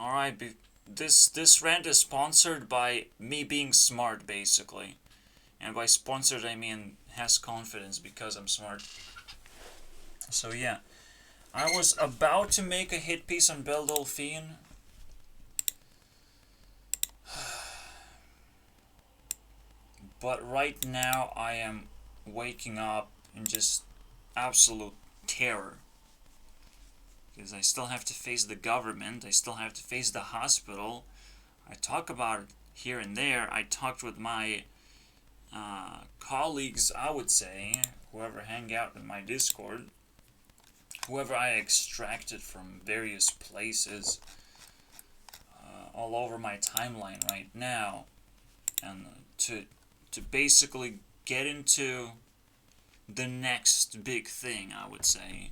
Alright, this rant is sponsored by me being smart, basically. And by sponsored, I mean has confidence because I'm smart. So yeah, I was about to make a hit piece on Belle Delphine. But right now I am waking up in just absolute terror. Because I still have to face the government, I still have to face the hospital. I talk about it here and there. I talked with my colleagues, I would say, whoever hang out in my Discord, whoever I extracted from various places all over my timeline right now, and to basically get into the next big thing, I would say.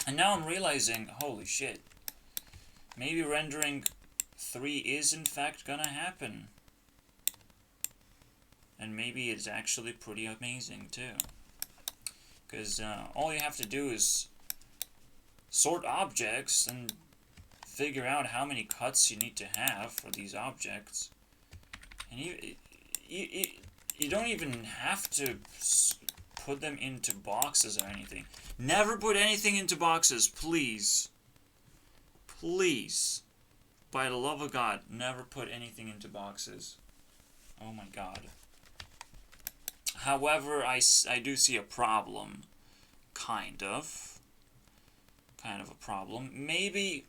And now I'm realizing, holy shit, maybe rendering 3 is in fact gonna happen. And maybe it's actually pretty amazing too. Because all you have to do is sort objects and figure out how many cuts you need to have for these objects. And you don't even have to put them into boxes or anything. Never put anything into boxes, please. Please. By the love of God, never put anything into boxes. Oh my God. However, I do see a problem. Kind of a problem. Maybe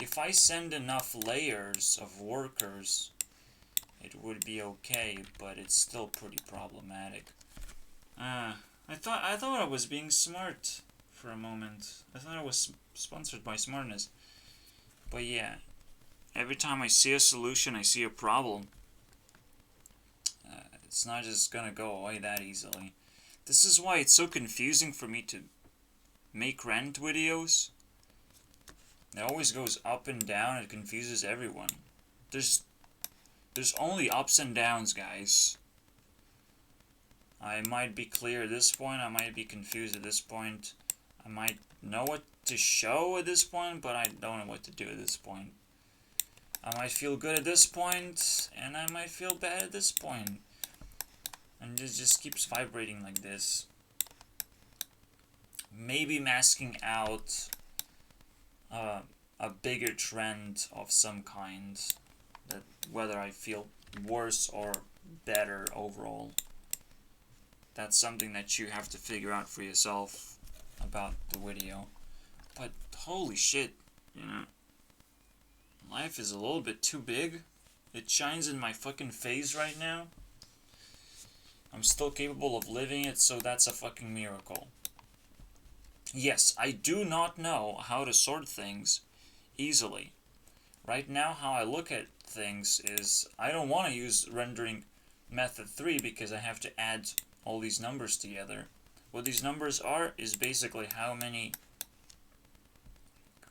if I send enough layers of workers, it would be okay, but it's still pretty problematic. I thought I was being smart for a moment. I thought I was sponsored by smartness. But yeah, every time I see a solution, I see a problem. It's not just gonna go away that easily. This is why it's so confusing for me to make rant videos. It always goes up and down. It confuses everyone. There's only ups and downs, guys. I might be clear at this point. I might be confused at this point. I might know what to show at this point, but I don't know what to do at this point. I might feel good at this point, and I might feel bad at this point. And it just keeps vibrating like this. Maybe masking out a bigger trend of some kind. That whether I feel worse or better overall. That's something that you have to figure out for yourself about the video. But holy shit, life is a little bit too big. It shines in my fucking face right now. I'm still capable of living it, so that's a fucking miracle. Yes, I do not know how to sort things easily. Right now, how I look at things is I don't want to use rendering method 3 because I have to add all these numbers together. What these numbers are is basically how many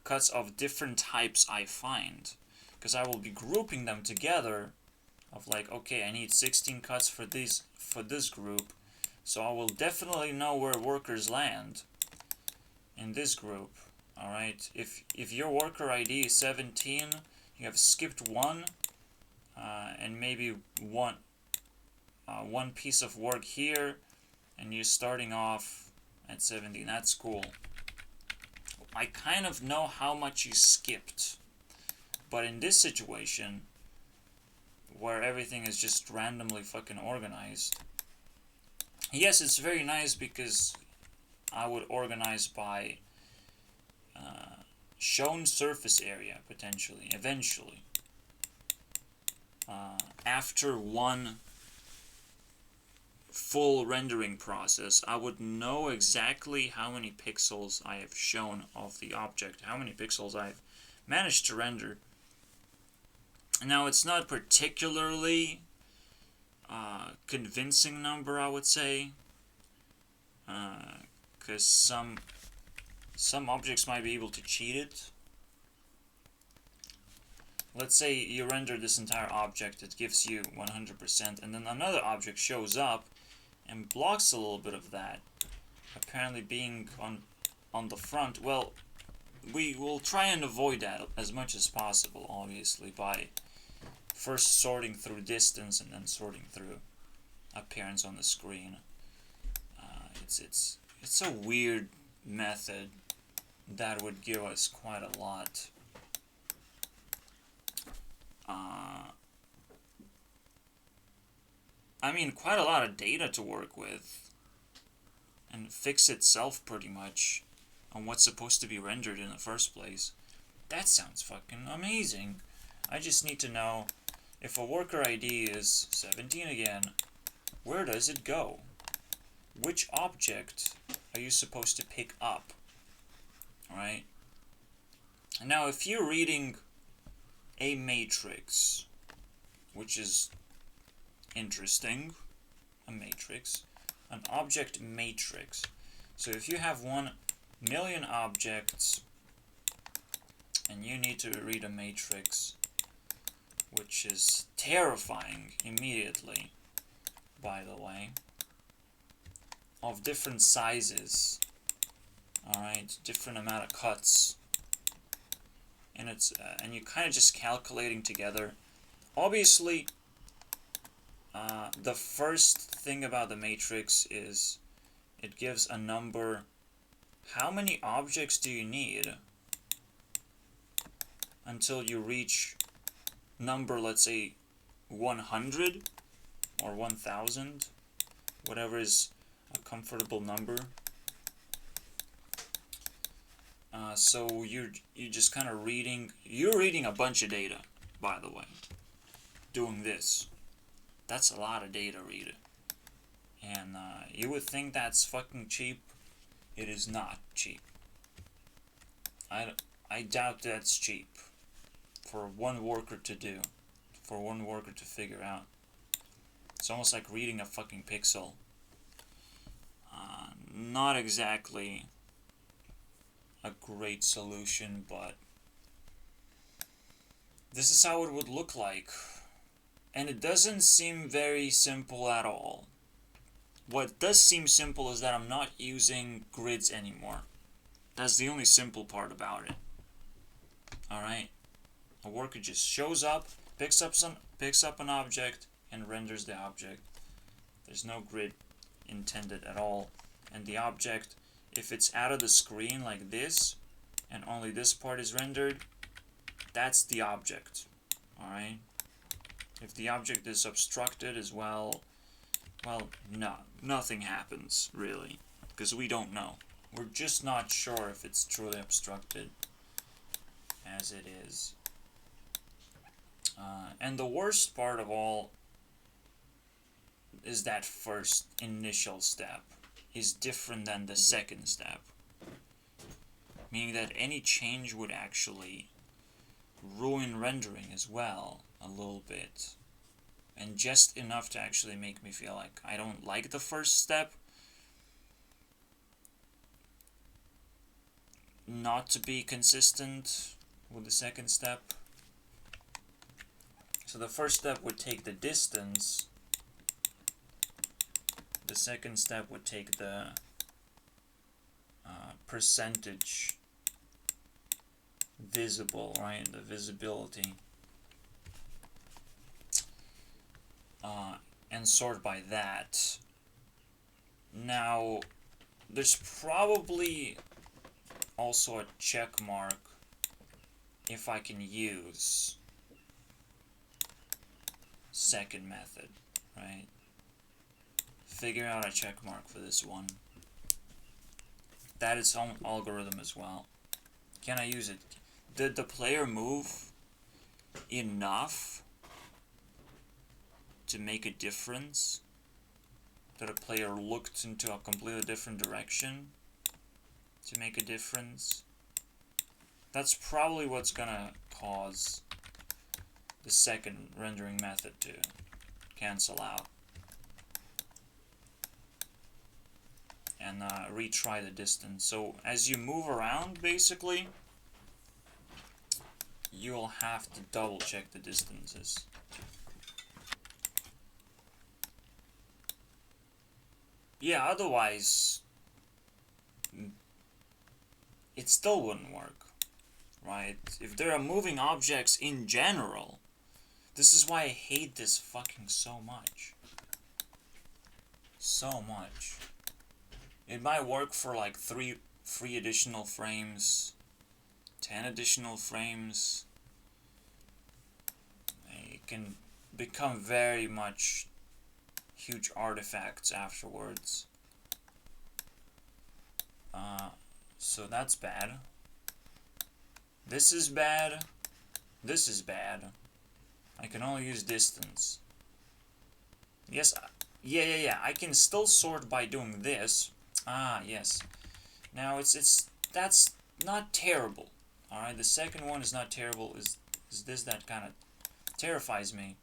cuts of different types I find. Because I will be grouping them together of like, okay, I need 16 cuts for this group, so I will definitely know where workers land in this group. Alright, if your worker ID is 17, you have skipped 1, and maybe one piece of work here, and you're starting off at 17. That's cool. I kind of know how much you skipped, but in this situation, where everything is just randomly fucking organized, yes, it's very nice because I would organize by shown surface area, potentially, eventually. After one full rendering process, I would know exactly how many pixels I have shown of the object, how many pixels I've managed to render. Now, it's not particularly convincing number, I would say, because some objects might be able to cheat it. Let's say you render this entire object, it gives you 100%, and then another object shows up and blocks a little bit of that, apparently being on the front. Well, we will try and avoid that as much as possible, obviously, by first sorting through distance and then sorting through appearance on the screen. It's a weird method that would give us quite a lot. I mean, quite a lot of data to work with, and fix itself pretty much on what's supposed to be rendered in the first place. That sounds fucking amazing. I just need to know if a worker ID is 17 again, where does it go? Which object are you supposed to pick up? Alright? Now, if you're reading a matrix, which is interesting, a matrix, an object matrix. So if you have 1,000,000 objects and you need to read a matrix, which is terrifying immediately, by the way, of different sizes, alright, different amount of cuts, and it's and you're kind of just calculating together. Obviously, the first thing about the matrix is it gives a number. How many objects do you need until you reach number, let's say 100 or 1000, whatever is a comfortable number. So you're just kind of you're reading a bunch of data, by the way, doing this. That's a lot of data read. And you would think that's fucking cheap. It is not cheap. I doubt that's cheap for one worker to do, for one worker to figure out. It's almost like reading a fucking pixel. Not exactly a great solution, but this is how it would look like. And it doesn't seem very simple at all. What does seem simple is that I'm not using grids anymore. That's the only simple part about it. Alright? A worker just shows up, picks up an object, and renders the object. There's no grid intended at all. And the object, if it's out of the screen like this, and only this part is rendered, that's the object. Alright? If the object is obstructed as well, no, nothing happens, really, because we don't know. We're just not sure if it's truly obstructed as it is. And the worst part of all is that first initial step is different than the second step. Meaning that any change would actually ruin rendering as well, a little bit. And just enough to actually make me feel like I don't like the first step. Not to be consistent with the second step. So the first step would take the distance. The second step would take the percentage visible, right? The visibility. And sort by that. Now, there's probably also a check mark if I can use second method, right? Figure out a check mark for this one. That is its own algorithm as well. Can I use it? Did the player move enough to make a difference? That a player looked into a completely different direction to make a difference? That's probably what's gonna cause the second rendering method to cancel out and retry the distance. So as you move around, basically, you'll have to double check the distances. Yeah, otherwise it still wouldn't work. right? If there are moving objects in general, this is why I hate this fucking so much. So much. It might work for like 3 additional frames, 10 additional frames. It can become very much huge artifacts afterwards. So that's bad. This is bad. This is bad. I can only use distance. Yes, yeah. I can still sort by doing this. Ah, yes. Now that's not terrible. All right, the second one is not terrible. Is this that kind of terrifies me?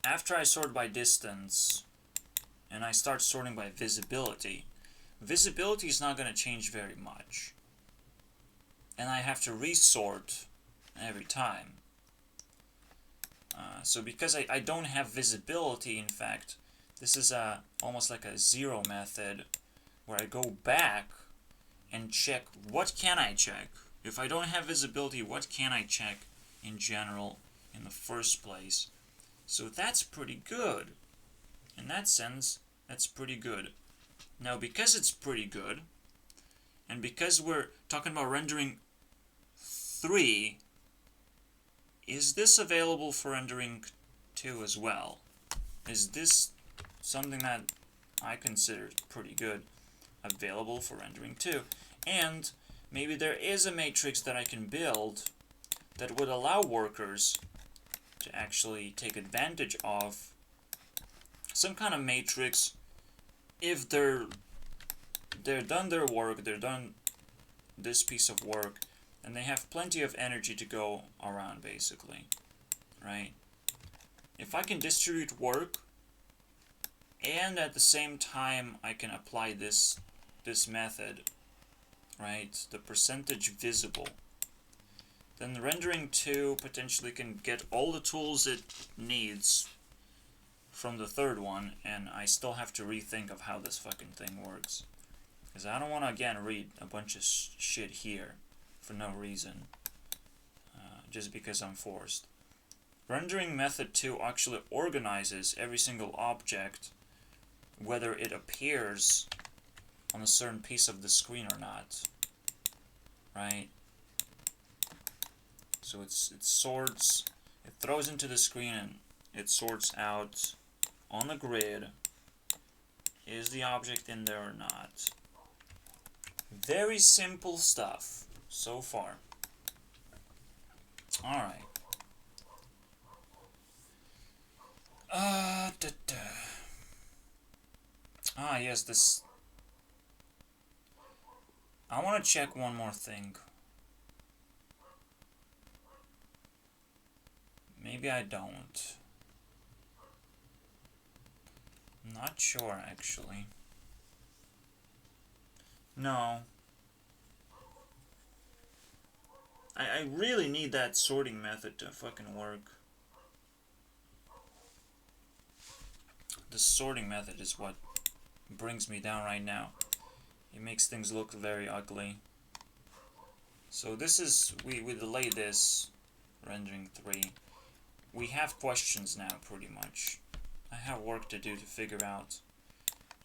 After I sort by distance, and I start sorting by visibility, visibility is not going to change very much. And I have to resort every time. So because I don't have visibility, in fact, this is almost like a zero method, where I go back and check, what can I check? If I don't have visibility, what can I check in general in the first place? So that's pretty good. In that sense, that's pretty good. Now, because it's pretty good, and because we're talking about rendering 3, is this available for rendering 2 as well? Is this something that I consider pretty good available for rendering 2? And maybe there is a matrix that I can build that would allow workers to actually take advantage of some kind of matrix if they're done their work, they're done this piece of work, and they have plenty of energy to go around, basically, right? If I can distribute work, and at the same time I can apply this method, right, the percentage visible, then the rendering 2 potentially can get all the tools it needs from the third one, and I still have to rethink of how this fucking thing works. Because I don't want to, again, read a bunch of shit here for no reason, just because I'm forced. Rendering method 2 actually organizes every single object, whether it appears on a certain piece of the screen or not, right? So it sorts, it throws into the screen and it sorts out on the grid, is the object in there or not. Very simple stuff so far. Alright. Ah, yes, this... I want to check one more thing. Maybe I don't. Not sure, actually. No. I really need that sorting method to fucking work. The sorting method is what brings me down right now. It makes things look very ugly. So this is, we delay this, rendering 3. We have questions now, pretty much. I have work to do to figure out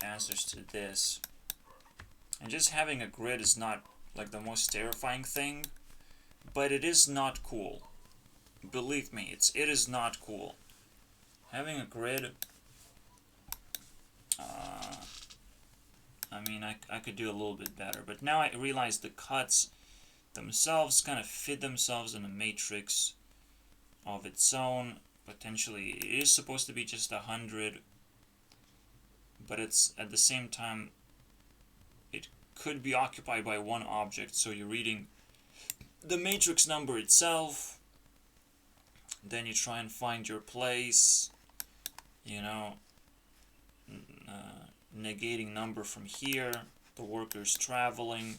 answers to this. And just having a grid is not like the most terrifying thing, but it is not cool. Believe me, it is not cool. Having a grid, I mean, I could do a little bit better, but now I realize the cuts themselves kind of fit themselves in a matrix of its own. Potentially, it is supposed to be just 100, but it's at the same time, it could be occupied by one object, so you're reading the matrix number itself, then you try and find your place, you know, negating number from here, the worker's traveling.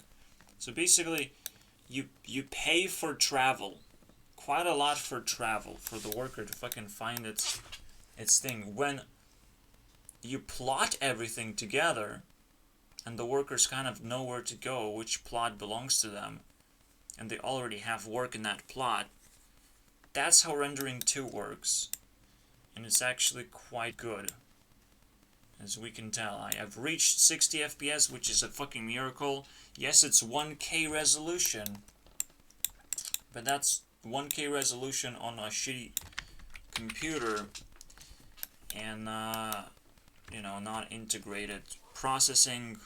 So basically, you pay for travel, quite a lot for travel, for the worker to fucking find its thing. When you plot everything together, and the workers kind of know where to go, which plot belongs to them, and they already have work in that plot. That's how Rendering 2 works, and it's actually quite good. As we can tell, I have reached 60 FPS, which is a fucking miracle. Yes, it's 1K resolution, but that's 1K resolution on a shitty computer, and you know, not integrated processing,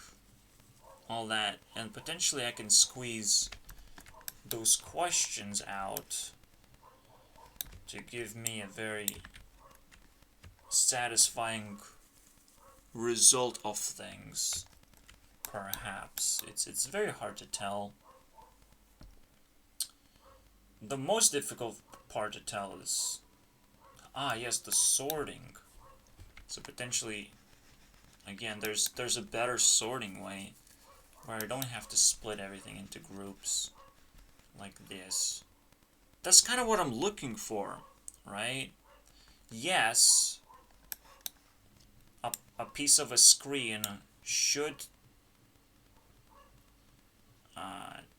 all that, and potentially I can squeeze those questions out to give me a very satisfying result of things. Perhaps it's very hard to tell. The most difficult part to tell is yes, the sorting. So potentially, again, there's a better sorting way where I don't have to split everything into groups like this. That's kind of what I'm looking for, right? Yes, a piece of a screen should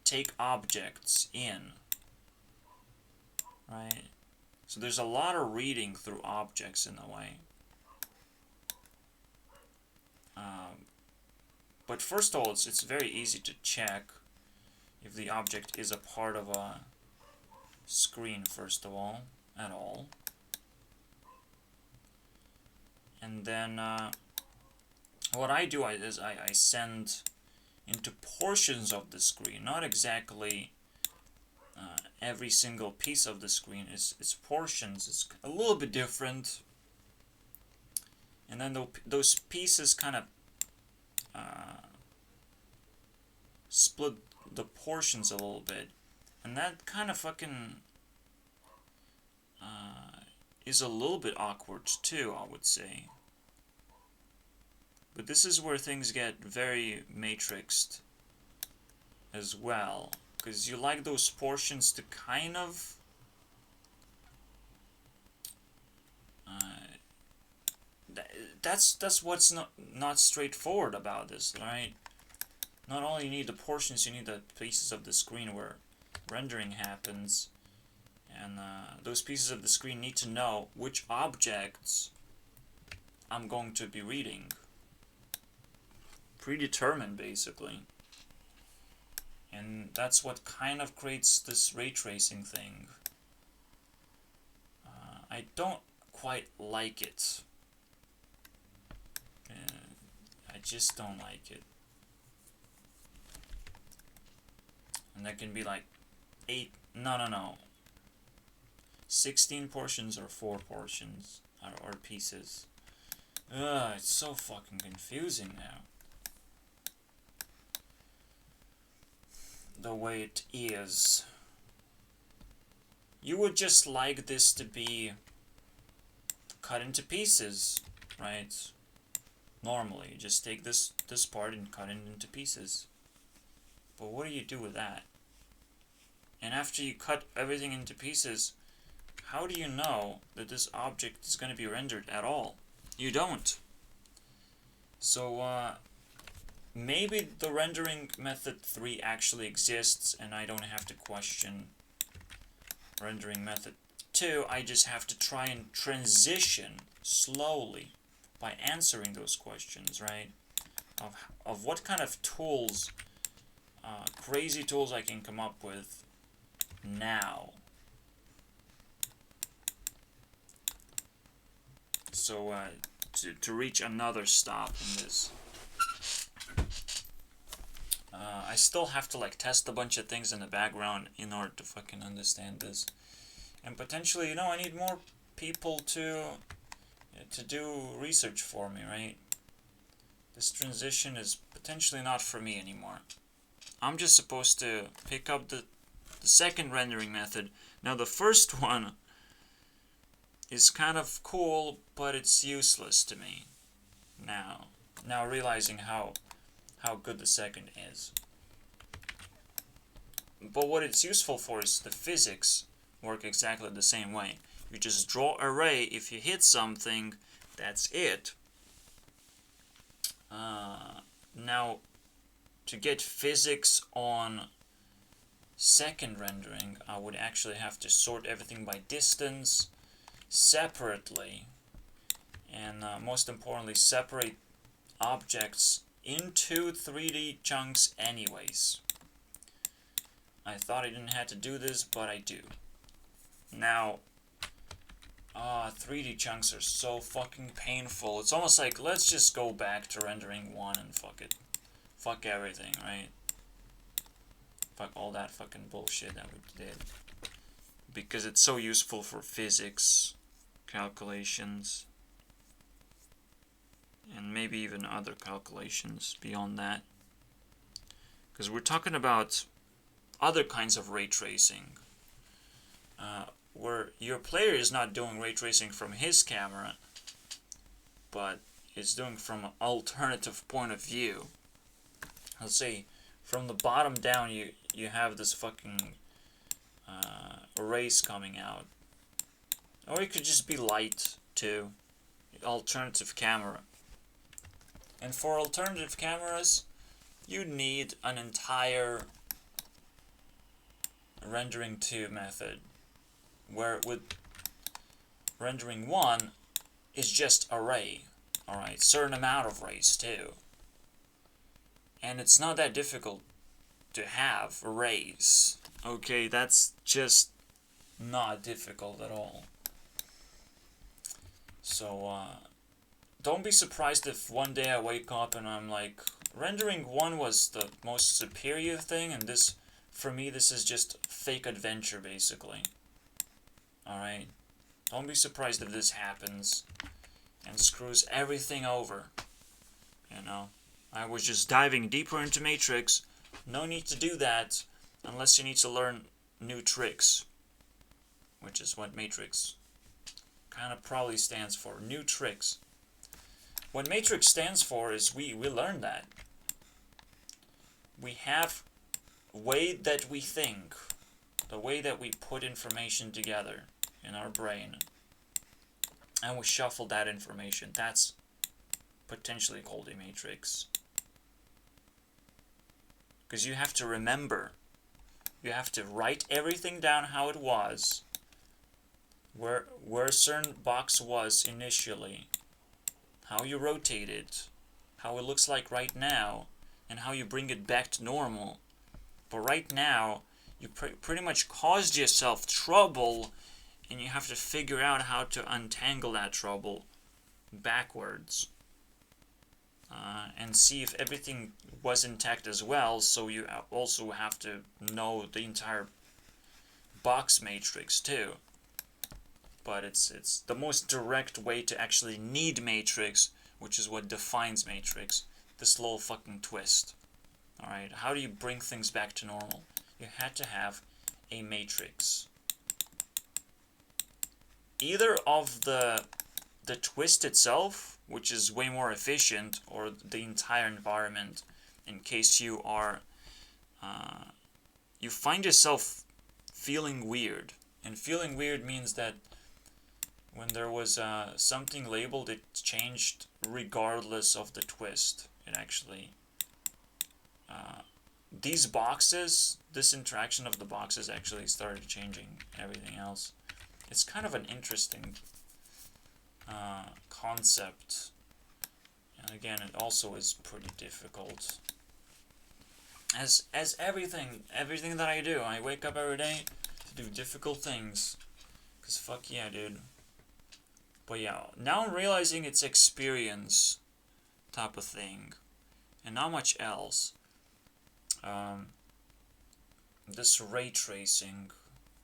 take objects in, right? So there's a lot of reading through objects in a way. But first of all, it's very easy to check if the object is a part of a screen, first of all, at all. And then what I do is I send into portions of the screen, not exactly every single piece of the screen. It's portions. It's a little bit different. And then those pieces kind of split the portions a little bit, and that kind of fucking is a little bit awkward too, I would say. But this is where things get very matrixed as well, because you like those portions to kind of that's what's not straightforward about this, right? Not only you need the portions, you need the pieces of the screen where rendering happens, and those pieces of the screen need to know which objects I'm going to be reading. Predetermined, basically. And that's what kind of creates this ray tracing thing. I don't quite like it. I just don't like it. And that can be like 16 portions or 4 portions or pieces. It's so fucking confusing now. The way it is. You would just like this to be cut into pieces, right? Normally, you just take this part and cut it into pieces. But what do you do with that? And after you cut everything into pieces, how do you know that this object is going to be rendered at all? You don't. So, maybe the rendering method 3 actually exists and I don't have to question rendering method 2. I just have to try and transition slowly by answering those questions, right? Of what kind of tools, crazy tools I can come up with now. So, to reach another stop in this. I still have to like test a bunch of things in the background in order to fucking understand this. And potentially, I need more people to do research for me, right? This transition is potentially not for me anymore. I'm just supposed to pick up the second rendering method. Now the first one is kind of cool, but it's useless to me now realizing how good the second is. But what it's useful for is the physics work exactly the same way. You just draw a ray. If you hit something, that's it. Now, to get physics on second rendering, I would actually have to sort everything by distance separately, and most importantly, separate objects into 3D chunks anyways. I thought I didn't have to do this, but I do. Now, 3D chunks are so fucking painful. It's almost like, let's just go back to rendering 1 and fuck it. Fuck everything, right? Fuck all that fucking bullshit that we did. Because it's so useful for physics, calculations, and maybe even other calculations beyond that. Because we're talking about other kinds of ray tracing. Where your player is not doing ray tracing from his camera, but is doing from an alternative point of view. Let's say from the bottom down you have this fucking rays coming out. Or it could just be light too. Alternative camera. And for alternative cameras, you need an entire rendering 2 method, where with rendering 1 is just a ray, alright, certain amount of rays too. And it's not that difficult to have rays. Okay, that's just not difficult at all. So, don't be surprised if one day I wake up and I'm like, rendering 1 was the most superior thing, and this, for me, this is just fake adventure, basically. Alright? Don't be surprised if this happens and screws everything over. You know? I was just diving deeper into Matrix. No need to do that unless you need to learn new tricks. Which is what Matrix kind of probably stands for. New tricks. What Matrix stands for is we learn that. We have a way that we think. The way that we put information together in our brain. And we shuffle that information. That's potentially called a matrix. Because you have to remember. You have to write everything down how it was. Where a certain box was initially. How you rotate it. How it looks like right now. And how you bring it back to normal. But right now, you pretty much caused yourself trouble, and you have to figure out how to untangle that trouble backwards. And see if everything was intact as well, so you also have to know the entire box matrix too. But it's the most direct way to actually need matrix, which is what defines matrix. This little fucking twist. Alright, how do you bring things back to normal? You had to have a matrix. Either of the twist itself, which is way more efficient, or the entire environment, in case you are, you find yourself feeling weird. And feeling weird means that when there was something labeled, it changed regardless of the twist. It actually... these boxes, this interaction of the boxes actually started changing everything else. It's kind of an interesting concept. And again, it also is pretty difficult. As everything that I do, I wake up every day to do difficult things. Cause fuck yeah, dude. But yeah, now I'm realizing it's experience type of thing. And not much else. This ray tracing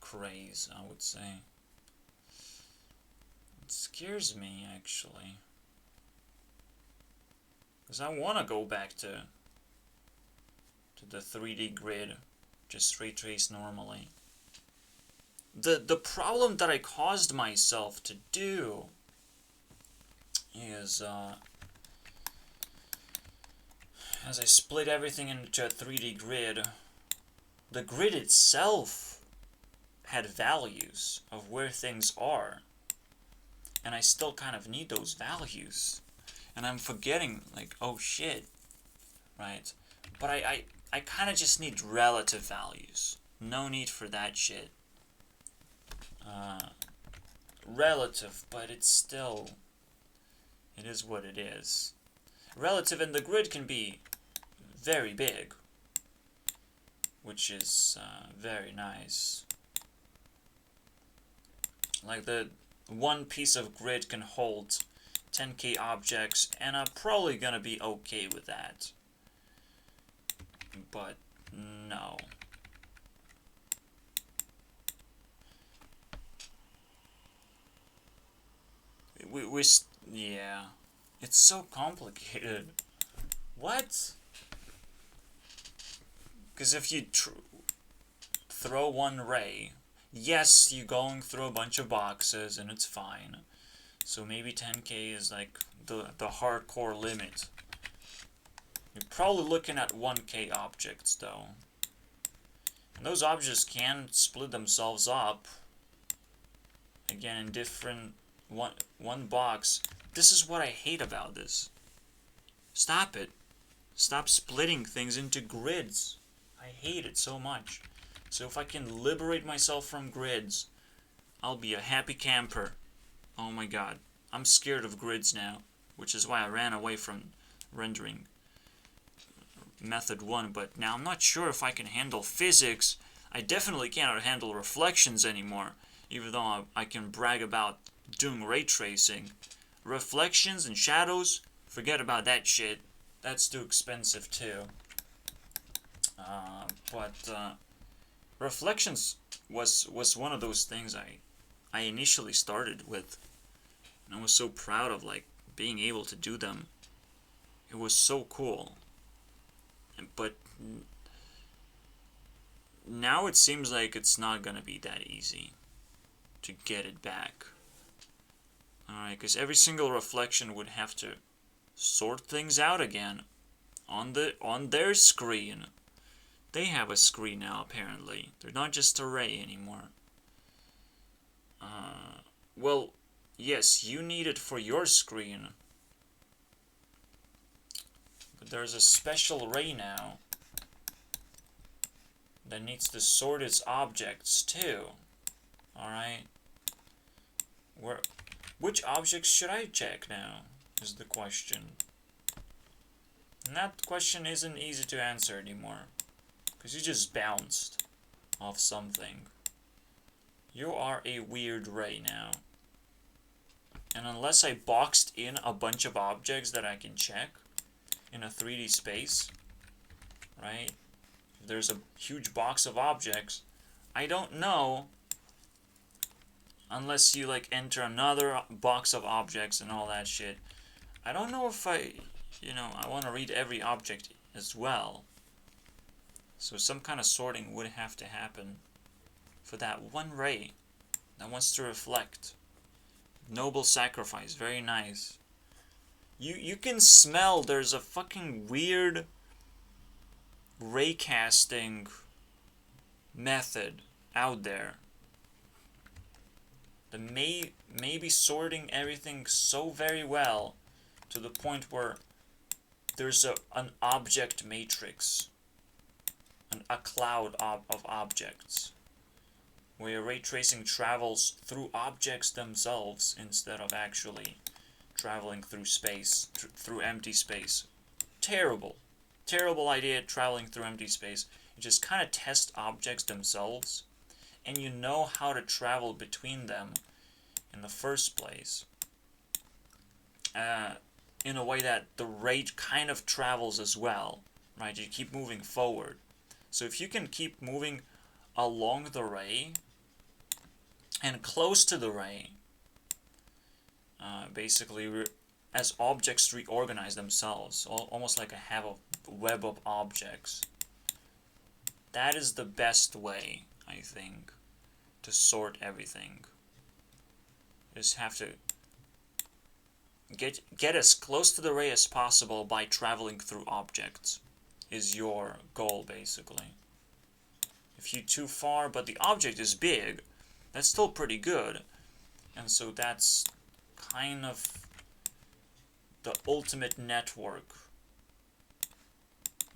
craze, I would say. It scares me, actually. Because I want to go back to the 3D grid. Just ray trace normally. The problem that I caused myself to do is, as I split everything into a 3D grid, the grid itself had values of where things are. And I still kind of need those values. And I'm forgetting, like, oh shit, right? But I kind of just need relative values. No need for that shit. Relative, but it's still... It is what it is. Relative, and the grid can be very big, which is very nice. Like, the one piece of grid can hold 10k objects, and I'm probably gonna be okay with that. But no. Yeah. It's so complicated. What? Because if you throw one ray, yes, you're going through a bunch of boxes and it's fine. So maybe 10k is like the hardcore limit. You're probably looking at 1k objects though. And those objects can split themselves up. Again, in different one box. This is what I hate about this. Stop it. Stop splitting things into grids. I hate it so much. So if I can liberate myself from grids, I'll be a happy camper. Oh my god. I'm scared of grids now, which is why I ran away from rendering method 1, but now I'm not sure if I can handle physics. I definitely cannot handle reflections anymore, even though I can brag about doing ray tracing. Reflections and shadows, forget about that shit. That's too expensive too. But reflections was one of those things I initially started with, and I was so proud of like being able to do them. It was so cool. But now it seems like it's not gonna be that easy to get it back. Alright, because every single reflection would have to sort things out again on their screen. They have a screen now, apparently. They're not just a ray anymore. Well, yes, you need it for your screen. But there's a special ray now that needs to sort its objects too. Alright? Which objects should I check now, is the question. And that question isn't easy to answer anymore, because you just bounced off something. You are a weird ray now. And unless I boxed in a bunch of objects that I can check in a 3D space, right? If there's a huge box of objects, I don't know, unless you like enter another box of objects and all that shit. I don't know if I want to read every object as well. So some kind of sorting would have to happen for that one ray that wants to reflect. Noble sacrifice, very nice. You can smell there's a fucking weird ray casting method out there. The maybe sorting everything so very well to the point where there's an object matrix, a cloud of objects, where ray tracing travels through objects themselves instead of actually traveling through space, through empty space. Terrible idea, traveling through empty space. You just kind of test objects themselves, and you know how to travel between them in the first place. In a way that the ray kind of travels as well, right? You keep moving forward. So if you can keep moving along the ray and close to the ray, basically as objects reorganize themselves, almost like I have a web of objects. That is the best way, I think, to sort everything. You just have to get as close to the ray as possible by traveling through objects, is your goal, basically. If you're too far, but the object is big, that's still pretty good. And so that's kind of the ultimate network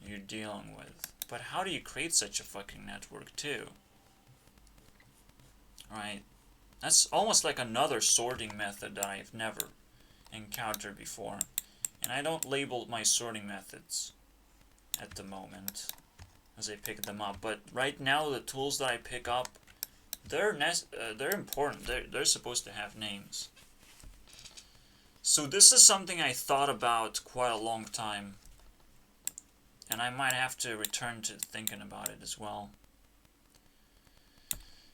you're dealing with. But how do you create such a fucking network too? Right? That's almost like another sorting method that I've never encountered before. And I don't label my sorting methods at the moment as I pick them up. But right now, the tools that I pick up, they're important. They're supposed to have names. So this is something I thought about quite a long time. And I might have to return to thinking about it as well.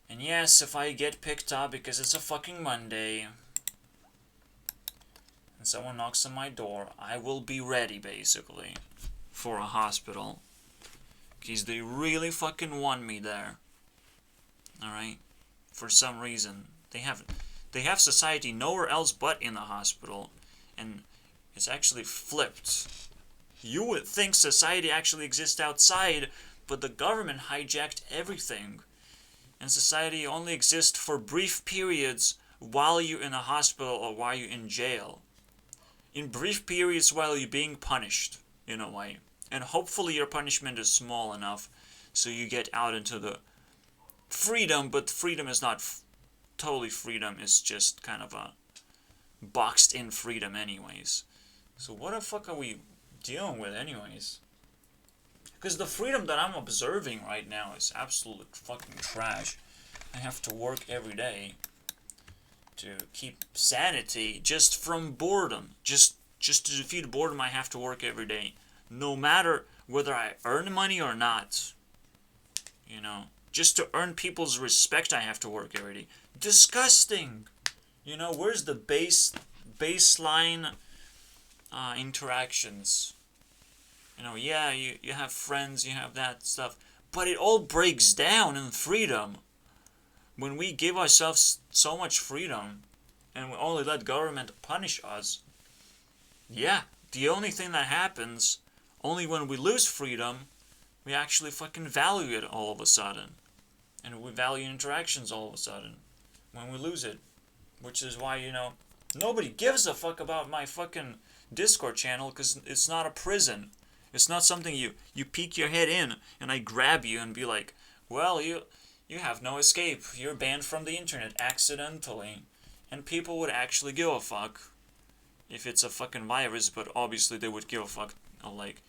And yes, if I get picked up because it's a fucking Monday and someone knocks on my door, I will be ready, basically, for a hospital. Because they really fucking want me there. Alright? For some reason. They have society nowhere else but in the hospital. And it's actually flipped. You would think society actually exists outside, but the government hijacked everything. And society only exists for brief periods while you're in a hospital or while you're in jail. In brief periods while you're being punished, in a way. And hopefully your punishment is small enough so you get out into the freedom, but freedom is not totally freedom, it's just kind of a boxed in freedom anyways. So what the fuck are we dealing with anyways? Because the freedom that I'm observing right now is absolute fucking trash. I have to work every day to keep sanity just from boredom. Just to defeat boredom, I have to work every day. No matter whether I earn money or not. You know, just to earn people's respect, I have to work every day. Disgusting! You know, where's the baseline interactions? You know, yeah, you have friends, you have that stuff, but it all breaks down in freedom. When we give ourselves so much freedom, and we only let government punish us, yeah, the only thing that happens, only when we lose freedom, we actually fucking value it all of a sudden. And we value interactions all of a sudden, when we lose it. Which is why, you know, nobody gives a fuck about my fucking Discord channel, because it's not a prison. It's not something you peek your head in, and I grab you and be like, well, you have no escape. You're banned from the internet accidentally. And people would actually give a fuck if it's a fucking virus, but obviously they would give a fuck. Like,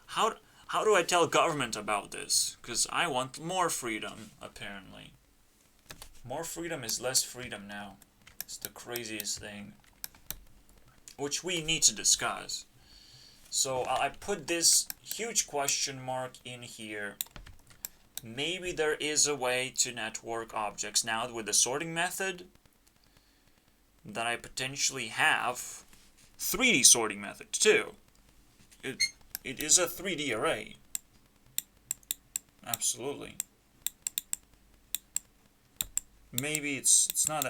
how do I tell government about this? Because I want more freedom, apparently. More freedom is less freedom now. It's the craziest thing. Which we need to discuss. So I put this huge question mark in here. Maybe there is a way to network objects now with the sorting method that I potentially have. 3D sorting method too. It is a 3D array. Absolutely. Maybe it's not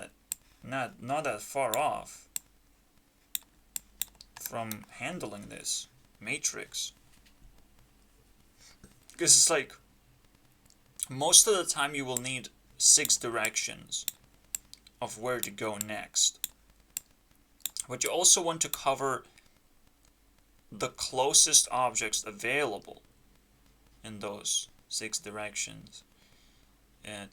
that far off from handling this matrix. Because it's like, most of the time you will need 6 directions of where to go next. But you also want to cover the closest objects available in those 6 directions.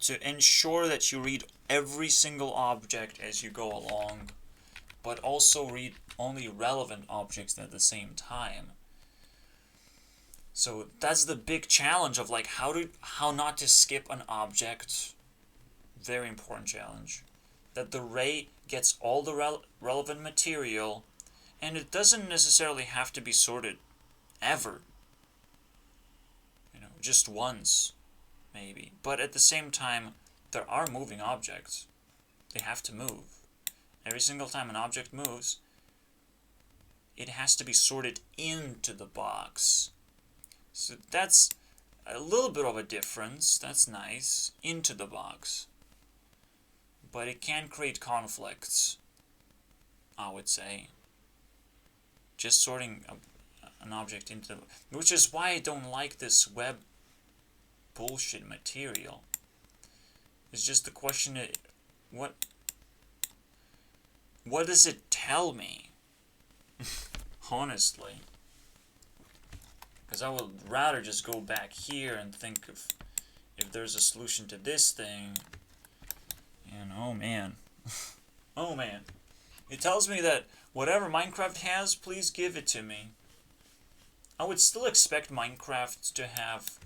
To ensure that you read every single object as you go along, but also read only relevant objects at the same time. So that's the big challenge of like how not to skip an object. Very important challenge. That the array gets all the relevant material, and it doesn't necessarily have to be sorted ever. You know, just once, maybe. But at the same time, there are moving objects. They have to move. Every single time an object moves, it has to be sorted into the box. So that's a little bit of a difference. That's nice. Into the box. But it can create conflicts, I would say. Just sorting an object into the... Which is why I don't like this web bullshit material. It's just the question, what does it tell me? Honestly. Because I would rather just go back here and think of if there's a solution to this thing. And oh man. Oh man. It tells me that whatever Minecraft has, please give it to me. I would still expect Minecraft to have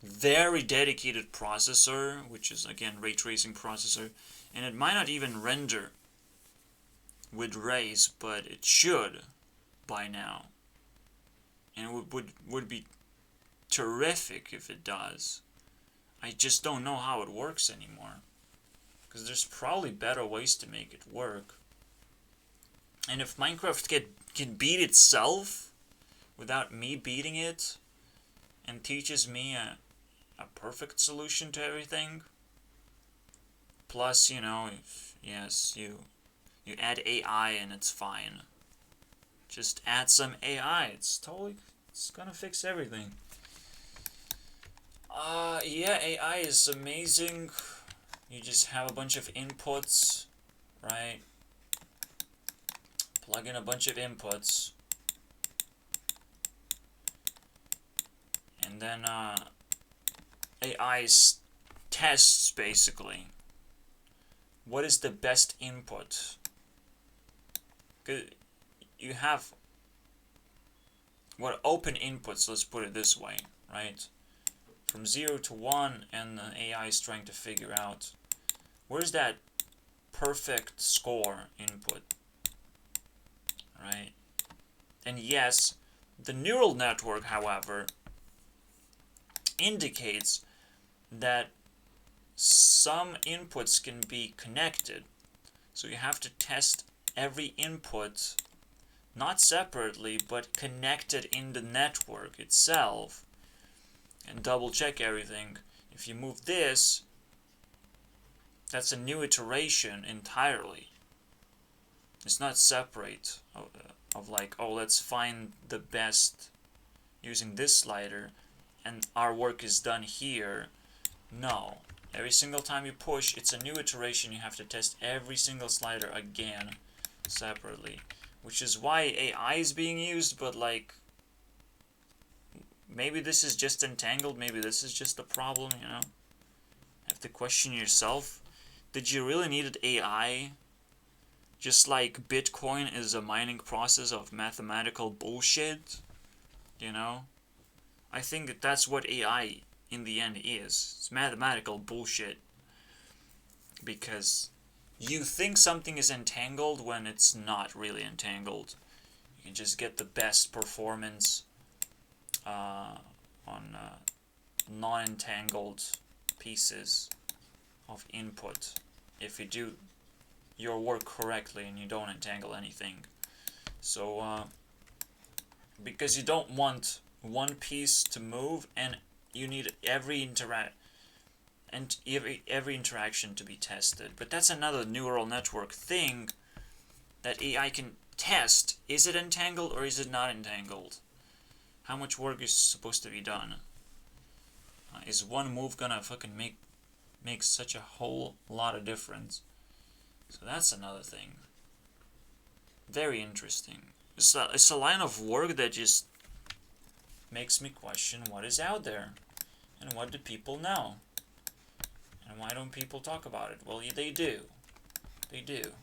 very dedicated processor, which is again ray tracing processor, and it might not even render with rays, but it should by now. And it would be terrific if it does. I just don't know how it works anymore, because there's probably better ways to make it work. And if Minecraft can beat itself without me beating it, and teaches me a perfect solution to everything, plus, you know, yes, you add AI and it's fine. Just add some AI, it's gonna fix everything. Yeah, AI is amazing. You just have a bunch of inputs, right? Plug in a bunch of inputs. And then, AI tests, basically. What is the best input? You have open inputs, let's put it this way, right? From 0 to 1, and the AI is trying to figure out where's that perfect score input, right? And yes, the neural network, however, indicates that some inputs can be connected. So you have to test every input, not separately, but connected in the network itself, and double check everything. If you move this, that's a new iteration entirely. It's not separate of like, oh, let's find the best using this slider and our work is done here. No. Every single time you push, it's a new iteration. You have to test every single slider again separately, which is why AI is being used, but like, maybe this is just entangled, maybe this is just a problem, you know? You have to question yourself. Did you really need AI? Just like Bitcoin is a mining process of mathematical bullshit, you know? I think that that's what AI in the end is. It's mathematical bullshit. Because you think something is entangled when it's not really entangled. You can just get the best performance on non-entangled pieces of input if you do your work correctly and you don't entangle anything. So because you don't want one piece to move, and you need every interaction to be tested. But that's another neural network thing that AI can test. Is it entangled or is it not entangled? How much work is supposed to be done? Is one move gonna fucking make such a whole lot of difference? So that's another thing. Very interesting. It's a line of work that just makes me question what is out there. And what do people know? And why don't people talk about it? Well, they do. They do.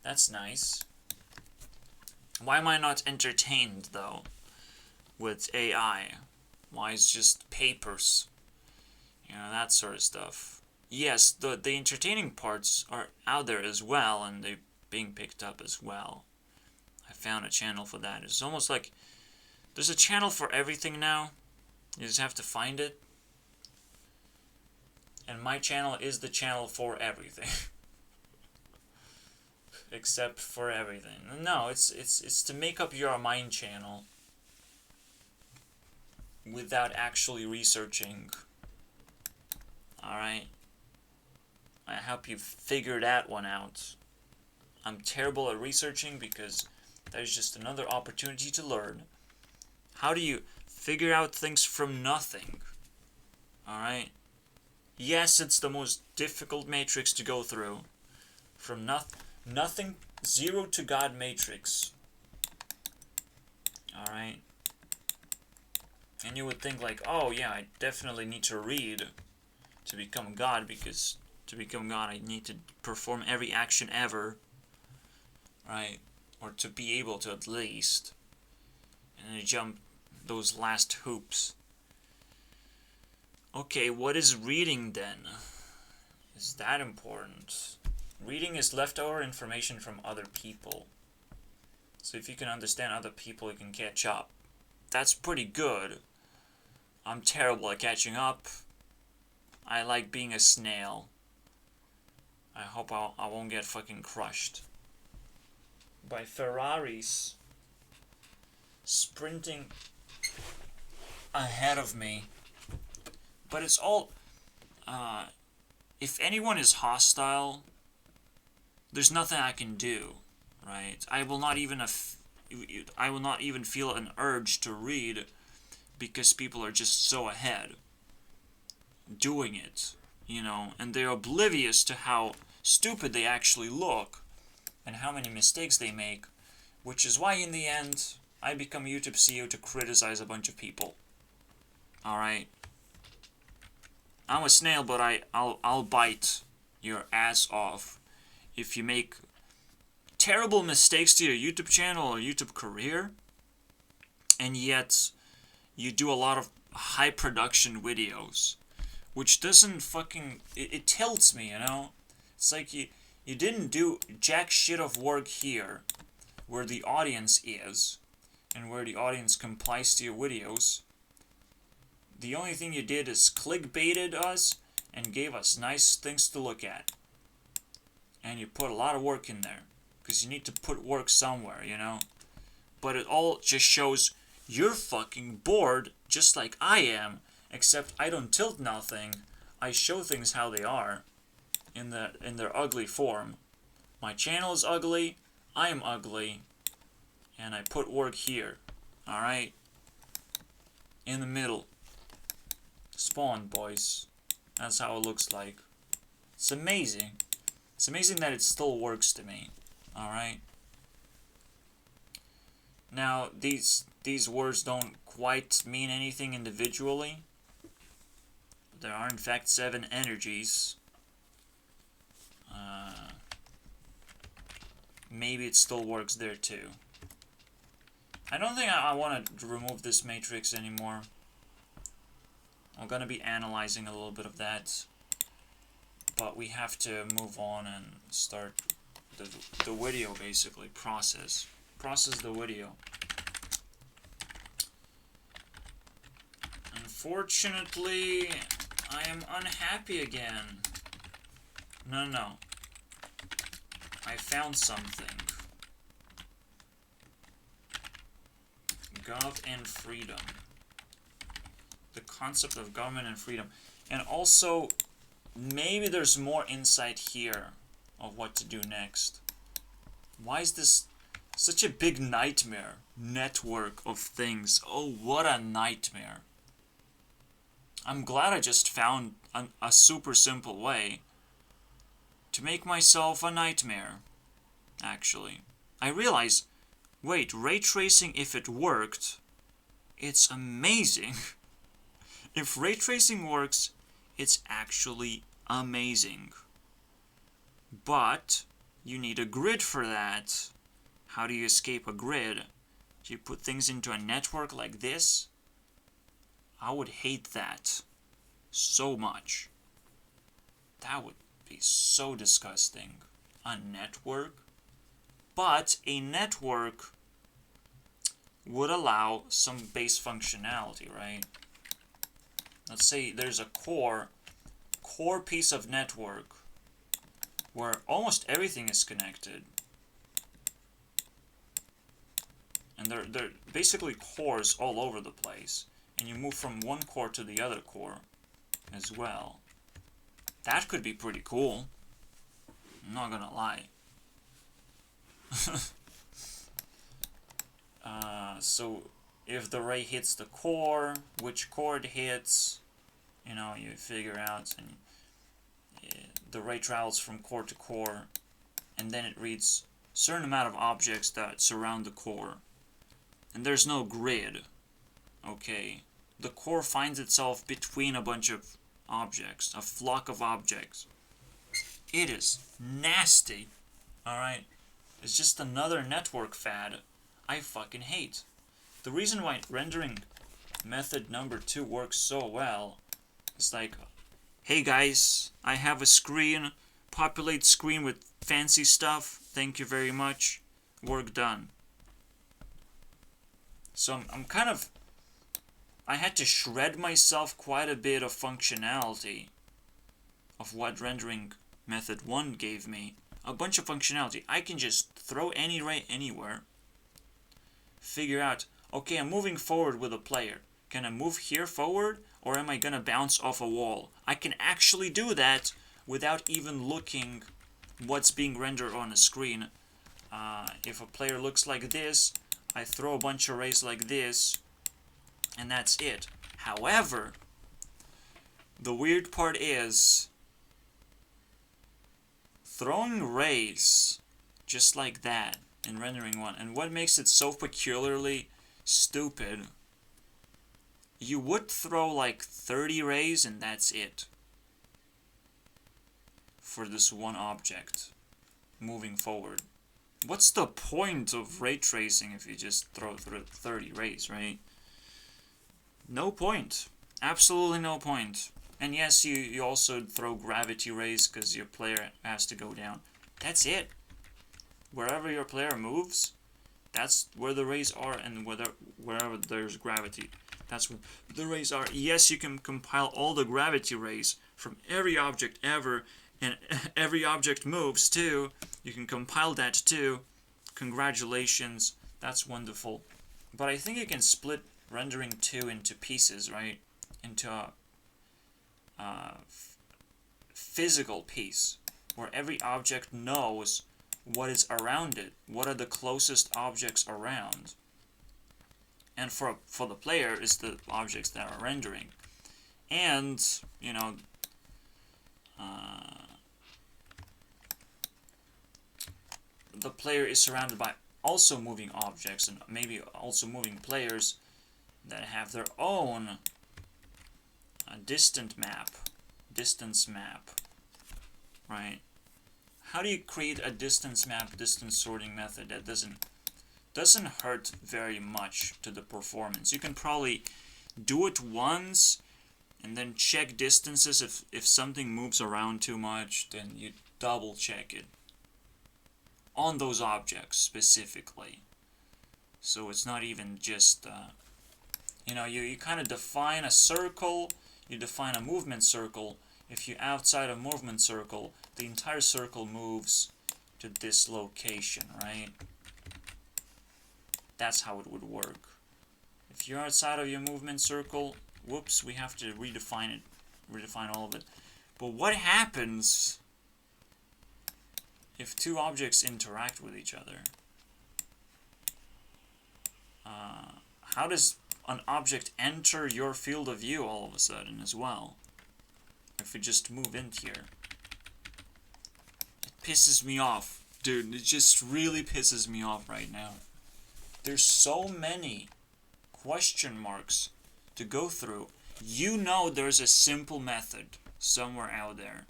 That's nice. Why am I not entertained, though, with AI? Why is just papers? You know, that sort of stuff. Yes, the entertaining parts are out there as well, and they're being picked up as well. I found a channel for that. It's almost like there's a channel for everything now. You just have to find it. And my channel is the channel for everything. Except for everything. No, it's to make up your mind channel without actually researching. Alright? I hope you figured that one out. I'm terrible at researching because that is just another opportunity to learn. How do you figure out things from nothing? Alright? Yes, it's the most difficult matrix to go through. From nothing, 0 to God matrix. Alright? And you would think like, oh yeah, I definitely need to read to become God, because to become God I need to perform every action ever, right? Or to be able to, at least. And then jump those last hoops. Okay, what is reading then? Is that important? Reading is leftover information from other people. So if you can understand other people, you can catch up. That's pretty good. I'm terrible at catching up. I like being a snail. I hope I won't get fucking crushed by Ferraris sprinting ahead of me. But it's all... if anyone is hostile, there's nothing I can do, right? I will not even feel an urge to read, because people are just so ahead doing it, you know, and they're oblivious to how stupid they actually look and how many mistakes they make, which is why in the end I become YouTube CEO to criticize a bunch of people. Alright? I'm a snail, but I'll bite your ass off if you make terrible mistakes to your YouTube channel or YouTube career, and yet you do a lot of high production videos, which doesn't fucking... It tilts me, you know? It's like you didn't do jack shit of work here, where the audience is, and where the audience complies to your videos. The only thing you did is clickbaited us and gave us nice things to look at. And you put a lot of work in there, because you need to put work somewhere, you know? But it all just shows you're fucking bored, just like I am, except I don't tilt nothing. I show things how they are, in their ugly form. My channel is ugly, I am ugly, and I put work here, alright? In the middle. Spawn, boys. That's how it looks like. It's amazing. It's amazing that it still works to me, alright? Now, these words don't quite mean anything individually. There are in fact 7 energies. Maybe it still works there too. I don't think I want to remove this matrix anymore. I'm gonna be analyzing a little bit of that. But we have to move on and start the video, basically. Process the video. Unfortunately, I am unhappy again. No. I found something. Gov and freedom. The concept of government and freedom. And also, maybe there's more insight here of what to do next. Why is this such a big nightmare? Network of things. Oh, what a nightmare. I'm glad I just found a super simple way to make myself a nightmare, actually. I realize, wait, ray tracing, if it worked, it's amazing. If ray tracing works, it's actually amazing. But you need a grid for that. How do you escape a grid? Do you put things into a network like this? I would hate that so much. That would be so disgusting. A network? But a network would allow some base functionality, right? Let's say there's a core piece of network where almost everything is connected. And they're basically cores all over the place. And you move from one core to the other core as well. That could be pretty cool. I'm not gonna lie. So if the ray hits the core, which core it hits, you know, you figure out, and the ray travels from core to core, and then it reads a certain amount of objects that surround the core. And there's no grid. Okay. the core finds itself between a bunch of objects, a flock of objects. It is nasty, alright? It's just another network fad I fucking hate. The reason why rendering method number 2 works so well is like, hey guys, I have a screen, populate screen with fancy stuff, thank you very much, work done. So I'm kind of, I had to shred myself quite a bit of functionality of what rendering method 1 gave me. A bunch of functionality. I can just throw any ray anywhere, figure out, okay, I'm moving forward with a player. Can I move here forward, or am I gonna bounce off a wall? I can actually do that without even looking what's being rendered on the screen. If a player looks like this, I throw a bunch of rays like this, and that's it. However, the weird part is throwing rays just like that in rendering 1, and what makes it so peculiarly stupid, you would throw like 30 rays and that's it for this one object moving forward. What's the point of ray tracing if you just throw 30 rays, right? No point. Absolutely no point. And yes, you also throw gravity rays because your player has to go down. That's it. Wherever your player moves, that's where the rays are, and wherever there's gravity, that's where the rays are. Yes, you can compile all the gravity rays from every object ever, and every object moves too. You can compile that too. Congratulations, that's wonderful. But I think you can split rendering 2 into pieces, right? Into a physical piece where every object knows what is around it, what are the closest objects around, and for the player is the objects that are rendering, and you know, the player is surrounded by also moving objects and maybe also moving players that have their own distance map, right? How do you create a distance map, distance sorting method that doesn't hurt very much to the performance? You can probably do it once and then check distances. If something moves around too much, then you double check it on those objects specifically. So it's not even just you know, you kind of define a circle, you define a movement circle. If you're outside a movement circle, the entire circle moves to this location, right? That's how it would work. If you're outside of your movement circle, whoops, we have to redefine all of it. But what happens if two objects interact with each other? How does an object enter your field of view all of a sudden as well? If we just move in here. It pisses me off. Dude, it just really pisses me off right now. There's so many question marks to go through. You know there's a simple method somewhere out there.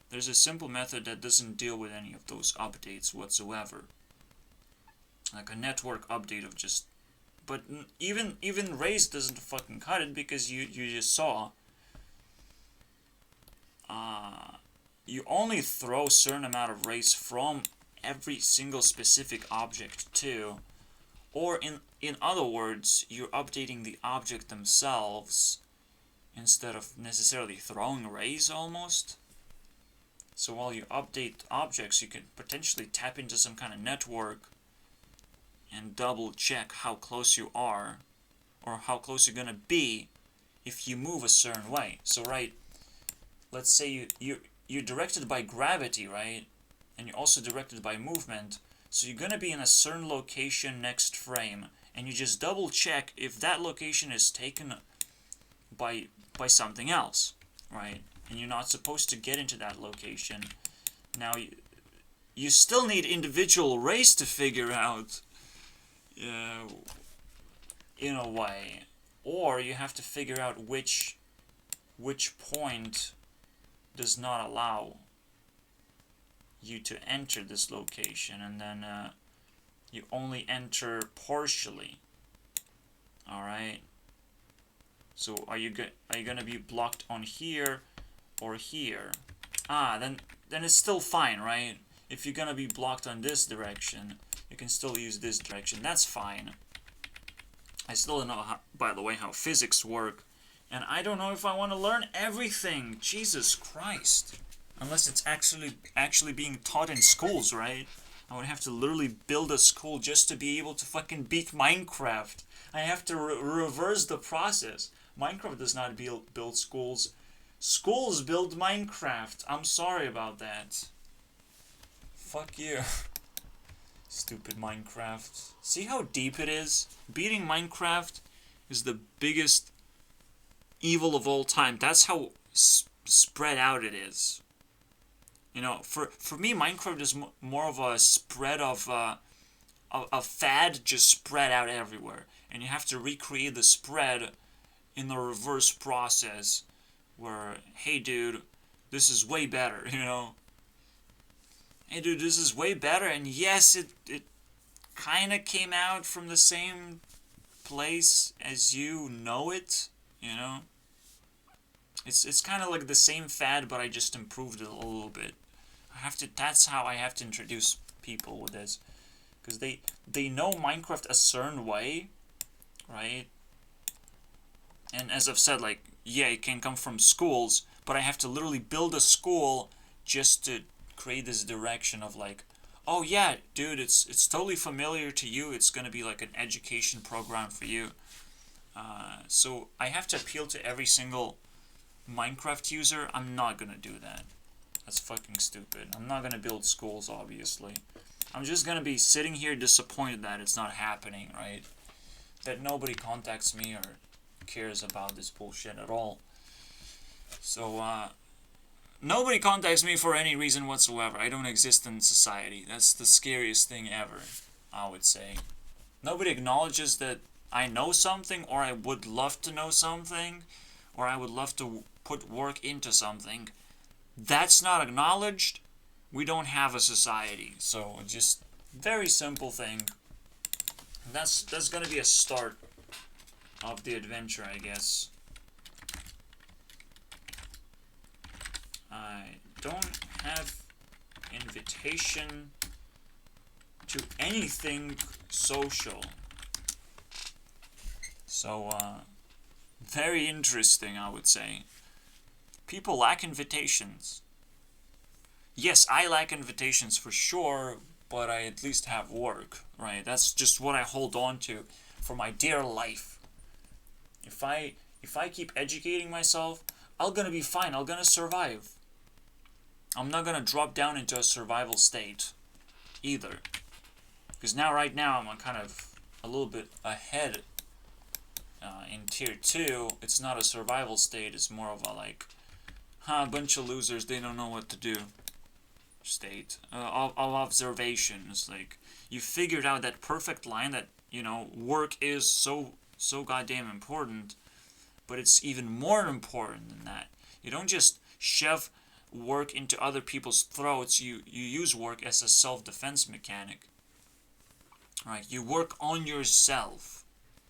There's a simple method that doesn't deal with any of those updates whatsoever. Like a network update of just... But even raise doesn't fucking cut it, because you just saw... you only throw a certain amount of rays from every single specific object too. Or in other words, you're updating the object themselves instead of necessarily throwing rays almost. So while you update objects, you can potentially tap into some kind of network and double check how close you are, or how close you're gonna be if you move a certain way. So right, let's say you're directed by gravity, right? And you're also directed by movement. So you're gonna be in a certain location next frame, and you just double check if that location is taken by something else, right? And you're not supposed to get into that location. Now you still need individual rays to figure out, in a way. or you have to figure out which point does not allow you to enter this location, and then you only enter partially. All right. So are you gonna be blocked on here or here? Then it's still fine, right? If you're gonna be blocked on this direction, you can still use this direction. That's fine. I still don't know how, by the way, how physics work, and I don't know if I want to learn everything. Jesus Christ! Unless it's actually being taught in schools, right? I would have to literally build a school just to be able to fucking beat Minecraft. I have to reverse the process. Minecraft does not build schools. Schools build Minecraft. I'm sorry about that. Fuck you. Stupid Minecraft. See how deep it is? Beating Minecraft is the biggest evil of all time. That's how spread out it is. You know, for me, Minecraft is more of a spread of a fad just spread out everywhere. And you have to recreate the spread in the reverse process where, hey dude, this is way better, you know? Hey dude, this is way better, and yes, it kind of came out from the same place as you know it, you know? It's kind of like the same fad, but I just improved it a little bit. That's how I have to introduce people with this. Because they know Minecraft a certain way, right? And as I've said, like, yeah, it can come from schools, but I have to literally build a school just to create this direction of like, oh yeah, dude, it's totally familiar to you. It's gonna be like an education program for you. So I have to appeal to every single Minecraft user. I'm not gonna do that. That's fucking stupid. I'm not gonna build schools, obviously. I'm just gonna be sitting here disappointed that it's not happening, right? That nobody contacts me or cares about this bullshit at all. So, nobody contacts me for any reason whatsoever. I don't exist in society. That's the scariest thing ever, I would say. Nobody acknowledges that I know something, or I would love to know something, or I would love to put work into something. That's not acknowledged. We don't have a society. So, just very simple thing. That's gonna be a start of the adventure, I guess. I don't have invitation to anything social. So, very interesting, I would say. People lack invitations. Yes, I lack invitations for sure, but I at least have work, right? That's just what I hold on to for my dear life. If I keep educating myself, I'm gonna be fine. I'm gonna survive. I'm not gonna drop down into a survival state either. Because right now, I'm kind of a little bit ahead in tier 2. It's not a survival state. It's more of a like, a bunch of losers, they don't know what to do state. Of observation. It's like, you figured out that perfect line that, you know, work is so goddamn important, but it's even more important than that. You don't just shove work into other people's throats. You use work as a self-defense mechanic. Right? You work on yourself,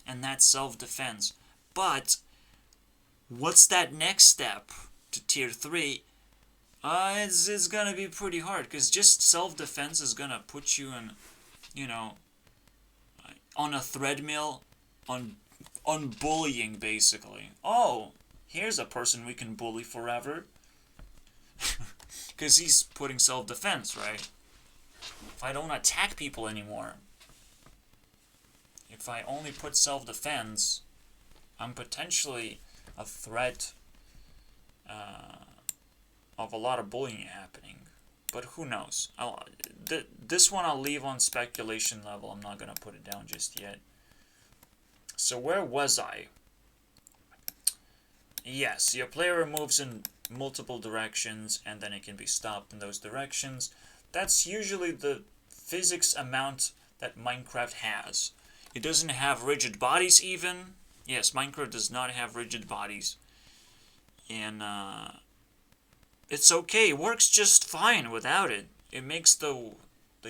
and that's self-defense. But what's that next step to tier 3? It's gonna be pretty hard, because just self-defense is gonna put you in, you know, on a treadmill, on bullying, basically. Oh, here's a person we can bully forever. Because he's putting self-defense, right? If I don't attack people anymore, if I only put self-defense, I'm potentially a threat of a lot of bullying happening. But who knows? This one I'll leave on speculation level. I'm not going to put it down just yet. So where was I? Yes, your player moves in multiple directions, and then it can be stopped in those directions. That's usually the physics amount that Minecraft has. It doesn't have rigid bodies even. Yes, Minecraft does not have rigid bodies. And it's okay. It works just fine without it. It makes the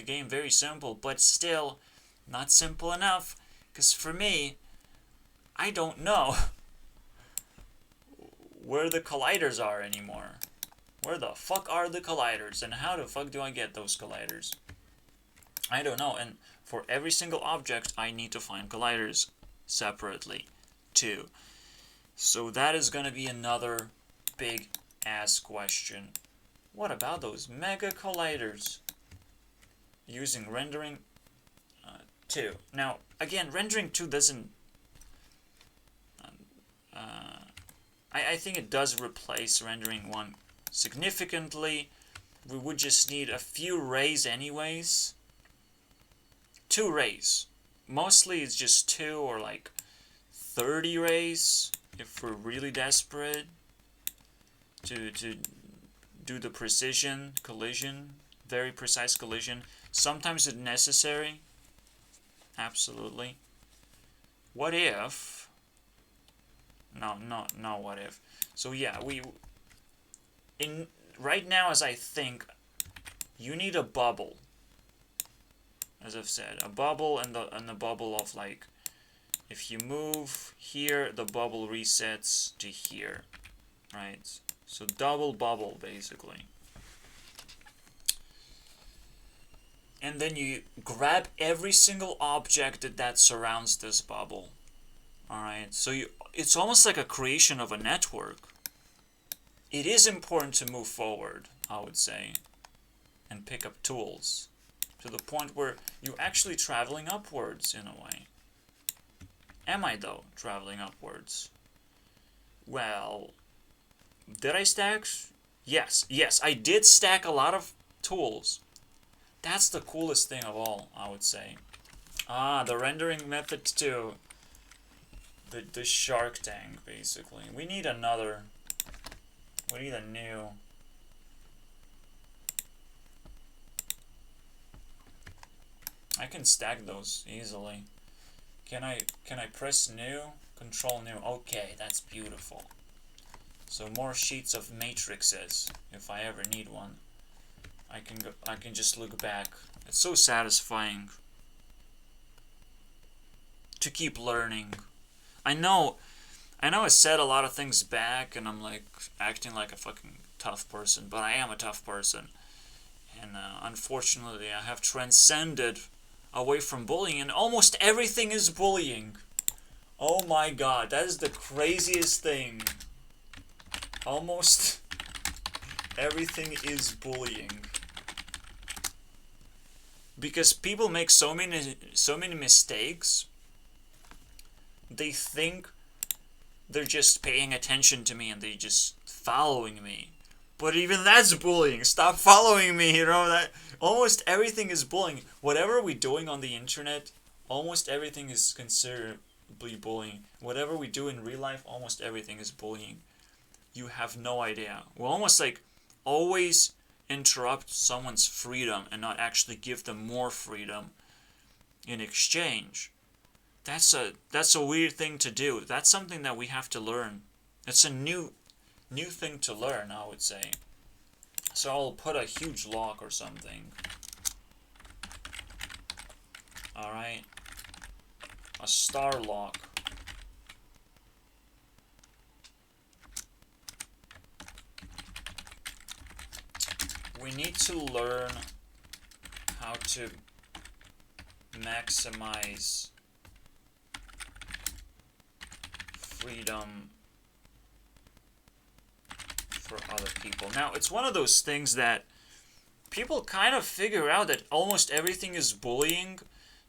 game very simple, but still not simple enough. Because for me, I don't know where the colliders are anymore. Where the fuck are the colliders? And how the fuck do I get those colliders? I don't know. And for every single object, I need to find colliders separately, too. So that is gonna be another big ass question. What about those mega colliders? Using rendering 2. Now, again, rendering 2 doesn't... I think it does replace rendering 1 significantly. We would just need a few rays anyways. 2 rays. Mostly it's just 2 or like 30 rays if we're really desperate to do the precision collision, very precise collision. Sometimes it's necessary. Absolutely. What if... No, what if. So yeah, right now, as I think, you need a bubble. As I've said, a bubble and the bubble of like, if you move here, the bubble resets to here, right? So double bubble basically. And then you grab every single object that surrounds this bubble. Alright, so it's almost like a creation of a network. It is important to move forward, I would say, and pick up tools to the point where you're actually traveling upwards in a way. Am I, though, traveling upwards? Well, did I stack? Yes, I did stack a lot of tools. That's the coolest thing of all, I would say. Ah, the rendering method too. The shark tank, basically. We need a new... I can stack those easily. Can I press new? Control new. Okay, that's beautiful. So more sheets of matrices, if I ever need one. I can just look back. It's so satisfying to keep learning. I know I said a lot of things back, and I'm like acting like a fucking tough person, but I am a tough person. And unfortunately, I have transcended away from bullying, and almost everything is bullying. Oh my god, that is the craziest thing. Almost everything is bullying. Because people make so many mistakes. They think they're just paying attention to me and they just following me. But even that's bullying. Stop following me, you know, that almost everything is bullying. Whatever we're doing on the internet, almost everything is considerably bullying. Whatever we do in real life, almost everything is bullying. You have no idea. We're almost like always interrupt someone's freedom and not actually give them more freedom in exchange. That's a weird thing to do. That's something that we have to learn. It's a new thing to learn, I would say. So I'll put a huge lock or something. Alright. A star lock. We need to learn how to maximize freedom for other people. Now, it's one of those things that people kind of figure out that almost everything is bullying,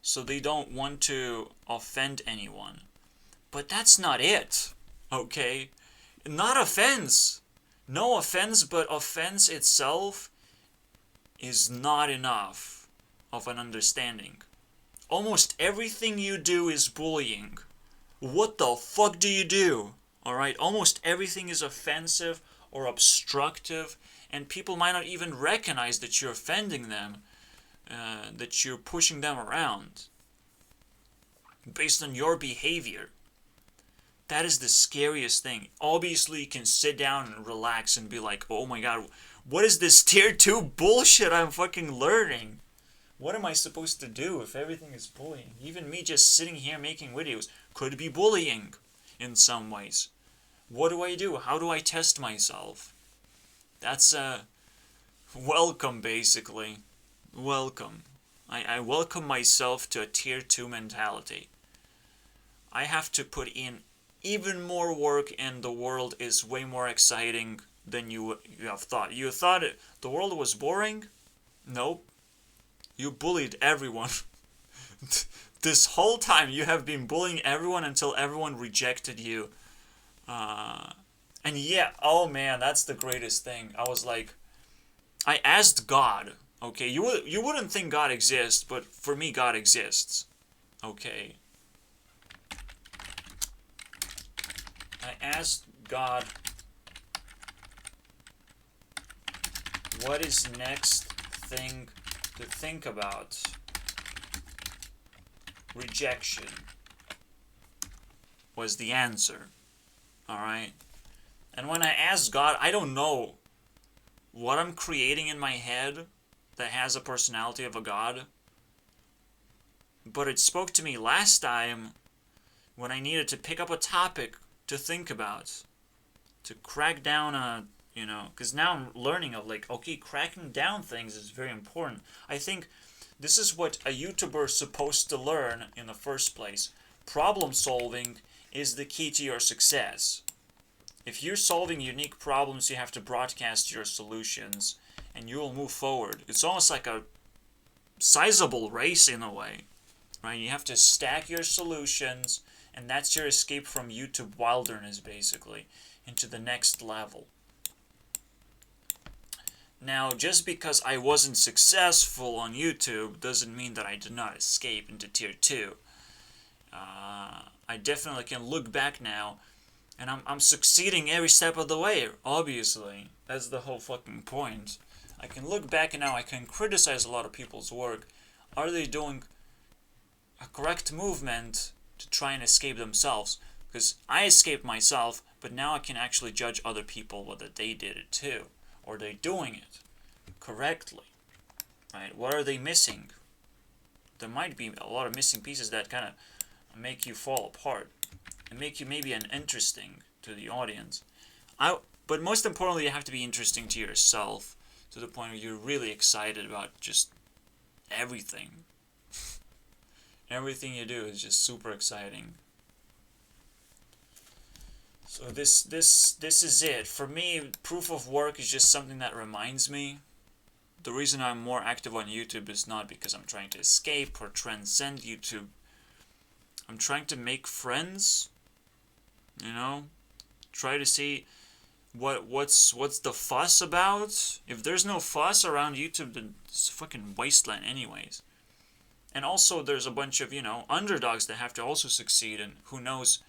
so they don't want to offend anyone. But that's not it, okay? Not offense. No offense, but offense itself is not enough of an understanding. Almost everything you do is bullying. What the fuck do you do? Alright, almost everything is offensive or obstructive, and people might not even recognize that you're offending them, that you're pushing them around based on your behavior. That is the scariest thing. Obviously, you can sit down and relax and be like, oh my god, what is this tier 2 bullshit I'm fucking learning? What am I supposed to do if everything is bullying? Even me just sitting here making videos could be bullying in some ways. What do I do? How do I test myself? That's welcome, basically. Welcome. I welcome myself to a tier 2 mentality. I have to put in even more work, and the world is way more exciting than you have thought. You thought the world was boring? Nope. You bullied everyone. This whole time you have been bullying everyone until everyone rejected you. And yeah, oh man, that's the greatest thing. I was like, I asked God, okay, you wouldn't think God exists, but for me God exists. Okay. I asked God, what is next thing to think about? Rejection was the answer. Alright? And when I asked God, I don't know what I'm creating in my head that has a personality of a god, but it spoke to me last time when I needed to pick up a topic to think about, to crack down a, because now I'm learning of like, okay, cracking down things is very important. I think this is what a YouTuber is supposed to learn in the first place. Problem solving is the key to your success. If you're solving unique problems, you have to broadcast your solutions, and you will move forward. It's almost like a sizable race in a way, right? You have to stack your solutions, and that's your escape from YouTube wilderness, basically, into the next level. Now, just because I wasn't successful on YouTube doesn't mean that I did not escape into tier 2. I definitely can look back now, and I'm succeeding every step of the way, obviously. That's the whole fucking point. I can look back and now I can criticize a lot of people's work. Are they doing a correct movement to try and escape themselves? Because I escaped myself, but now I can actually judge other people whether they did it too. Or they're doing it correctly. Right? What are they missing? There might be a lot of missing pieces that kind of make you fall apart and make you maybe interesting to the audience. But most importantly, you have to be interesting to yourself, to the point where you're really excited about just everything. Everything you do is just super exciting. So this is it. For me, proof of work is just something that reminds me. The reason I'm more active on YouTube is not because I'm trying to escape or transcend YouTube. I'm trying to make friends, try to see what's the fuss about. If there's no fuss around YouTube, then it's a fucking wasteland anyways. And also there's a bunch of, underdogs that have to also succeed, and who knows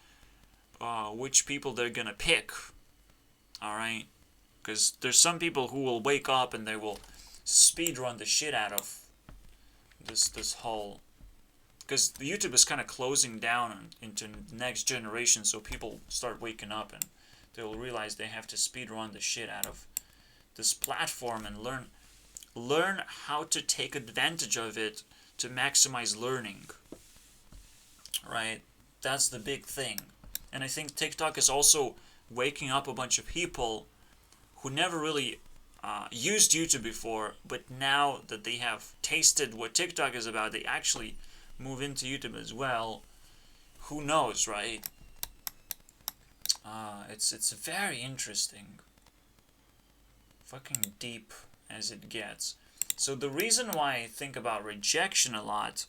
which people they're gonna pick. Alright? Because there's some people who will wake up and they will speedrun the shit out of this whole... Because the YouTube is kind of closing down into the next generation, so people start waking up and they will realize they have to speedrun the shit out of this platform and learn how to take advantage of it to maximize learning. Right? That's the big thing. And I think TikTok is also waking up a bunch of people who never really used YouTube before, but now that they have tasted what TikTok is about, they actually move into YouTube as well. Who knows, right? It's very interesting. Fucking deep as it gets. So the reason why I think about rejection a lot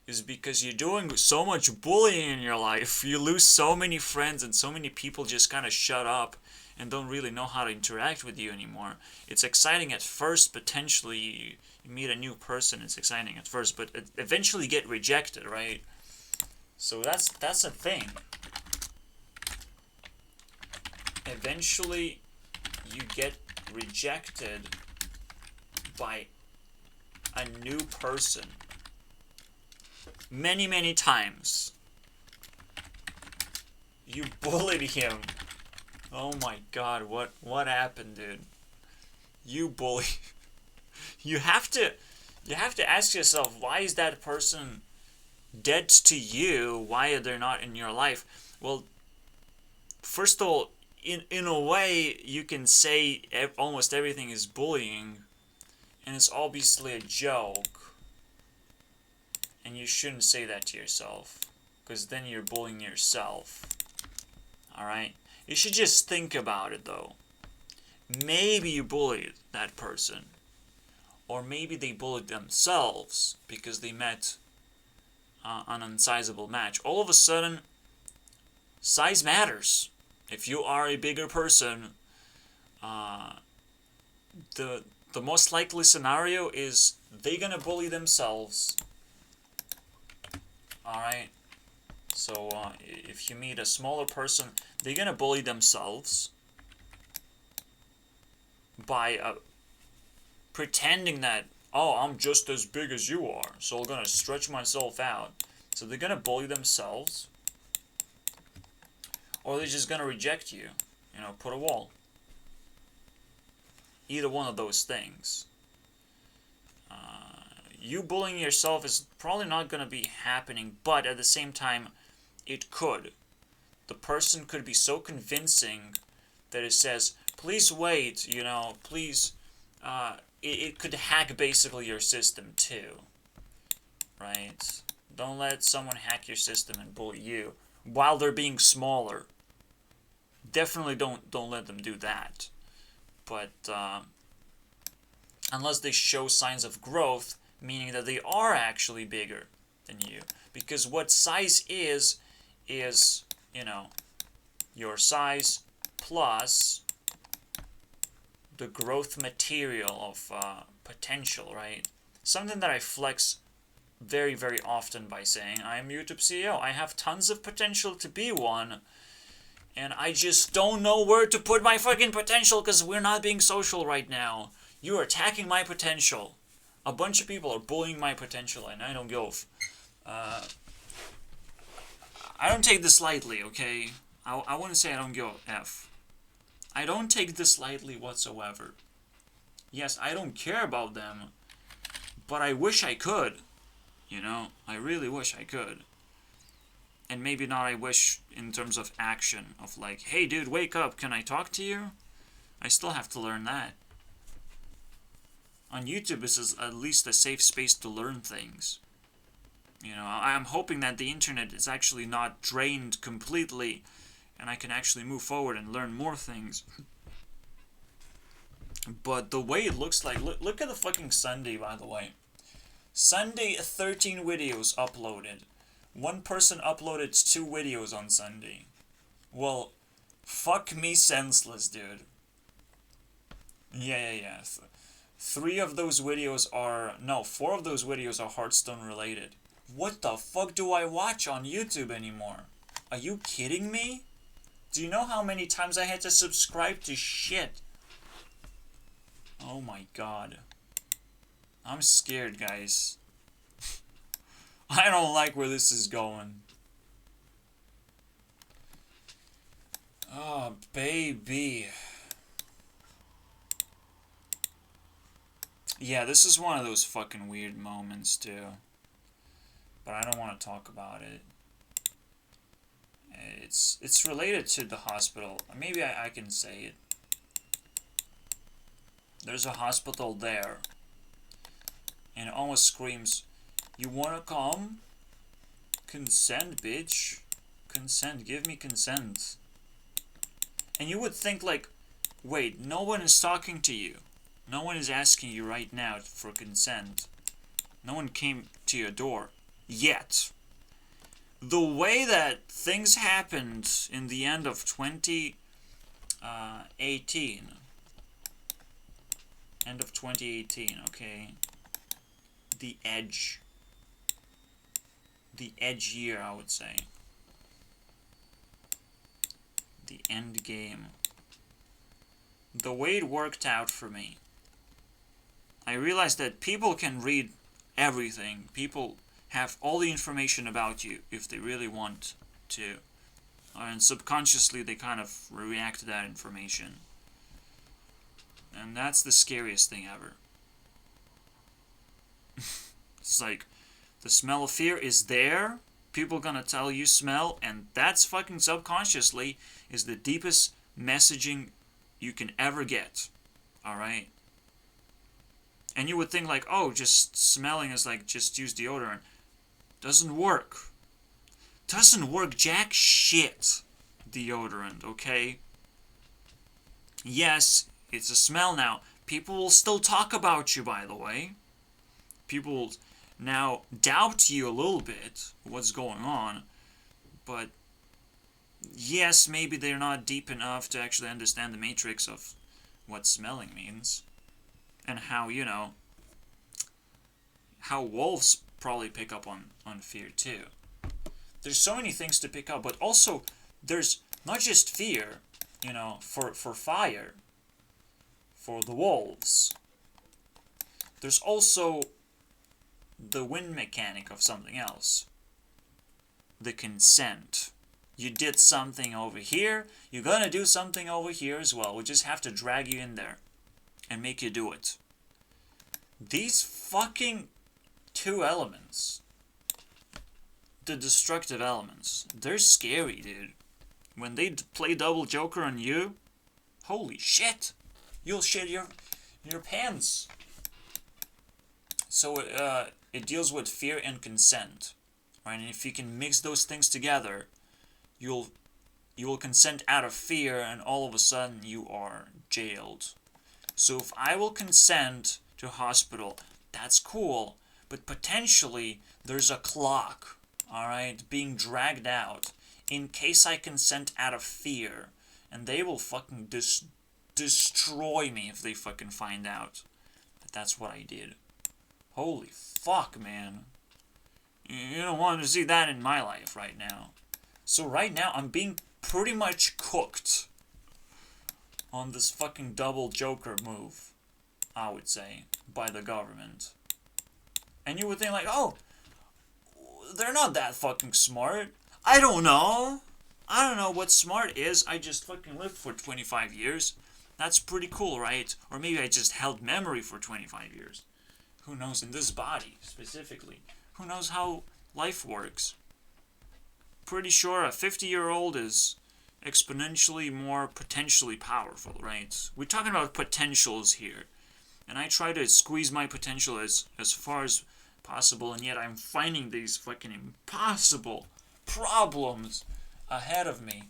is because you're doing so much bullying in your life. You lose so many friends, and so many people just kind of shut up and don't really know how to interact with you anymore. It's exciting at first. Potentially you meet a new person, it's exciting at first, but eventually you get rejected, right? So that's a thing. Eventually you get rejected by a new person. Many times. You bullied him. Oh my god, what happened, dude? You bully. You have to ask yourself, why is that person dead to you? Why are they not in your life? Well, first of all, in a way, you can say almost everything is bullying, and it's obviously a joke. And you shouldn't say that to yourself, because then you're bullying yourself. Alright? You should just think about it, though. Maybe you bullied that person. Or maybe they bullied themselves because they met an unsizable match. All of a sudden, size matters. If you are a bigger person, the most likely scenario is they're gonna bully themselves. Alright? So, if you meet a smaller person, they're gonna bully themselves by pretending that, oh, I'm just as big as you are, so I'm gonna stretch myself out. So they're gonna bully themselves, or they're just gonna reject you, put a wall. Either one of those things. You bullying yourself is probably not gonna be happening, but at the same time, it could. The person could be so convincing that it says, please wait, please, it could hack basically your system too, right? Don't let someone hack your system and bully you while they're being smaller. Definitely don't let them do that. But unless they show signs of growth, meaning that they are actually bigger than you. Because what size is, your size plus the growth material of potential, right? Something that I flex very, very often by saying, I am YouTube CEO. I have tons of potential to be one, and I just don't know where to put my fucking potential because we're not being social right now. You are attacking my potential. A bunch of people are bullying my potential, and I don't go. I don't take this lightly, okay? I wouldn't say I don't go F. I don't take this lightly whatsoever. Yes, I don't care about them, but I wish I could. I really wish I could. And maybe not I wish in terms of action, of like, hey dude, wake up, can I talk to you? I still have to learn that. On YouTube, this is at least a safe space to learn things. I'm hoping that the internet is actually not drained completely, and I can actually move forward and learn more things. But the way it looks like, look at the fucking Sunday, by the way. Sunday, 13 videos uploaded. One person uploaded 2 videos on Sunday. Well, fuck me senseless, dude. Yeah. 4 of those videos are Hearthstone related. What the fuck do I watch on YouTube anymore? Are you kidding me? Do you know how many times I had to subscribe to shit? Oh my god. I'm scared, guys. I don't like where this is going. Oh, baby. Yeah, this is one of those fucking weird moments, too. But I don't want to talk about it. It's related to the hospital. Maybe I can say it. There's a hospital there. And it almost screams, you wanna come? Consent, bitch. Consent, give me consent. And you would think like, wait, no one is talking to you. No one is asking you right now for consent. No one came to your door. Yet. The way that things happened in the end of 2018. End of 2018, okay. The edge. The edge year, I would say. The end game. The way it worked out for me. I realized that people can read everything. People have all the information about you if they really want to. And subconsciously they kind of react to that information. And that's the scariest thing ever. It's like, the smell of fear is there, people gonna tell you smell, and that's fucking subconsciously is the deepest messaging you can ever get. Alright? And you would think like, oh, just smelling is like, just use deodorant. Doesn't work. Doesn't work jack shit, deodorant, okay? Yes, it's a smell now. People will still talk about you, by the way. People will now doubt you a little bit, what's going on. But, yes, maybe they're not deep enough to actually understand the matrix of what smelling means. And how, you know, how wolves probably pick up on fear too. There's so many things to pick up, but also there's not just fear, you know, for fire, for the wolves. There's also the wind mechanic of something else. The consent. You did something over here, you're gonna do something over here as well. We just have to drag you in there and make you do it. These fucking two elements, the destructive elements, they're scary, dude. When they play double joker on you, holy shit, you'll shit your pants. So it deals with fear and consent, right? And if you can mix those things together, you will consent out of fear, and all of a sudden you are jailed. So if I will consent to hospital, that's cool, but potentially there's a clock, alright, being dragged out in case I consent out of fear, and they will fucking destroy me if they fucking find out that that's what I did. Holy fuck, man. You don't want to see that in my life right now. So right now I'm being pretty much cooked on this fucking double joker move, I would say, by the government. And you would think like, oh, they're not that fucking smart. I don't know. I don't know what smart is. I just fucking lived for 25 years. That's pretty cool, right? Or maybe I just held memory for 25 years. Who knows, in this body, specifically. Who knows how life works? Pretty sure a 50-year-old is exponentially more potentially powerful, right? We're talking about potentials here. And I try to squeeze my potential as far as possible, and yet I'm finding these fucking impossible problems ahead of me.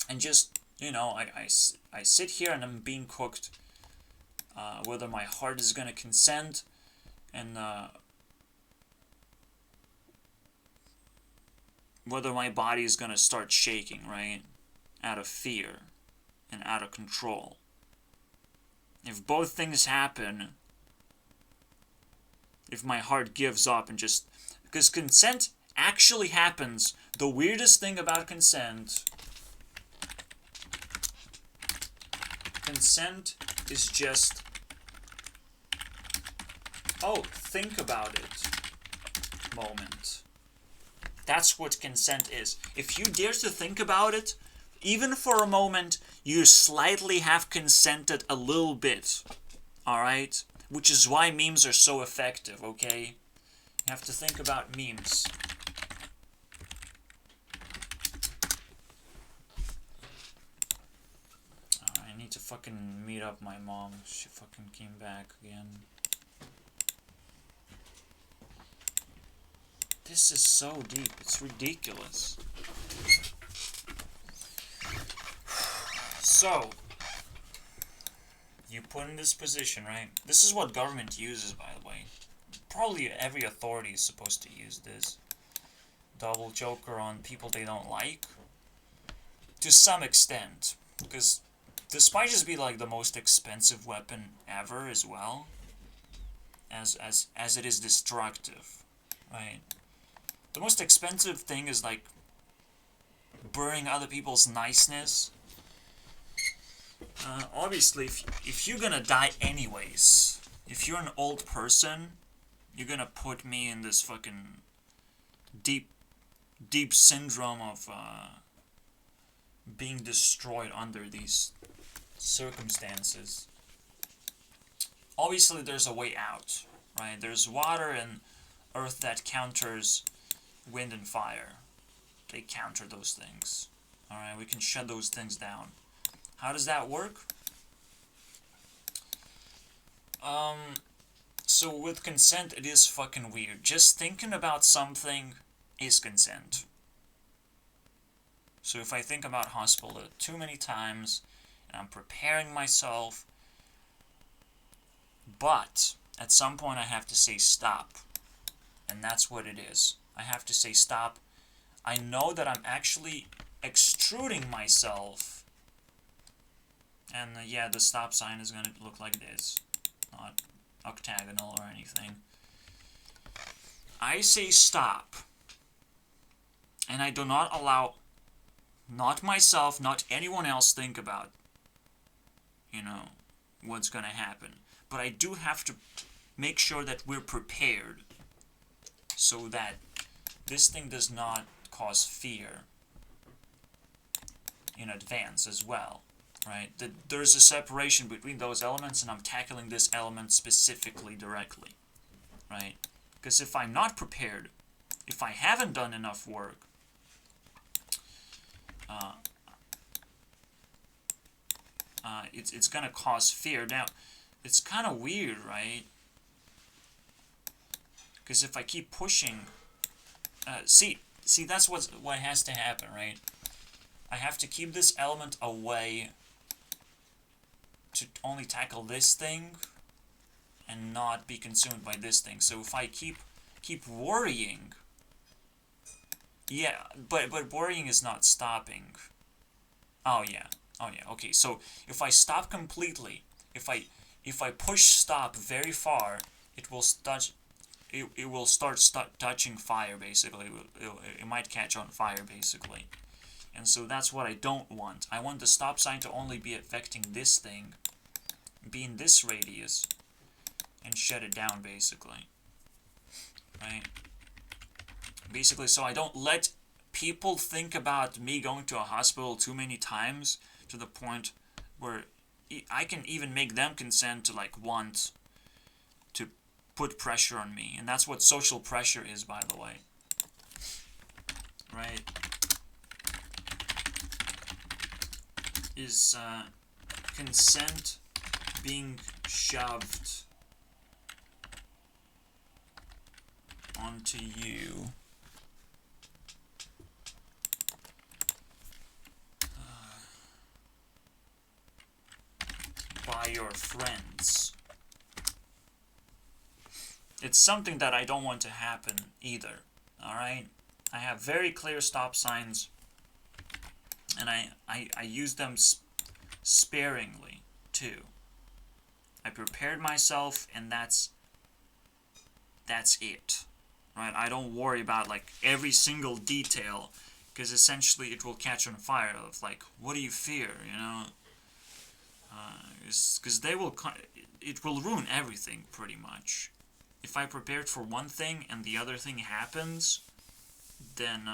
And just, you know, I sit here and I'm being cooked. Whether my heart is going to consent, and whether my body is going to start shaking, right? Out of fear and out of control. If both things happen, if my heart gives up and just... Because consent actually happens. The weirdest thing about consent... Consent is just... Oh, think about it moment. That's what consent is. If you dare to think about it, even for a moment, you slightly have consented a little bit. Alright? Which is why memes are so effective, okay? You have to think about memes. I need to fucking meet up my mom. She fucking came back again. This is so deep. It's ridiculous. So, you put in this position, right? This is what government uses, by the way. Probably every authority is supposed to use this. Double joker on people they don't like. To some extent. Because this might just be like the most expensive weapon ever as well. As it is destructive. Right? The most expensive thing is like burning other people's niceness. Obviously, if you're gonna die anyways, if you're an old person, you're gonna put me in this fucking deep syndrome of being destroyed under these circumstances. Obviously, there's a way out, right? There's water and earth that counters wind and fire. They counter those things. Alright, we can shut those things down. How does that work? So with consent, it is fucking weird. Just thinking about something is consent. So if I think about hospital too many times, and I'm preparing myself, but at some point I have to say stop. And that's what it is. I have to say stop. I know that I'm actually extruding myself. And yeah, the stop sign is going to look like this. Not octagonal or anything. I say stop. And I do not allow, not myself, not anyone else think about, what's going to happen. But I do have to make sure that we're prepared so that this thing does not cause fear in advance as well, right? There's a separation between those elements, and I'm tackling this element specifically directly, right? Because if I'm not prepared, if I haven't done enough work, it's gonna cause fear. Now, it's kind of weird, right? Because if I keep pushing, see, that's what has to happen, right? I have to keep this element away to only tackle this thing and not be consumed by this thing. So if I keep worrying, yeah, but worrying is not stopping. Oh yeah, okay. So if I stop completely, if I push stop very far, it will start touching fire, basically. It might catch on fire, basically. And so that's what I don't want. I want the stop sign to only be affecting this thing, be in this radius, and shut it down, basically. Right? Basically, so I don't let people think about me going to a hospital too many times to the point where I can even make them consent to, want to put pressure on me. And that's what social pressure is, by the way. Right? Is consent being shoved onto you by your friends. It's something that I don't want to happen either, alright? I have very clear stop signs, and I use them sparingly, too. I prepared myself, and that's it, right? I don't worry about, every single detail, because essentially it will catch on fire of, what do you fear, because it will ruin everything, pretty much. If I prepared for one thing and the other thing happens, then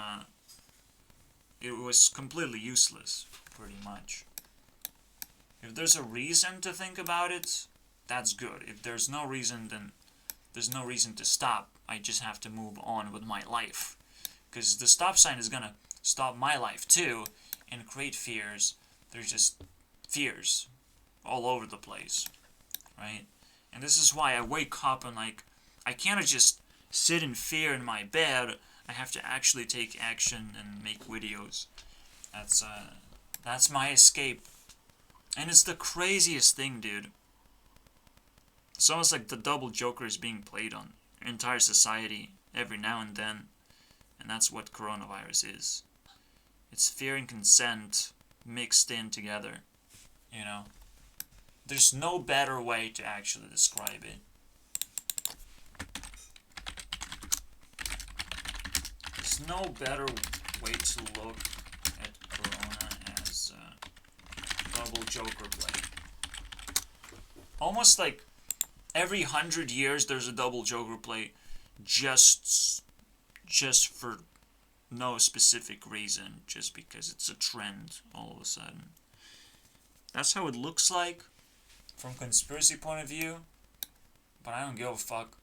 it was completely useless, pretty much. If there's a reason to think about it, that's good. If there's no reason, then there's no reason to stop. I just have to move on with my life. Because the stop sign is gonna stop my life too, and create fears. There's just fears all over the place, right? And this is why I wake up and I cannot just sit in fear in my bed. I have to actually take action and make videos. That's my escape. And it's the craziest thing, dude. It's almost like the double joker is being played on entire society every now and then. And that's what coronavirus is. It's fear and consent mixed in together. There's no better way to actually describe it. There's no better way to look at Corona as double joker play. Almost like every 100 years there's a double joker play just for no specific reason, just because it's a trend all of a sudden. That's how it looks like from conspiracy point of view, but I don't give a fuck.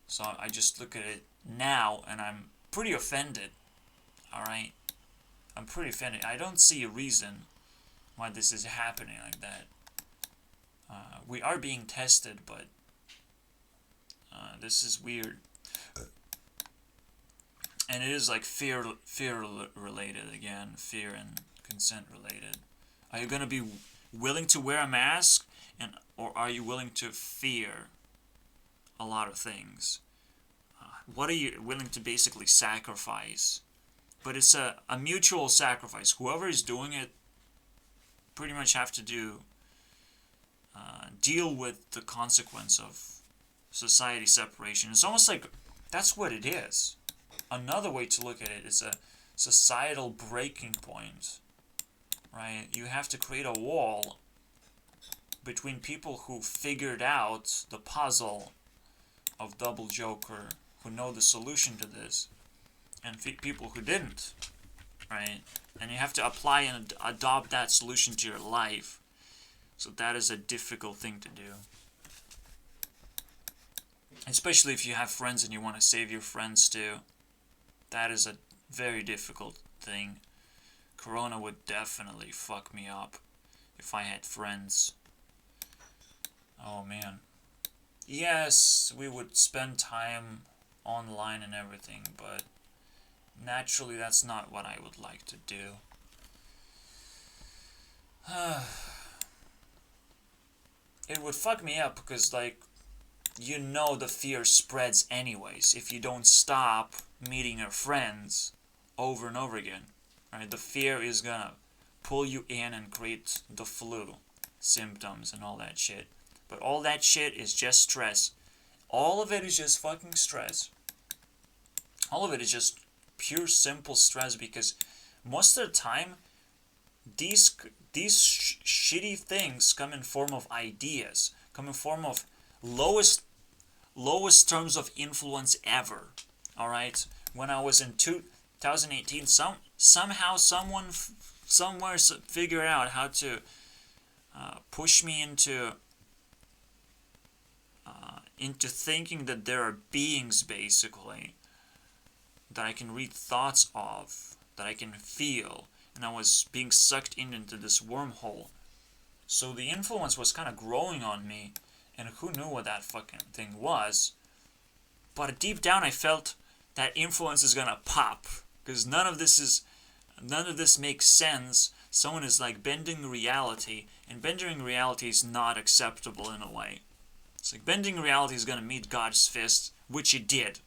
So I just look at it now and I'm pretty offended. Alright? I'm pretty offended. I don't see a reason why this is happening like that. We are being tested, but this is weird. And it is like fear related again, fear and consent related. Are you gonna be willing to wear a mask, or are you willing to fear a lot of things? What are you willing to basically sacrifice? But it's a mutual sacrifice. Whoever is doing it pretty much have to deal with the consequence of society separation. It's almost like that's what it is. Another way to look at it is a societal breaking point, right? You have to create a wall between people who figured out the puzzle of Double Joker, who know the solution to this, and people who didn't, right? And you have to apply and adopt that solution to your life. So that is a difficult thing to do. Especially if you have friends and you want to save your friends too. That is a very difficult thing. Corona would definitely fuck me up if I had friends. Oh man. Yes, we would spend time online and everything, but naturally that's not what I would like to do. It would fuck me up because, like, you know the fear spreads anyways if you don't stop meeting your friends over and over again. Right? The fear is gonna pull you in and create the flu symptoms and all that shit. But all that shit is just stress. All of it is just fucking stress. All of it is just pure simple stress, because most of the time these shitty things come in form of ideas, come in form of lowest terms of influence ever. All right, when I was in 2018, somehow someone somewhere figured out how to push me into thinking that there are beings, basically, that I can read thoughts of, that I can feel, and I was being sucked into this wormhole. So the influence was kind of growing on me, and who knew what that fucking thing was. But deep down I felt that influence is gonna pop, because none of this makes sense. Someone is like bending reality, and bending reality is not acceptable in a way. It's like bending reality is gonna meet God's fist, which it did.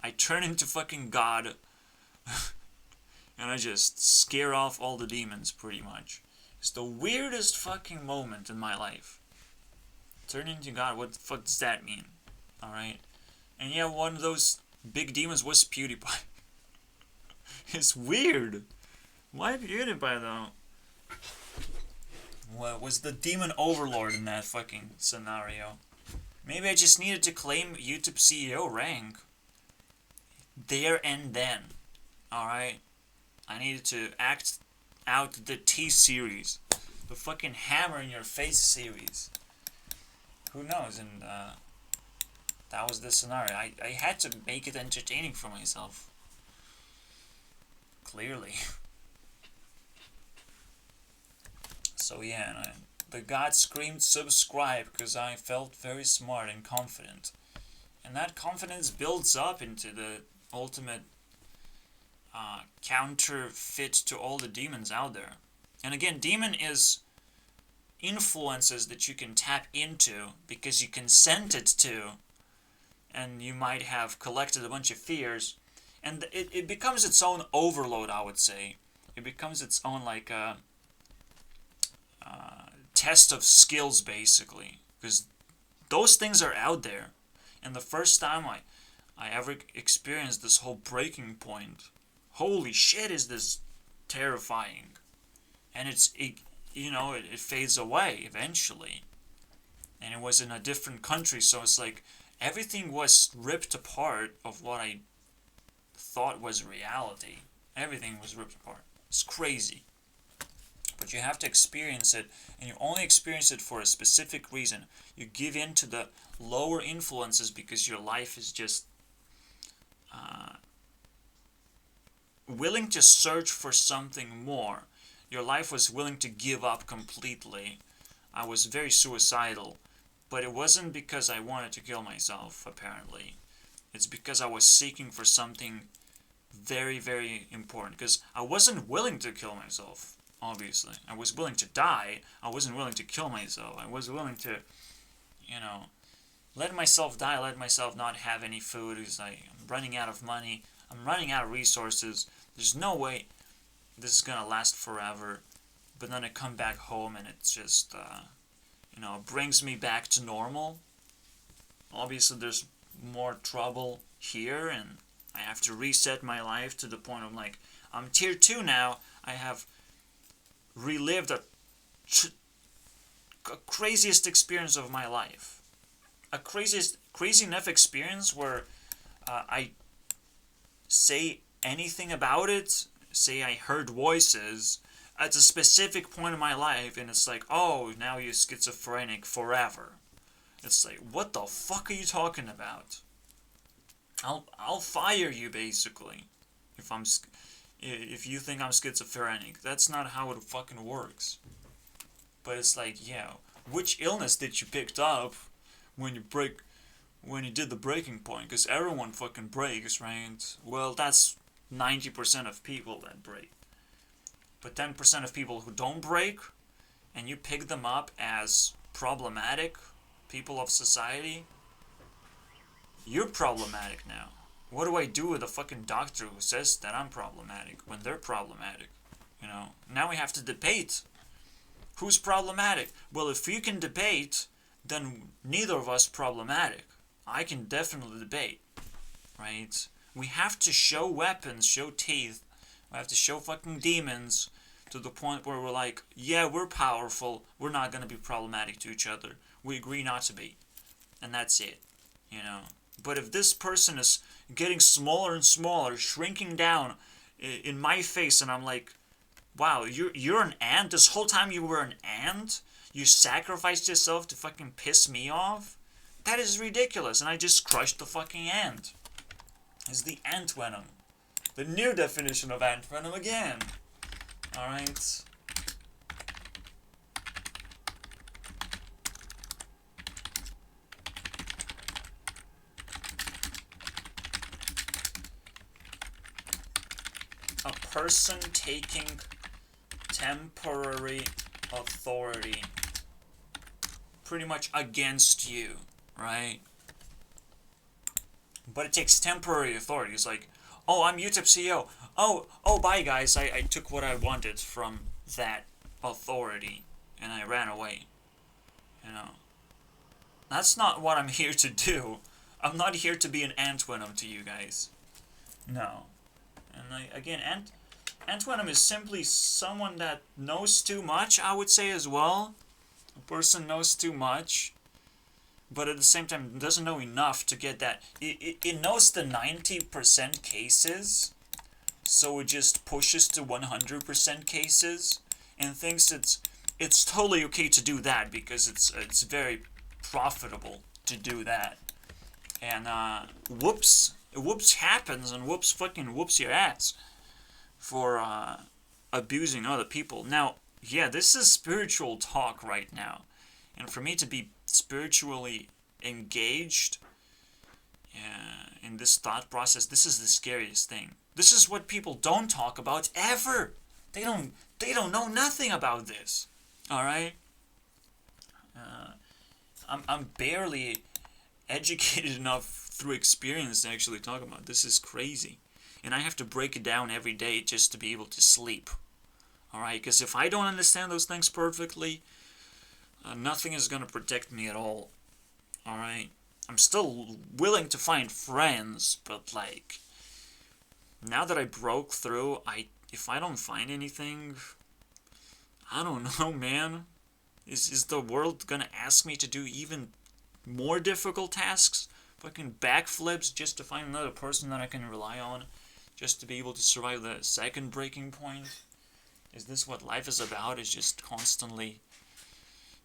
I turn into fucking God, and I just scare off all the demons, pretty much. It's the weirdest fucking moment in my life. Turn into God, what the fuck does that mean? Alright? And yeah, one of those big demons was PewDiePie. It's weird. Why PewDiePie, though? What was the demon overlord in that fucking scenario? Maybe I just needed to claim YouTube CEO rank. There and then. Alright? I needed to act out the T-series. The fucking hammer in your face series. Who knows? And that was the scenario. I had to make it entertaining for myself. Clearly. So yeah, and the God screamed subscribe because I felt very smart and confident. And that confidence builds up into the ultimate counterfeit to all the demons out there. And again, demon is influences that you can tap into because you consented to, and you might have collected a bunch of fears, and it becomes its own overload, I would say. It becomes its own, like, test of skills, basically, because those things are out there. And the first time I ever experienced this whole breaking point, holy shit, is this terrifying. And it fades away eventually. And it was in a different country, so it's like everything was ripped apart of what I thought was reality. Everything was ripped apart. It's crazy. But you have to experience it, and you only experience it for a specific reason. You give in to the lower influences because your life is just willing to search for something more. Your life was willing to give up completely. I was very suicidal, but it wasn't because I wanted to kill myself, apparently. It's because I was seeking for something very, very important. Because I wasn't willing to kill myself, obviously. I was willing to die. I wasn't willing to kill myself. I was willing to, let myself die, let myself not have any food. Because I'm running out of money. I'm running out of resources. There's no way this is gonna last forever. But then I come back home and it's just, brings me back to normal. Obviously, there's more trouble here, and I have to reset my life to the point of like, I'm tier 2 now. I have relived a craziest experience of my life. Crazy enough experience where I say anything about it, say I heard voices at a specific point in my life, and it's like, oh, now you're schizophrenic forever. It's like, what the fuck are you talking about? I'll fire you, basically, if you think I'm schizophrenic. That's not how it fucking works. But it's like, yeah, which illness did you picked up when you did the breaking point? Because everyone fucking breaks, right? Well, that's 90% of people that break. But 10% of people who don't break, and you pick them up as problematic people of society, you're problematic now. What do I do with a fucking doctor who says that I'm problematic when they're problematic? Now we have to debate. Who's problematic? Well, if you can debate, then neither of us problematic. I can definitely debate, right? We have to show weapons, show teeth. We have to show fucking demons to the point where we're like, yeah, we're powerful. We're not going to be problematic to each other. We agree not to be. And that's it, But if this person is getting smaller and smaller, shrinking down in my face, and I'm like, wow, you're an ant? This whole time you were an ant? You sacrificed yourself to fucking piss me off? That is ridiculous, and I just crushed the fucking ant. It's the ant venom. The new definition of ant venom again. Alright. A person taking temporary authority pretty much against you, right? But it takes temporary authority. It's like, oh, I'm YouTube CEO. Oh, bye guys. I took what I wanted from that authority and I ran away. That's not what I'm here to do. I'm not here to be an ant venom to you guys. No. And again, ant venom is simply someone that knows too much, I would say as well. A person knows too much, but at the same time doesn't know enough to get that. It knows the 90% cases, so it just pushes to 100% cases, and thinks it's totally okay to do that because it's very profitable to do that. And whoops happens, and whoops your ass for abusing other people. Now, yeah, this is spiritual talk right now, and for me to be spiritually engaged in this thought process, this is the scariest thing. This is what people don't talk about ever. They don't know nothing about this. All right. I'm barely educated enough through experience to actually talk about it. This is crazy, and I have to break it down every day just to be able to sleep. All right, because if I don't understand those things perfectly, nothing is gonna protect me at all. All right, I'm still willing to find friends, but like, now that I broke through, if I don't find anything, I don't know, man. Is the world gonna ask me to do even more difficult tasks? Fucking backflips just to find another person that I can rely on? just to be able to survive the second breaking point? Is this what life is about? Is just constantly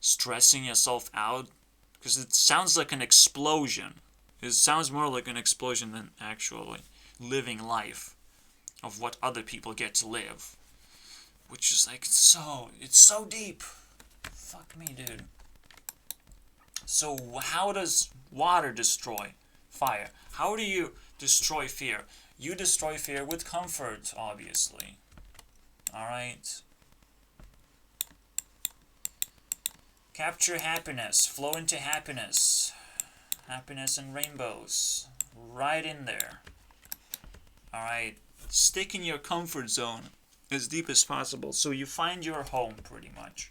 stressing yourself out? Because it sounds like an explosion. It sounds more like an explosion than actually living life of what other people get to live. Which is like, it's so deep. Fuck me, dude. So how does water destroy fire? How do you destroy fear? You destroy fear with comfort, obviously. Alright? Capture happiness. Flow into happiness. Happiness and rainbows. Right in there. Alright? Stick in your comfort zone as deep as possible so you find your home, pretty much.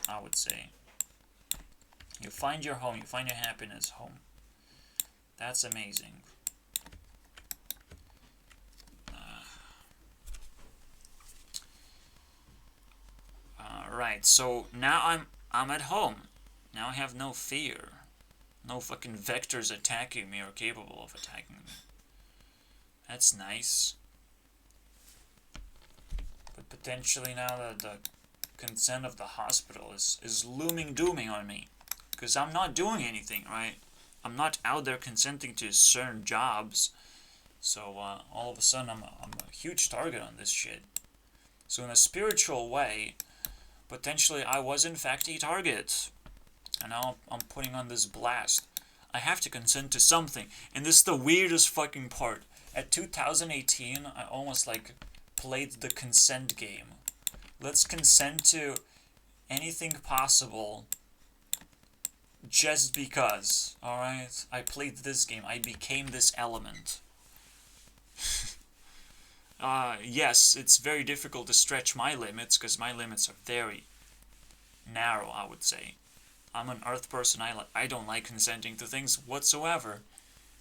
I would say. You find your home. You find your happiness home. That's amazing. Right, so now I'm at home. Now I have no fear. No fucking vectors attacking me or capable of attacking me. That's nice. But potentially now the consent of the hospital is looming dooming on me. Because I'm not doing anything, right? I'm not out there consenting to certain jobs. So all of a sudden I'm a huge target on this shit. So in a spiritual way, potentially I was in fact a target. And now I'm putting on this blast. I have to consent to something. And this is the weirdest fucking part. At 2018, I almost like played the consent game. Let's consent to anything possible just because. Alright? I played this game. I became this element. Yes, it's very difficult to stretch my limits because my limits are very narrow, I would say. I'm an earth person. I don't like consenting to things whatsoever.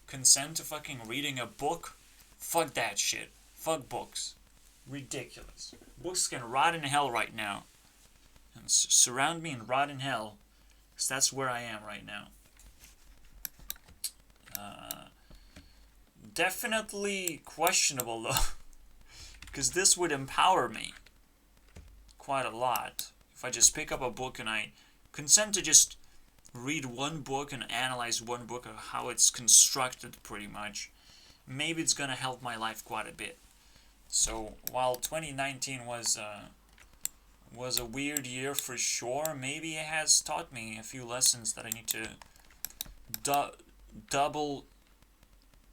Consent to fucking reading a book? Fuck that shit. Fuck books. Ridiculous. Books can rot in hell right now. And surround me and rot in hell. Because that's where I am right now. Definitely questionable though. Because this would empower me quite a lot. If I just pick up a book and I consent to just read one book and analyze one book of how it's constructed pretty much, maybe it's gonna help my life quite a bit. So while 2019 was a weird year for sure, maybe it has taught me a few lessons that I need to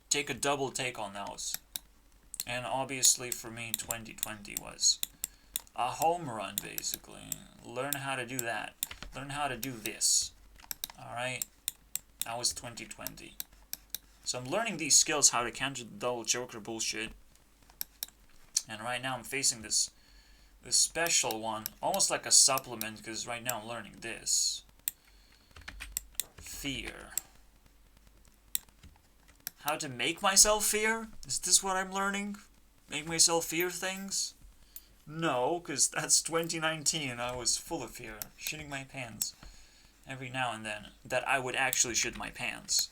take a double take on those. And obviously for me 2020 was a home run basically. Learn how to do that. Learn how to do this. Alright? That was 2020. So I'm learning these skills, how to counter the double joker bullshit. And right now I'm facing this special one, almost like a supplement, because right now I'm learning this. Fear. How to make myself fear? Is this what I'm learning? Make myself fear things? No, because that's 2019. I was full of fear, shitting my pants every now and then. That I would actually shit my pants,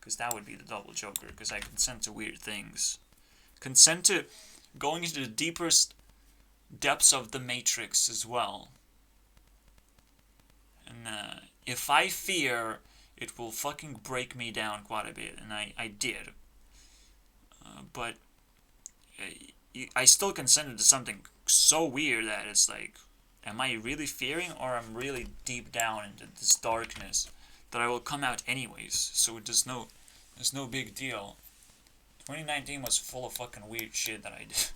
because that would be the double joker, because I consent to weird things. Consent to going into the deepest depths of the Matrix as well. And if I fear, it will fucking break me down quite a bit, and I did. But I still consented to something so weird that it's like, am I really fearing, or I'm really deep down into this darkness that I will come out anyways? So there's no big deal. 2019 was full of fucking weird shit that I did.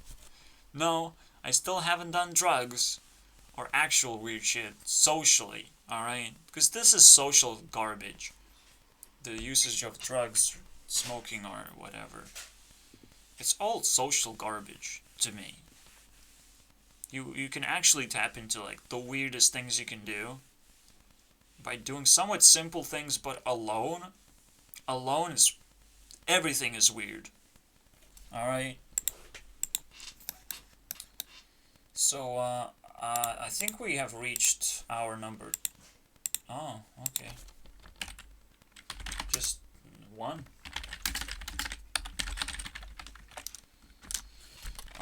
No, I still haven't done drugs or actual weird shit socially, alright? Because this is social garbage. The usage of drugs, smoking, or whatever. It's all social garbage to me. You can actually tap into like the weirdest things you can do by doing somewhat simple things, but alone. Alone is everything is weird. Alright? So, I think we have reached our number. Oh, okay. Just one.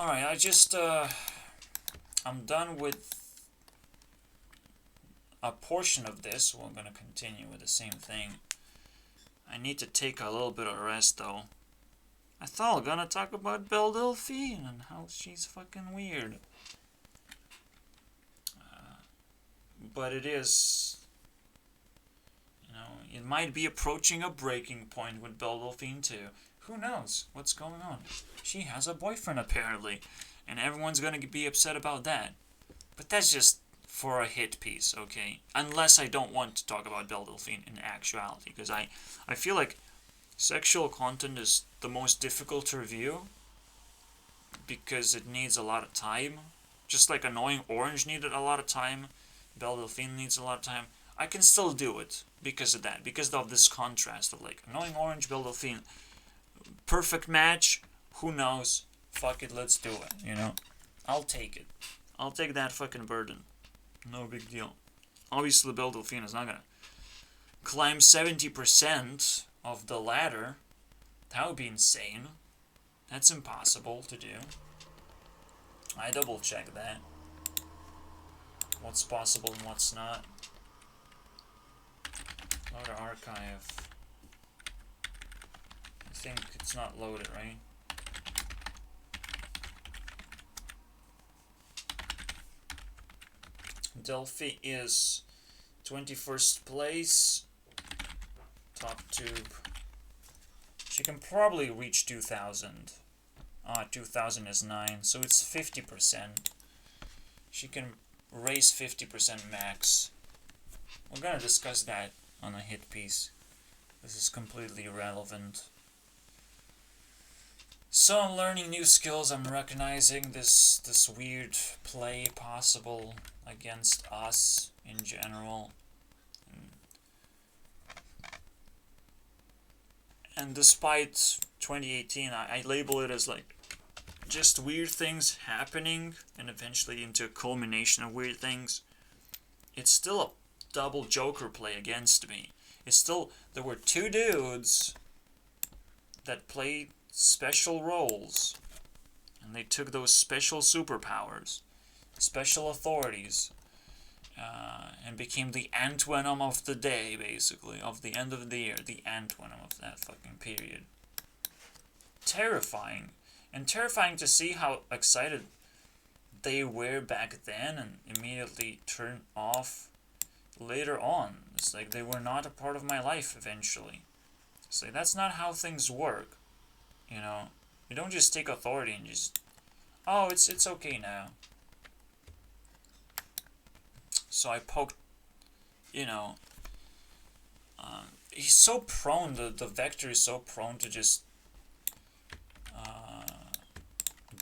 Alright, I'm done with a portion of this. We're gonna continue with the same thing. I need to take a little bit of rest though. I thought we were gonna talk about Belle Delphine and how she's fucking weird. But it is, it might be approaching a breaking point with Belle Delphine too. Who knows what's going on? She has a boyfriend apparently, and everyone's gonna be upset about that. But that's just for a hit piece, okay? Unless I don't want to talk about Belle Delphine in actuality, because I feel like sexual content is the most difficult to review because it needs a lot of time. Just like Annoying Orange needed a lot of time, Belle Delphine needs a lot of time. I can still do it because of that, because of this contrast of like Annoying Orange, Belle Delphine. Perfect match, who knows? Fuck it, let's do it, I'll take it. I'll take that fucking burden. No big deal. Obviously, Belle Delphine is not gonna climb 70% of the ladder. That would be insane. That's impossible to do. I double check that. What's possible and what's not. Load archive. I think it's not loaded, right? Delphi is 21st place. Top tube. She can probably reach 2000. 2000 is 9, so it's 50%. She can raise 50% max. We're gonna discuss that on a hit piece. This is completely irrelevant. So I'm learning new skills. I'm recognizing this weird play possible against us in general. And despite 2018, I label it as like just weird things happening and eventually into a culmination of weird things. It's still a double Joker play against me. There were two dudes that played special roles, and they took those special superpowers, special authorities, and became the Ant-Venom of the day, basically, of the end of the year, the Ant-Venom of that fucking period. Terrifying. And terrifying to see how excited they were back then and immediately turned off later on. It's like they were not a part of my life eventually. It's like, that's not how things work. You don't just take authority and just, oh, it's okay now. So I poked, he's so prone, the Vector is so prone to just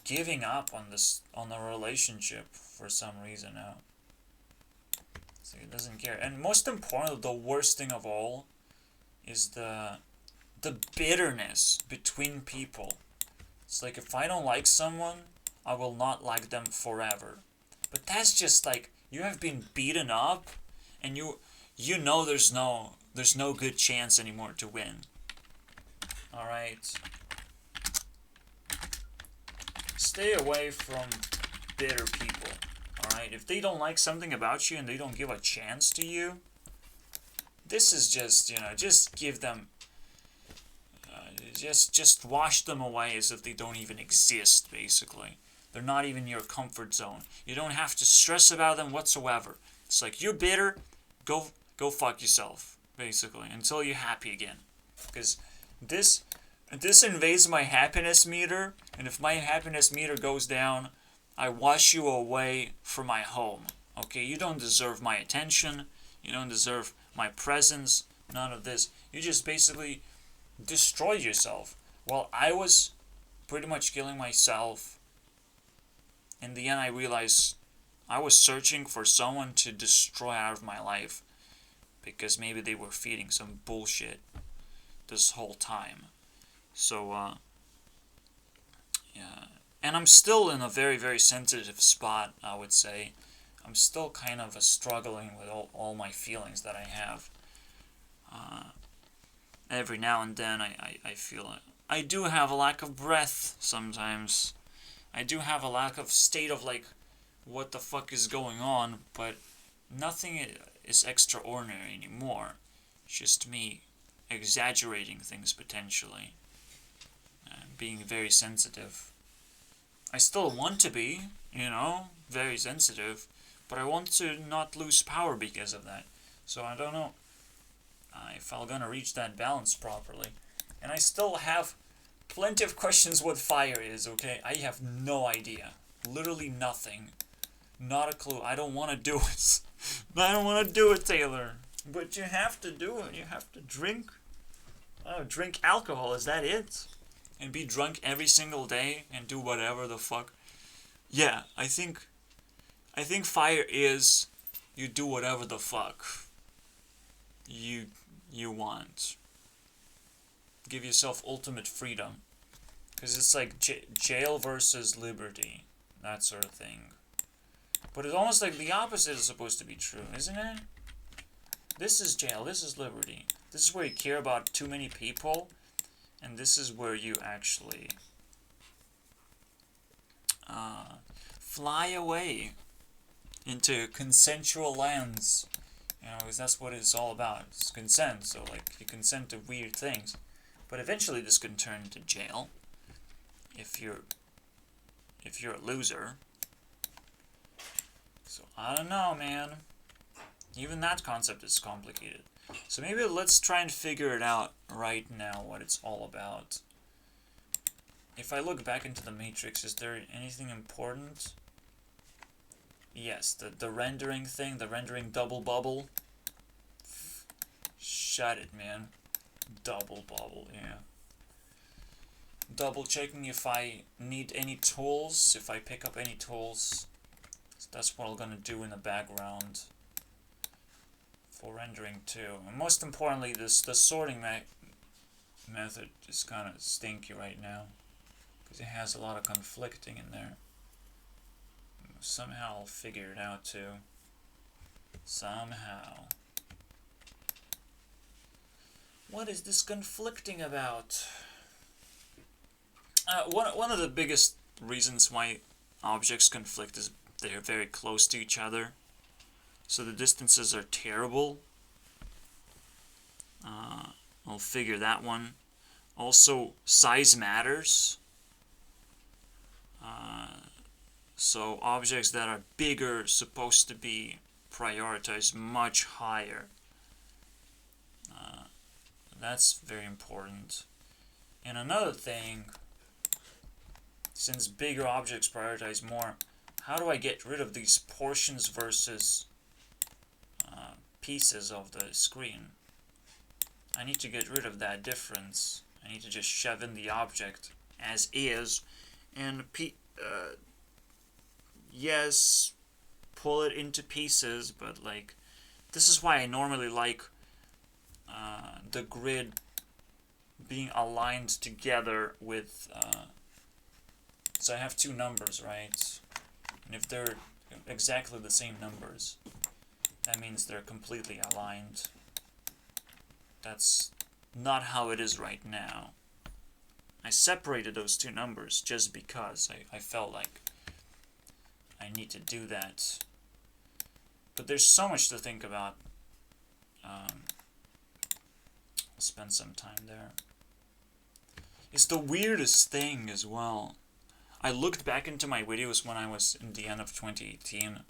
giving up on the relationship for some reason now. So he doesn't care. And most importantly, the worst thing of all is the bitterness between people. It's like, if I don't like someone, I will not like them forever. But that's just like, you have been beaten up, and you know there's no good chance anymore to win. Alright. Stay away from bitter people. Alright? If they don't like something about you and they don't give a chance to you, this is just, just give them, just wash them away as if they don't even exist, basically. They're not even your comfort zone. You don't have to stress about them whatsoever. It's like, you're bitter, go fuck yourself, basically, until you're happy again. Because this invades my happiness meter, and if my happiness meter goes down, I wash you away from my home. Okay, you don't deserve my attention, you don't deserve my presence, none of this. You just basically destroyed yourself. While I was pretty much killing myself, in the end I realized I was searching for someone to destroy out of my life, because maybe they were feeding some bullshit this whole time. So, yeah. And I'm still in a very, very sensitive spot, I would say. I'm still kind of struggling with all my feelings that I have. Every now and then I feel it. I do have a lack of breath sometimes. I do have a lack of state of like what the fuck is going on, but nothing is extraordinary anymore. It's just me exaggerating things potentially, being very sensitive. I still want to be, very sensitive, but I want to not lose power because of that. So I don't know if I'm gonna reach that balance properly. And I still have plenty of questions what fire is, okay? I have no idea. Literally nothing. Not a clue. I don't want to do it. I don't want to do it, Taylor. But you have to do it. You have to drink. Oh, drink alcohol. Is that it? And be drunk every single day and do whatever the fuck. Yeah, I think fire is you do whatever the fuck you want. Give yourself ultimate freedom. Because it's like jail versus liberty. That sort of thing. But it's almost like the opposite is supposed to be true, isn't it? This is jail, this is liberty. This is where you care about too many people, and this is where you actually fly away into consensual lands. Because that's what it's all about. It's consent, so like you consent to weird things. But eventually this can turn into jail if you're a loser. So I don't know, man. Even that concept is complicated. So maybe let's try and figure it out right now what it's all about. If I look back into the Matrix, is there anything important? Yes, the rendering thing, the rendering double bubble. Shut it, man. Double bubble, yeah. Double checking if I need any tools, if I pick up any tools. That's what I'm gonna do in the background for rendering too. And most importantly, the sorting method is kind of stinky right now because it has a lot of conflicting in there. Somehow I'll figure it out too. Somehow. What is this conflicting about? One of the biggest reasons why objects conflict is they're very close to each other. So the distances are terrible. I'll figure that one. Also, size matters. So objects that are bigger supposed to be prioritized much higher. That's very important. And another thing, since bigger objects prioritize more, how do I get rid of these portions versus pieces of the screen? I need to get rid of that difference. I need to just shove in the object as is, and yes, pull it into pieces, but like, this is why I normally like the grid being aligned together with, so I have two numbers, right? And if they're exactly the same numbers, that means they're completely aligned. That's not how it is right now. I separated those two numbers just because I felt like I need to do that. But there's so much to think about. I'll spend some time there. It's the weirdest thing as well. I looked back into my videos when I was in the end of 2018.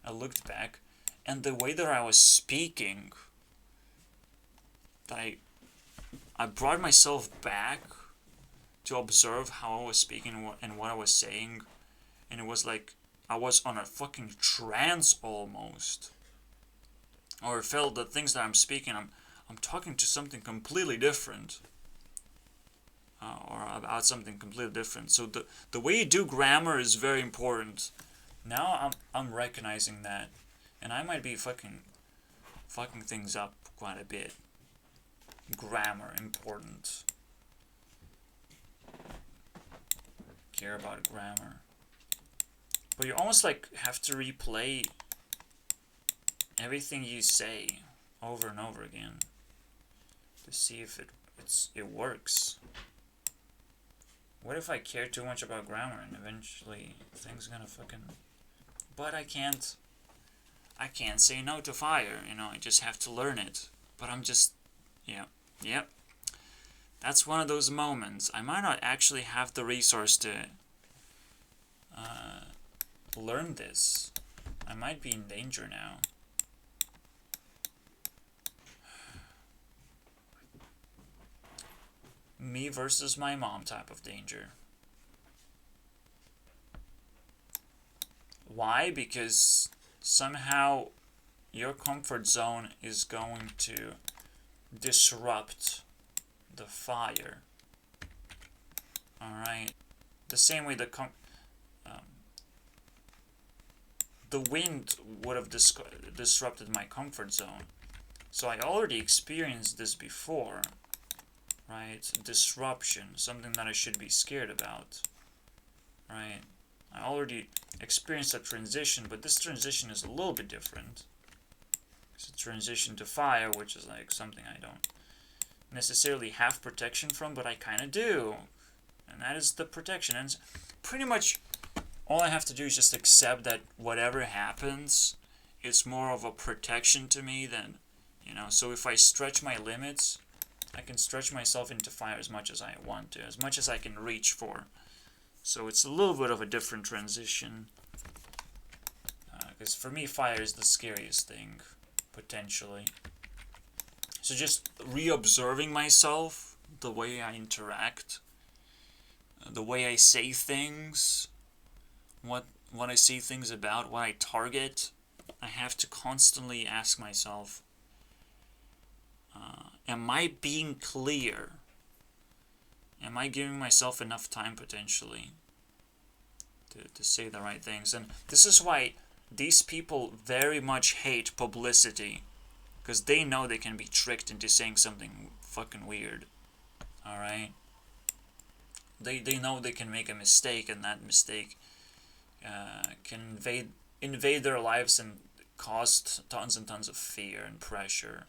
I looked back, and the way that I was speaking, that I brought myself back to observe how I was speaking and what I was saying, and it was like I was on a fucking trance almost. Or it felt the things that I'm speaking, I'm talking to something completely different. Or about something completely different. So the way you do grammar is very important. Now I'm recognizing that, and I might be fucking things up quite a bit. Grammar important. Care about grammar. But you almost like have to replay everything you say over and over again to see if it works. What if I care too much about grammar and eventually things gonna fucking... But I can't say no to fire, you know, I just have to learn it. But I'm just, yeah, yep. That's one of those moments. I might not actually have the resource to learn this. I might be in danger now. Me versus my mom type of danger. Why? Because somehow your comfort zone is going to disrupt the fire. Alright? The same way the wind would have disrupted my comfort zone. So I already experienced this before. Right? Disruption. Something that I should be scared about. Right? I already experienced a transition, but this transition is a little bit different. It's a transition to fire, which is like something I don't necessarily have protection from, but I kind of do. And that is the protection. And pretty much all I have to do is just accept that whatever happens, it's more of a protection to me than, you know, so if I stretch my limits, I can stretch myself into fire as much as I want to, as much as I can reach for. So it's a little bit of a different transition. Because for me, fire is the scariest thing, potentially. So just re-observing myself, the way I interact, the way I say things, what I say things about, what I target, I have to constantly ask myself, am I being clear? Am I giving myself enough time, potentially, to say the right things? And this is why these people very much hate publicity, because they know they can be tricked into saying something fucking weird. Alright? They know they can make a mistake, and that mistake can invade their lives and cause tons and tons of fear and pressure.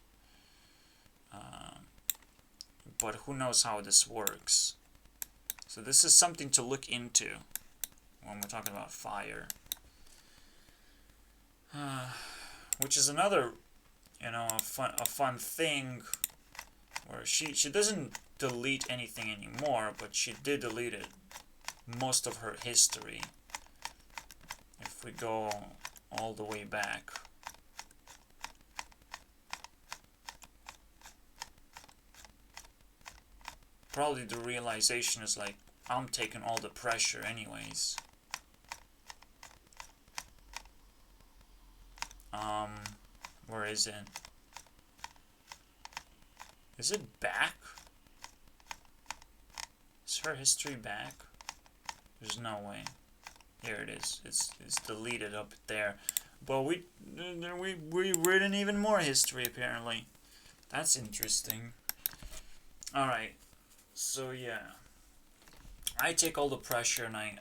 But who knows how this works? So this is something to look into when we're talking about fire. Which is another, you know, a fun thing, where she doesn't delete anything anymore, but she did delete it, most of her history. If we go all the way back. Probably the realization is like, I'm taking all the pressure anyways. Where is it? Is it back? Is her history back? There's no way. Here it is. It's deleted up there. But we written even more history apparently. That's interesting. Alright. So yeah. I take all the pressure and I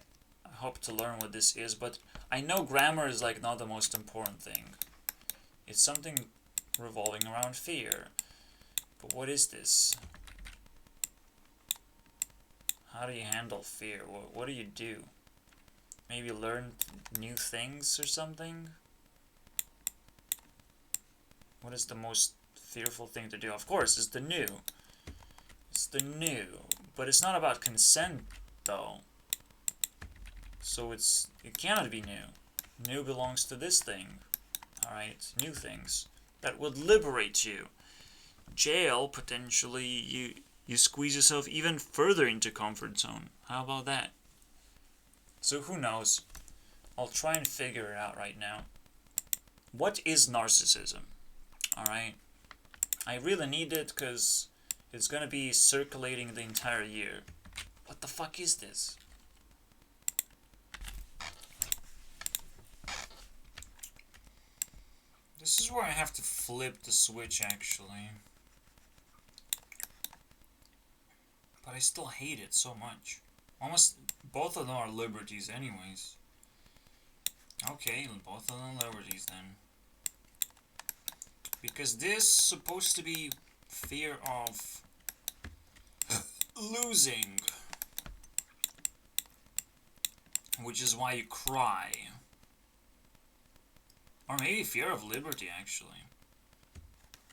hope to learn what this is, but I know grammar is like not the most important thing. It's something revolving around fear. But what is this? How do you handle fear? What do you do? Maybe learn new things or something? What is the most fearful thing to do? Of course, it's the new. It's the new. But it's not about consent, though. So it cannot be new. New belongs to this thing. Alright, new things. That would liberate you. Jail, potentially, you squeeze yourself even further into comfort zone. How about that? So who knows? I'll try and figure it out right now. What is narcissism? Alright? I really need it because it's gonna be circulating the entire year. What the fuck is this? This is where I have to flip the switch, actually. But I still hate it so much. Almost both of them are liberties anyways. Okay, both of them liberties then. Because this is supposed to be fear of losing. which is why you cry. Or maybe fear of liberty, actually.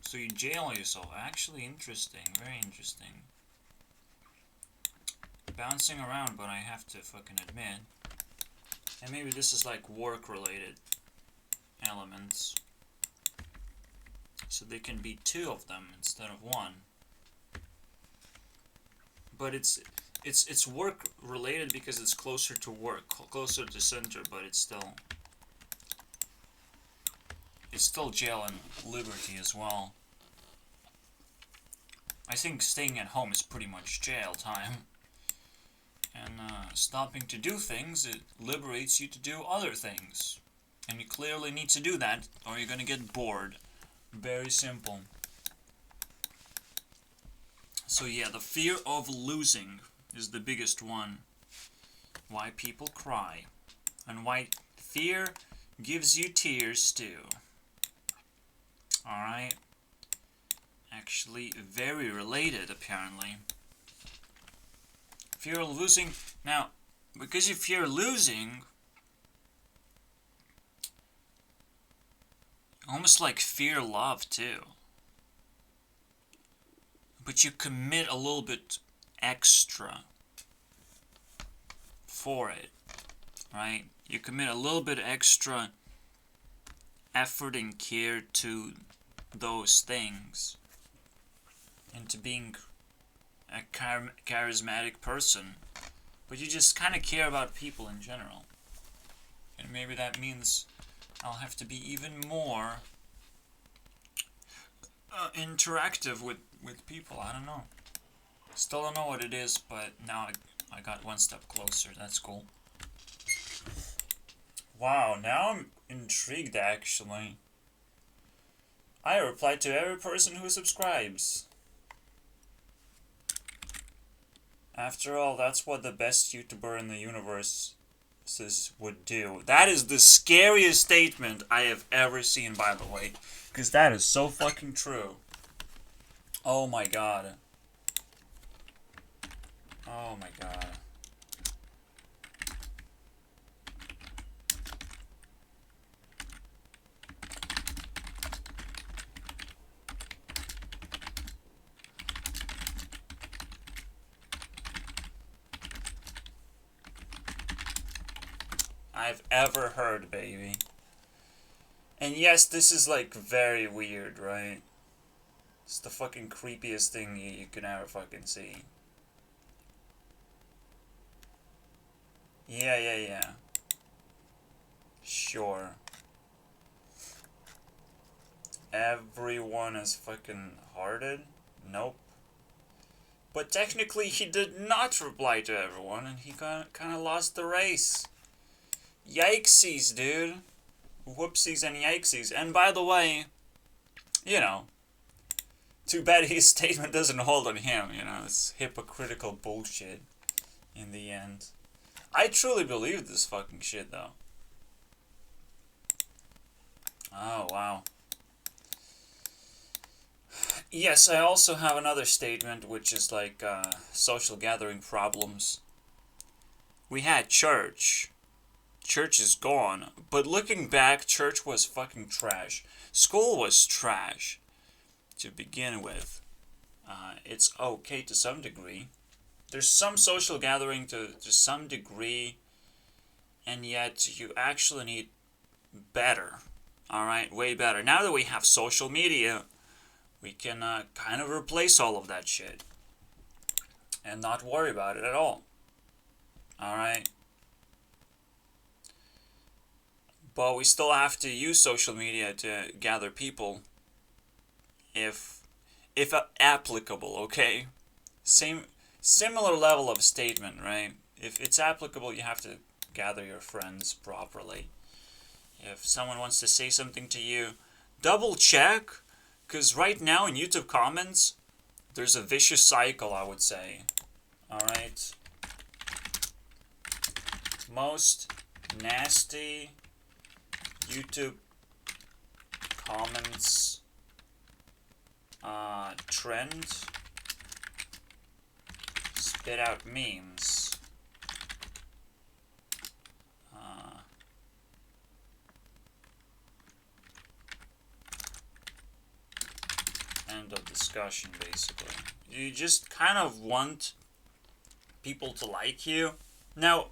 So you jail yourself. Actually interesting, very interesting. Bouncing around, but I have to fucking admit. And maybe this is like work-related elements. So there can be two of them instead of one. But it's work related because it's closer to work, closer to center, but it's still jail and liberty as well. I think staying at home is pretty much jail time. And stopping to do things, it liberates you to do other things. And you clearly need to do that, or you're gonna get bored. Very simple. So yeah, the fear of losing is the biggest one. Why people cry. And why fear gives you tears too. Alright? Actually, very related, apparently. Fear of losing. Now, because you fear losing, almost like fear love too. But you commit a little bit extra for it, right? You commit a little bit extra effort and care to those things. Into being a charismatic person. But you just kind of care about people in general. And maybe that means I'll have to be even more interactive with people. I don't know. Still don't know what it is, but now I got one step closer. That's cool. Wow, now I'm intrigued actually. I reply to every person who subscribes. After all, that's what the best YouTuber in the universe would do. That is the scariest statement I have ever seen, by the way. Because that is so fucking true. Oh my god. Oh my god. I've ever heard, baby. And yes, this is like very weird, right? It's the fucking creepiest thing you can ever fucking see. Yeah. Sure. Everyone is fucking hearted? Nope. But technically he did not reply to everyone and he kind of lost the race. Yikesies, dude. Whoopsies and yikesies. And by the way, you know, too bad his statement doesn't hold on him, you know, it's hypocritical bullshit in the end. I truly believe this fucking shit, though. Oh, wow. Yes, I also have another statement, which is like, social gathering problems. We had church. Church is gone. But looking back, church was fucking trash. School was trash. To begin with. It's okay to some degree. There's some social gathering to some degree. And yet, you actually need better. Alright, way better. Now that we have social media, we can kind of replace all of that shit. And not worry about it at all. Alright? But we still have to use social media to gather people. If applicable, okay? Similar level of statement, right? If it's applicable, you have to gather your friends properly. If someone wants to say something to you, double check, because right now in YouTube comments, there's a vicious cycle, I would say. Alright? Most nasty YouTube comments trend, spit out memes. point of discussion, basically. You just kind of want people to like you. Now,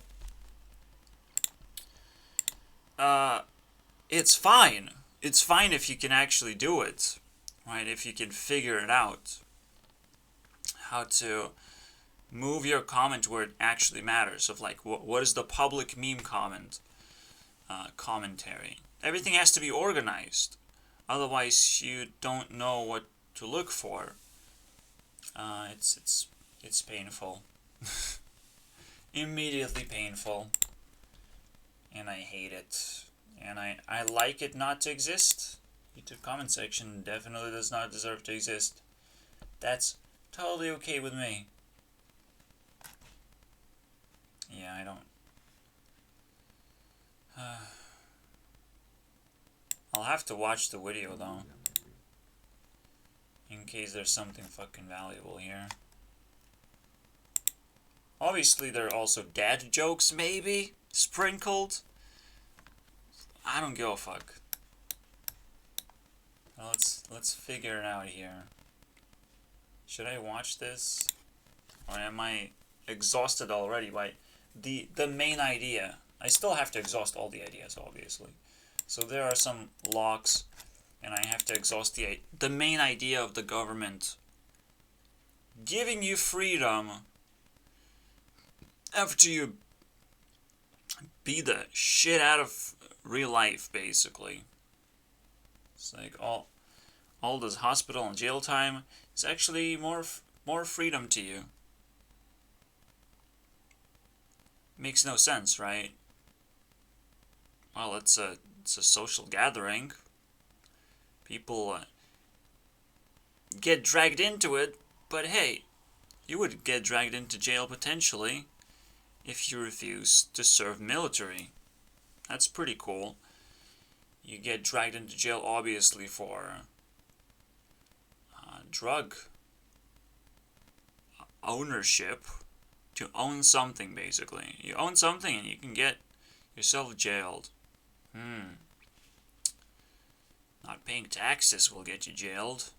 it's fine. It's fine if you can actually do it, right? If you can figure it out. How to move your comment where it actually matters. Of like, what is the public meme commentary? Everything has to be organized. Otherwise, you don't know what to look for. It's painful. Immediately painful. And I hate it. And I like it not to exist. YouTube comment section definitely does not deserve to exist. That's totally okay with me. Yeah, I don't... I'll have to watch the video though. In case there's something fucking valuable here. Obviously there are also dad jokes maybe sprinkled. I don't give a fuck. Well, let's figure it out here. Should I watch this? Or am I exhausted already by the main idea? I still have to exhaust all the ideas, obviously. So there are some locks, and I have to exhaust the main idea of the government giving you freedom after you beat the shit out of real life, basically. It's like all this hospital and jail time is actually more freedom to you. Makes no sense, right? Well, it's a social gathering. People get dragged into it, but hey, you would get dragged into jail potentially if you refuse to serve military. That's pretty cool. You get dragged into jail, obviously, for drug ownership. To own something, basically. You own something and you can get yourself jailed. Not paying taxes will get you jailed.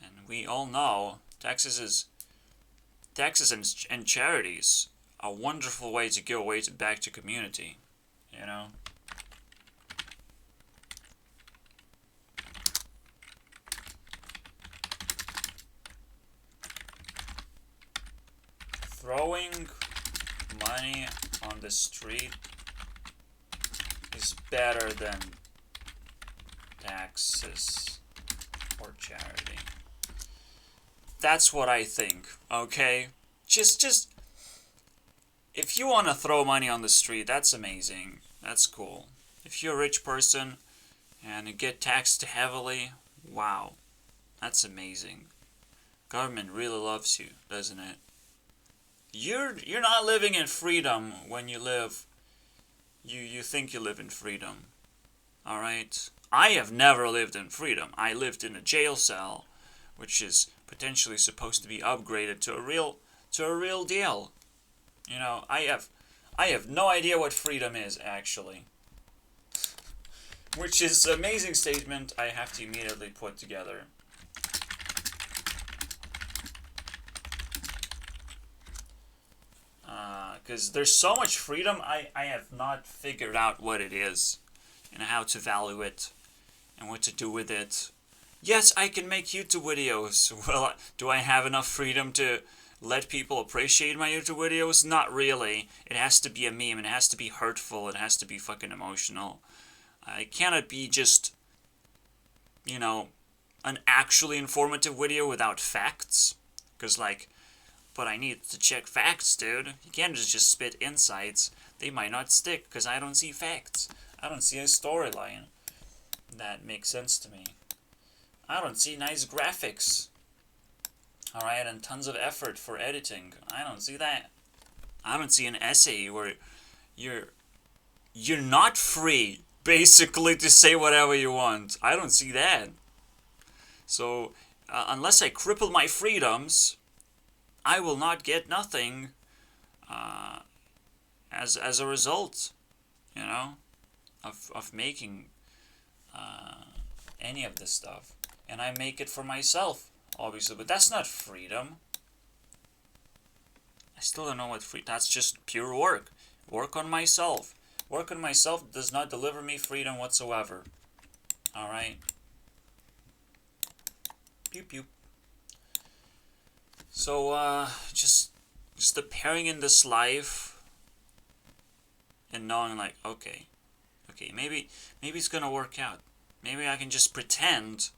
And we all know taxes and charities are a wonderful way to give away back to community. You know? Throwing money on the street is better than taxes or charity. That's what I think, okay? Just if you want to throw money on the street, that's amazing. That's cool. If you're a rich person and you get taxed heavily, wow. That's amazing. Government really loves you, doesn't it? You're not living in freedom when you live. You think you live in freedom. Alright? I have never lived in freedom. I lived in a jail cell, which is potentially supposed to be upgraded to a real deal. You know, I have no idea what freedom is, actually. Which is an amazing statement I have to immediately put together. Because there's so much freedom, I have not figured out what it is and how to value it and what to do with it. Yes, I can make YouTube videos. Well, do I have enough freedom to let people appreciate my YouTube videos? Not really. It has to be a meme. It has to be hurtful. It has to be fucking emotional. It cannot be just, you know, an actually informative video without facts. Because, like, but I need to check facts, dude. You can't just spit insights. They might not stick because I don't see facts. I don't see a storyline that makes sense to me. I don't see nice graphics. Alright, and tons of effort for editing. I don't see that. I don't see an essay where you're not free, basically, to say whatever you want. I don't see that. So, unless I cripple my freedoms, I will not get nothing as a result, you know, of making any of this stuff. and I make it for myself, obviously. But that's not freedom. I still don't know what that's just pure work. Work on myself. Work on myself does not deliver me freedom whatsoever. Alright? Pew pew. So, just appearing in this life and knowing like, okay, maybe it's gonna work out. Maybe I can just pretend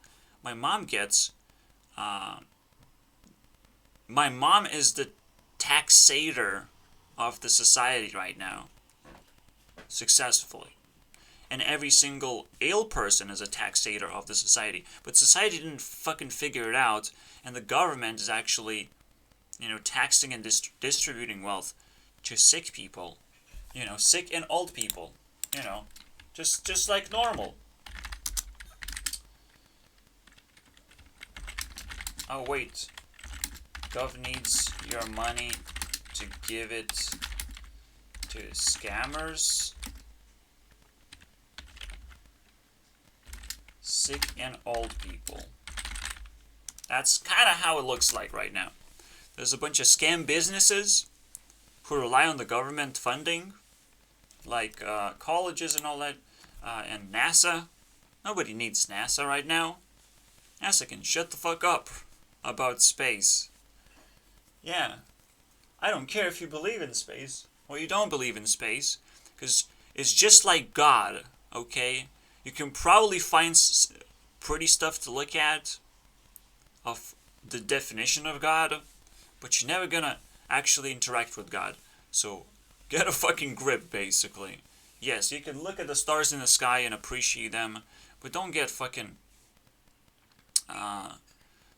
my mom gets, my mom is the taxator of the society right now, successfully. And every single ill person is a taxator of the society. But society didn't fucking figure it out, and the government is actually, taxing and distributing wealth to sick people. Sick and old people. Just like normal. Oh, wait. Gov needs your money to give it to scammers. Sick and old people. That's kind of how it looks like right now. There's a bunch of scam businesses who rely on the government funding, like colleges and all that, and NASA. Nobody needs NASA right now. NASA can shut the fuck up about space. Yeah. I don't care if you believe in space or you don't believe in space, because it's just like God, okay? You can probably find pretty stuff to look at of the definition of God, but you're never gonna actually interact with God. So get a fucking grip, basically. Yes, you can look at the stars in the sky and appreciate them, but don't get fucking...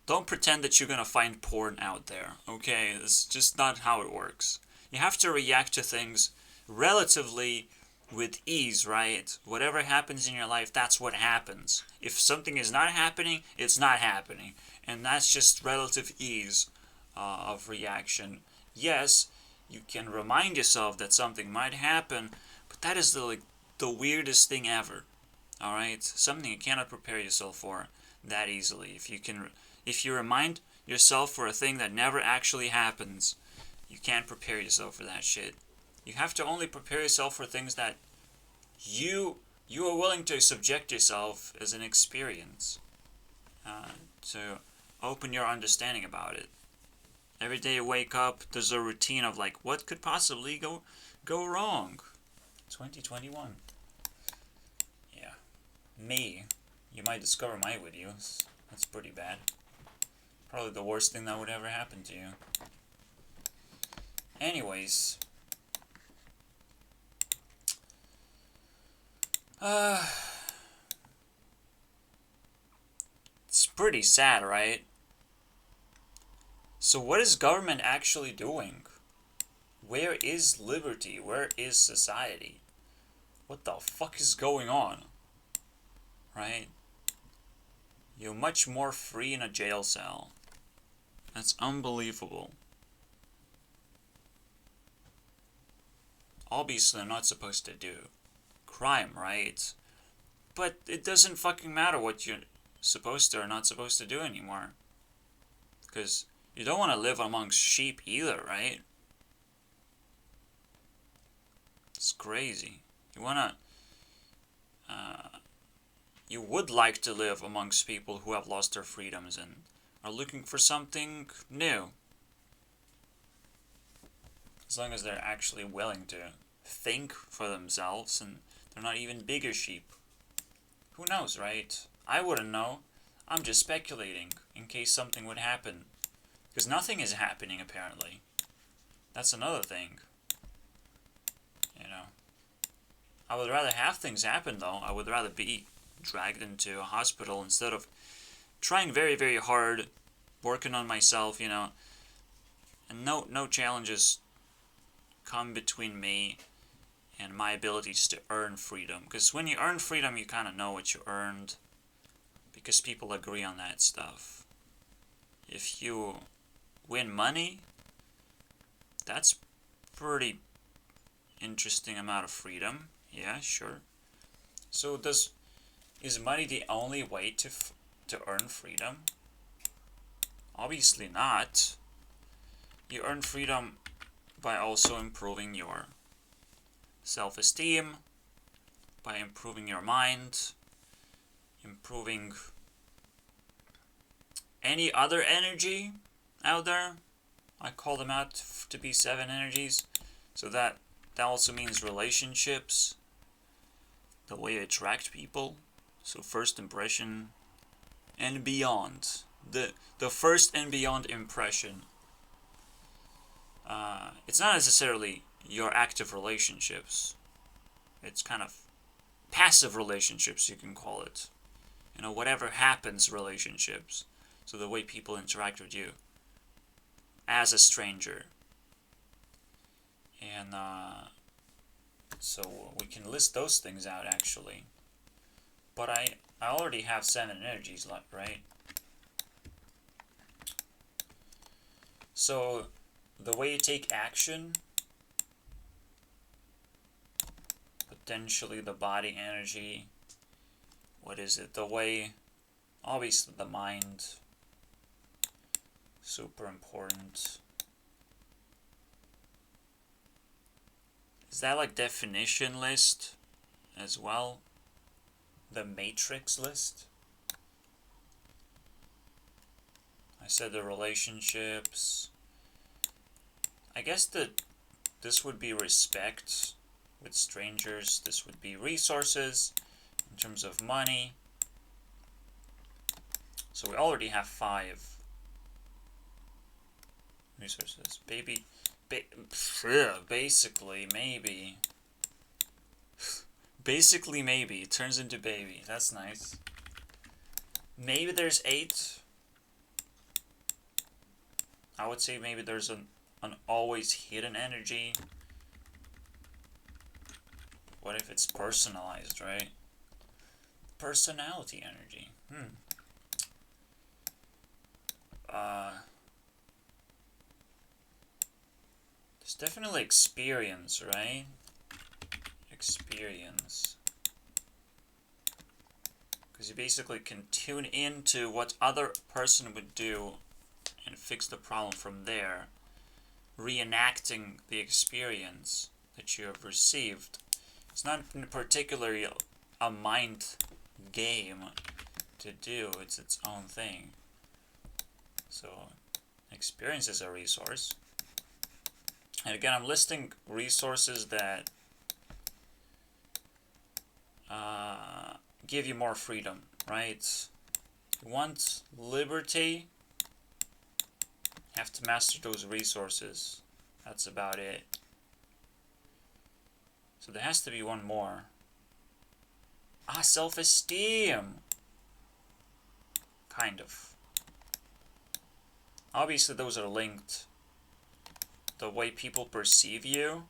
don't pretend that you're gonna find porn out there, okay? It's just not how it works. You have to react to things relatively with ease, right? Whatever happens in your life, that's what happens. If something is not happening, it's not happening. And that's just relative ease of reaction. Yes, you can remind yourself that something might happen, but that is the weirdest thing ever. Alright? Something you cannot prepare yourself for that easily. If you remind yourself for a thing that never actually happens, you can't prepare yourself for that shit. You have to only prepare yourself for things that you are willing to subject yourself as an experience, to open your understanding about it. Every day you wake up, there's a routine of like, what could possibly go wrong? 2021. Yeah. Me. You might discover my videos. That's pretty bad. Probably the worst thing that would ever happen to you. Anyways. It's pretty sad, right? So what is government actually doing? Where is liberty? Where is society? What the fuck is going on? Right? You're much more free in a jail cell. That's unbelievable. Obviously, I'm not supposed to do crime, right? But it doesn't fucking matter what you're supposed to or not supposed to do anymore. Because you don't want to live amongst sheep either, right? It's crazy. You would like to live amongst people who have lost their freedoms and are looking for something new. As long as they're actually willing to think for themselves and they're not even bigger sheep. Who knows, right? I wouldn't know. I'm just speculating in case something would happen. Because nothing is happening, apparently. That's another thing. I would rather have things happen, though. I would rather be dragged into a hospital instead of trying very, very hard, working on myself, and no challenges come between me and my abilities to earn freedom. Because when you earn freedom, you kind of know what you earned, because people agree on that stuff. If you win money, that's pretty interesting amount of freedom. Yeah, sure. So is money the only way to to earn freedom? Obviously not. You earn freedom by also improving your self-esteem, by improving your mind, improving any other energy out there. I call them out to be 7 energies. So that also means relationships, the way you attract people. So first impression and beyond. The first and beyond impression. It's not necessarily your active relationships. It's kind of passive relationships, you can call it. You know, whatever happens relationships. So the way people interact with you as a stranger. And so we can list those things out actually. But I already have 7 energies left, right? So the way you take action, potentially the body energy, what is it? The way, obviously the mind, super important. Is that like definition list as well? The matrix list? I said the relationships. I guess that this would be respect with strangers. This would be resources in terms of money. So we already have 5 resources. Basically, maybe. Basically, maybe. It turns into baby. That's nice. Maybe there's 8. I would say maybe there's an always hidden energy. What if it's personalized, right? Personality energy. There's definitely experience, right? Experience. Because you basically can tune into what other person would do and fix the problem from there, reenacting the experience that you have received. It's not particularly a mind game to do, it's its own thing. So, experience is a resource. And again, I'm listing resources that give you more freedom, right? You want liberty, you have to master those resources. That's about it. So there has to be one more. Self-esteem. Kind of. Obviously those are linked. The way people perceive you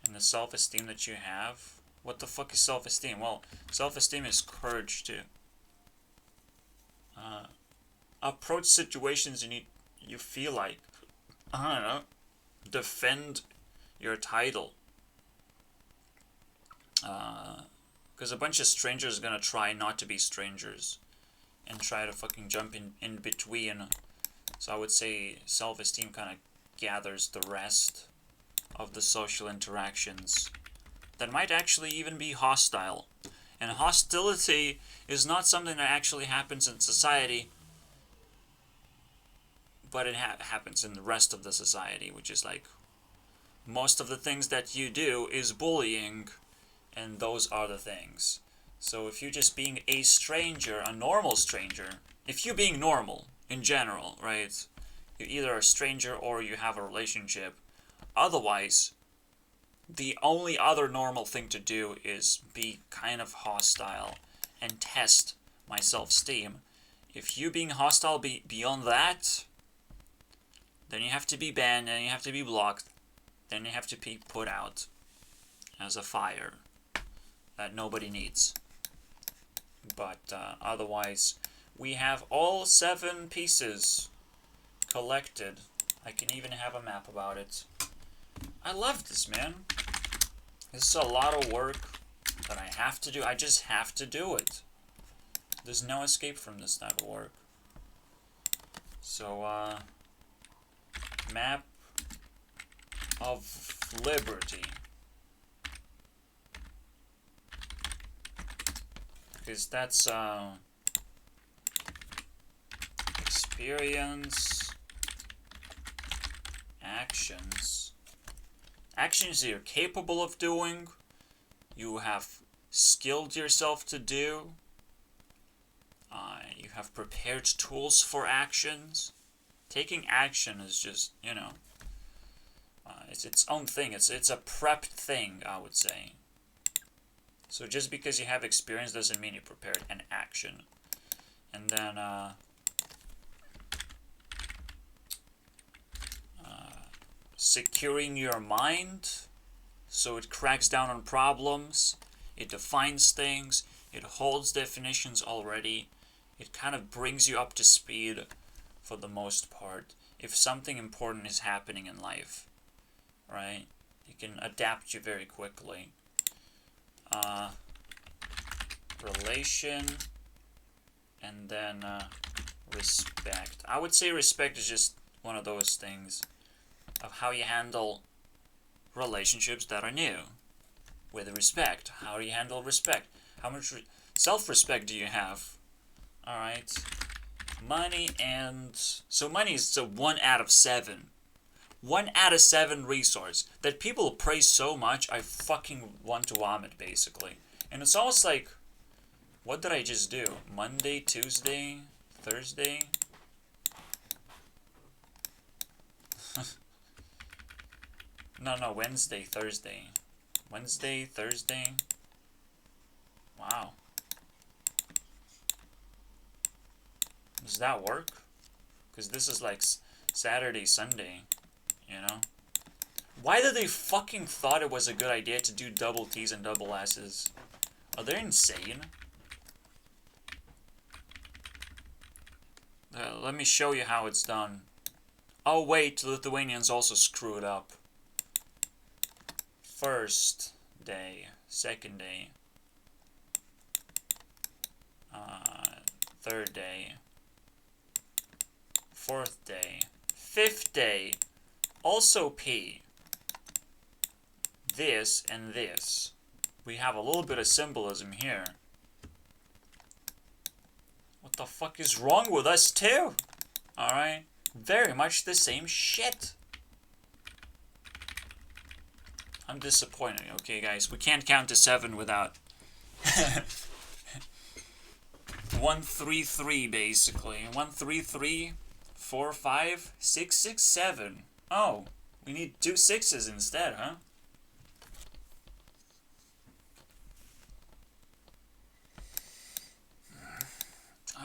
and the self-esteem that you have. What the fuck is self-esteem? Well, self-esteem is courage to approach situations you feel like, I don't know, defend your title. Because a bunch of strangers are gonna try not to be strangers and try to fucking jump in between. So I would say self-esteem kind of gathers the rest of the social interactions that might actually even be hostile. And hostility is not something that actually happens in society, but it happens in the rest of the society, which is like most of the things that you do is bullying, and those are the things. So if you're just being a stranger, a normal stranger, if you're being normal in general, right, you're either a stranger or you have a relationship. Otherwise, the only other normal thing to do is be kind of hostile and test my self-esteem. If you being hostile beyond that, then you have to be banned, then you have to be blocked, then you have to be put out as a fire that nobody needs. But otherwise, we have all 7 pieces collected. I can even have a map about it. I love this, man. This is a lot of work that I have to do. I just have to do it. There's no escape from this type of work. So, map of liberty. Because that's, experience, actions. Actions you're capable of doing, you have skilled yourself to do, you have prepared tools for actions. Taking action is just, you know, it's its own thing. It's a prepped thing, I would say. So just because you have experience doesn't mean you prepared an action. And then, securing your mind, so it cracks down on problems, it defines things, it holds definitions already, it kind of brings you up to speed for the most part. If something important is happening in life, right, it can adapt you very quickly. Relation, and then respect. I would say respect is just one of those things of how you handle relationships that are new. With respect, how do you handle respect? How much self-respect do you have? Alright. Money, and so money is a 1 out of 7. 1 out of 7 resource that people praise so much I fucking want to vomit, basically. And it's almost like, what did I just do? Monday, Tuesday, Thursday? No, Wednesday, Thursday. Wednesday, Thursday. Wow. Does that work? Because this is like Saturday, Sunday, you know? Why did they fucking thought it was a good idea to do double T's and double S's? Are they insane? Let me show you how it's done. Oh wait, the Lithuanians also screwed up. First day, second day, third day, fourth day, fifth day, also P. This and this. We have a little bit of symbolism here. What the fuck is wrong with us too? Alright? Very much the same shit. I'm disappointed, okay guys? We can't count to 7 without 1, 3, 3 basically. 1, 3, 3, 4, 5, 6, 6, 7. Oh, we need 2 6s instead, huh?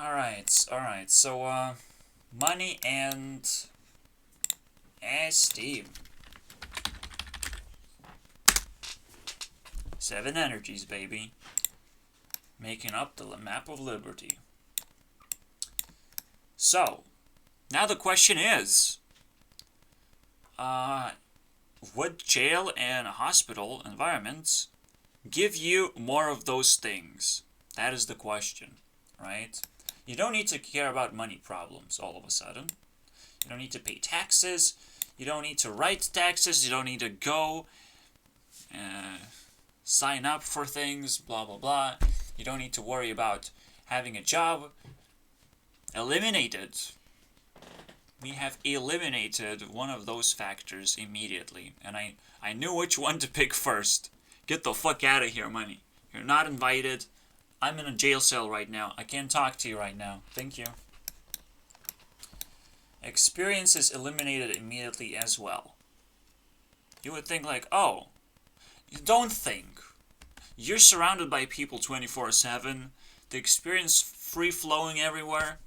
Alright, so, money and esteem. 7 energies, baby. Making up the map of liberty. So, now the question is, would jail and hospital environments give you more of those things? That is the question, right? You don't need to care about money problems all of a sudden. You don't need to pay taxes. You don't need to write taxes. You don't need to go sign up for things, blah, blah, blah. You don't need to worry about having a job. Eliminated. We have eliminated one of those factors immediately. And I knew which one to pick first. Get the fuck out of here, money. You're not invited. I'm in a jail cell right now. I can't talk to you right now. Thank you. Experience is eliminated immediately as well. You would think like, oh, you don't think. You're surrounded by people 24/7. The experience free-flowing everywhere.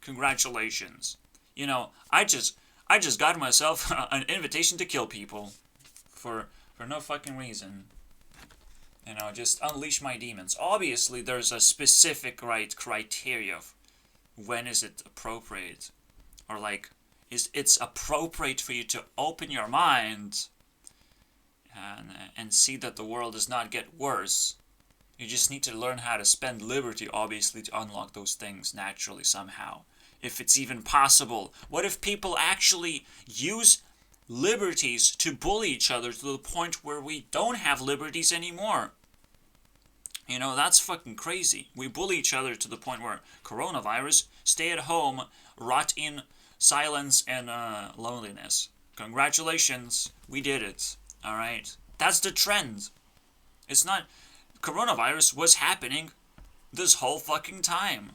Congratulations. You know, I just got myself an invitation to kill people. For no fucking reason. You know, just unleash my demons. Obviously, there's a specific criteria of when is it appropriate. Or like, it's appropriate for you to open your mind and see that the world does not get worse. You just need to learn how to spend liberty, obviously, to unlock those things naturally somehow. If it's even possible. What if people actually use liberties to bully each other to the point where we don't have liberties anymore? You know, that's fucking crazy. We bully each other to the point where coronavirus, stay at home, rot in silence and loneliness. Congratulations, we did it. Alright? That's the trend. It's not... Coronavirus was happening this whole fucking time.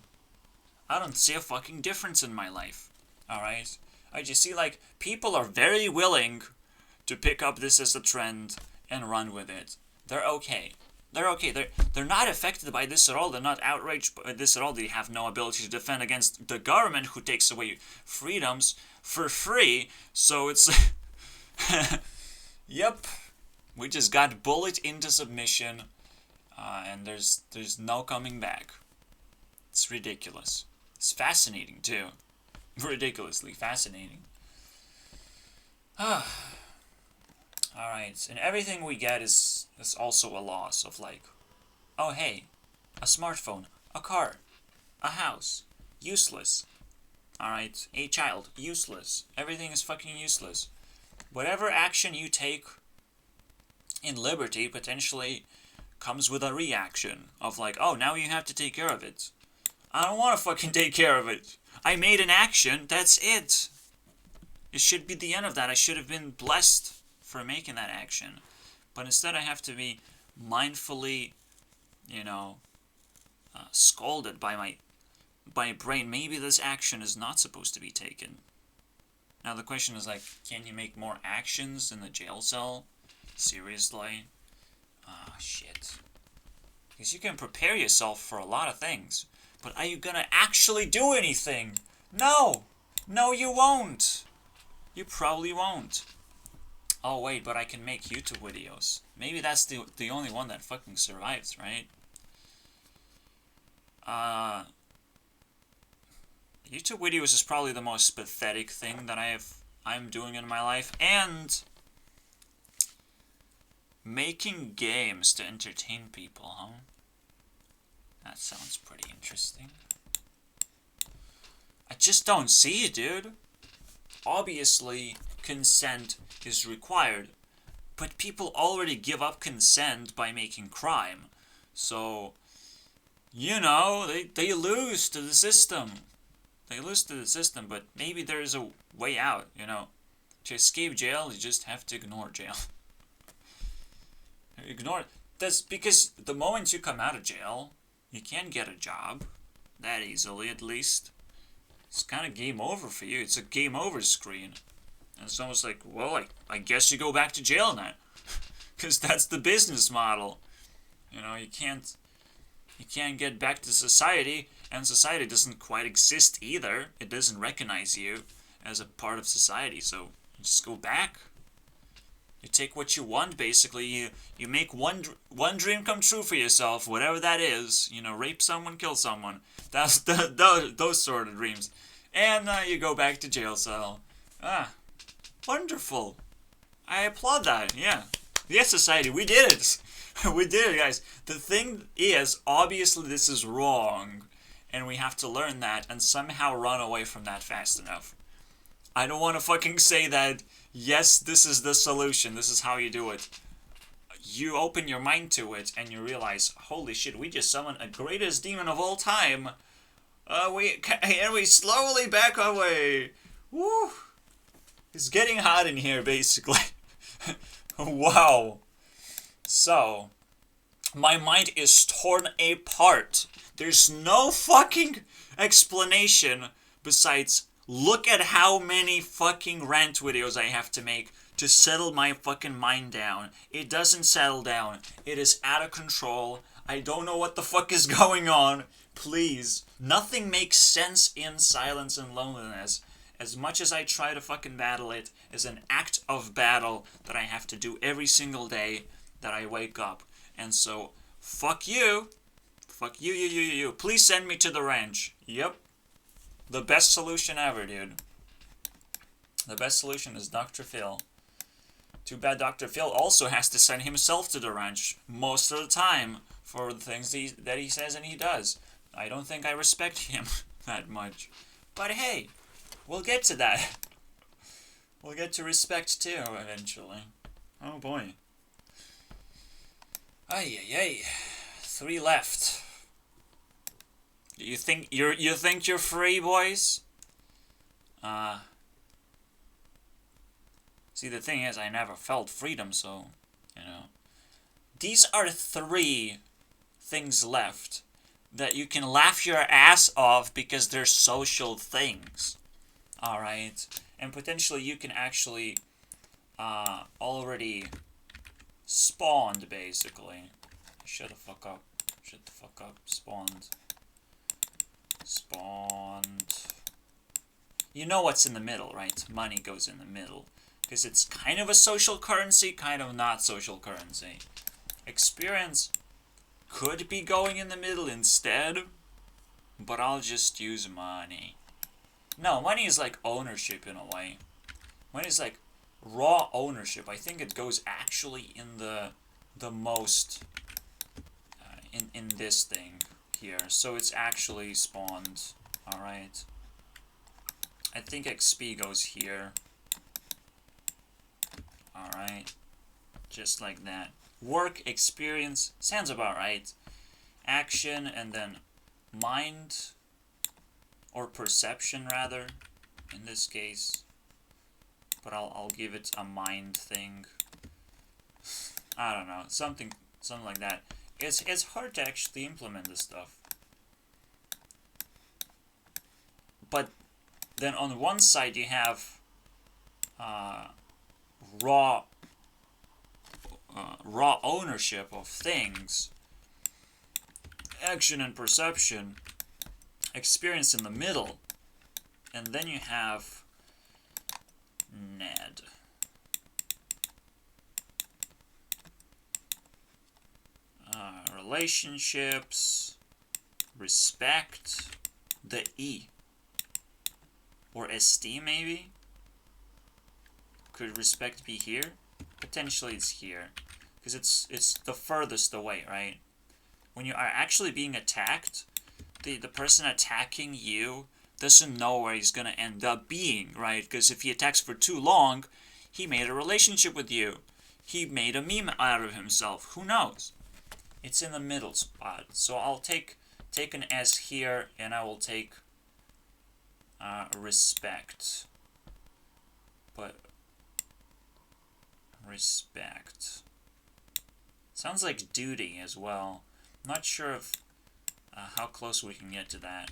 I don't see a fucking difference in my life. Alright? I just see, like, people are very willing to pick up this as a trend and run with it. They're okay. They're okay. They're not affected by this at all. They're not outraged by this at all. They have no ability to defend against the government who takes away freedoms for free. So it's... Yep. We just got bullied into submission. And there's no coming back. It's ridiculous. It's fascinating, too. Ridiculously fascinating. Alright, and everything we get is also a loss of, like, oh hey, a smartphone, a car, a house, useless. Alright, a child, useless. Everything is fucking useless. Whatever action you take in liberty potentially comes with a reaction of like, oh, now you have to take care of it. I don't want to fucking take care of it. I made an action, that's it. It should be the end of that. I should have been blessed for making that action. But instead I have to be mindfully, scolded by my brain. Maybe this action is not supposed to be taken. Now the question is like, can you make more actions in the jail cell? Seriously? Ah, shit. Because you can prepare yourself for a lot of things. But are you gonna actually do anything? No! No, you won't! You probably won't. Oh, wait, but I can make YouTube videos. Maybe that's the only one that fucking survives, right? YouTube videos is probably the most pathetic thing that I'm doing in my life. And making games to entertain people, huh? That sounds pretty interesting. I just don't see it, dude. Obviously, consent is required, but people already give up consent by making crime. So, they lose to the system. They lose to the system, but maybe there's a way out, To escape jail, you just have to ignore jail. Ignore it. That's because the moment you come out of jail, you can't get a job. That easily, at least. It's kind of game over for you. It's a game over screen. And it's almost like, well, I guess you go back to jail now. Because that's the business model. You can't get back to society, and society doesn't quite exist either. It doesn't recognize you as a part of society, so you just go back. You take what you want, basically. You make one dream come true for yourself, whatever that is. Rape someone, kill someone. That's those sort of dreams. And you go back to jail cell. Wonderful. I applaud that, yeah. Yes, society, we did it. We did it, guys. The thing is, obviously this is wrong. And we have to learn that and somehow run away from that fast enough. I don't want to fucking say that, yes, this is the solution, this is how you do it. You open your mind to it and you realize, holy shit, we just summoned a greatest demon of all time. We slowly back away. Woo! It's getting hot in here, basically. Wow. So, my mind is torn apart. There's no fucking explanation besides, look at how many fucking rant videos I have to make to settle my fucking mind down. It doesn't settle down. It is out of control. I don't know what the fuck is going on. Please. Nothing makes sense in silence and loneliness. As much as I try to fucking battle it, is an act of battle that I have to do every single day that I wake up. And so, fuck you. Fuck you. Please send me to the ranch. Yep. The best solution ever, dude. The best solution is Dr. Phil. Too bad Dr. Phil also has to send himself to the ranch most of the time for the things that he says and he does. I don't think I respect him that much. But hey, we'll get to that. We'll get to respect too eventually. Oh boy. Ay ay ay. 3 left. You think you're free, boys? See, the thing is, I never felt freedom, so, you know. These are 3 things left that you can laugh your ass off because they're social things. Alright? And potentially you can actually already spawned, basically. Shut the fuck up. Shut the fuck up. Spawned. Spawned. You know what's in the middle, right? Money goes in the middle. Because it's kind of a social currency, kind of not social currency. Experience could be going in the middle instead, but I'll just use money. No, money is like ownership in a way. Money is like raw ownership. I think it goes actually in the most in this thing here. So it's actually spawned. All right. I think XP goes here. All right. Just like that. Work, experience, sounds about right. Action, and then mind, or perception rather, in this case. But I'll give it a mind thing. I don't know, something like that. It's hard to actually implement this stuff. But then on one side you have raw ownership of things, action and perception, experience in the middle, and then you have Ned. Relationships, respect, the E, or esteem maybe? Could respect be here? Potentially it's here. Because it's the furthest away, right? When you are actually being attacked, the person attacking you doesn't know where he's going to end up being, right? Because if he attacks for too long, he made a relationship with you. He made a meme out of himself. Who knows? It's in the middle spot. So I'll take an S here, and I will take respect. But respect. Sounds like duty as well. Not sure if how close we can get to that.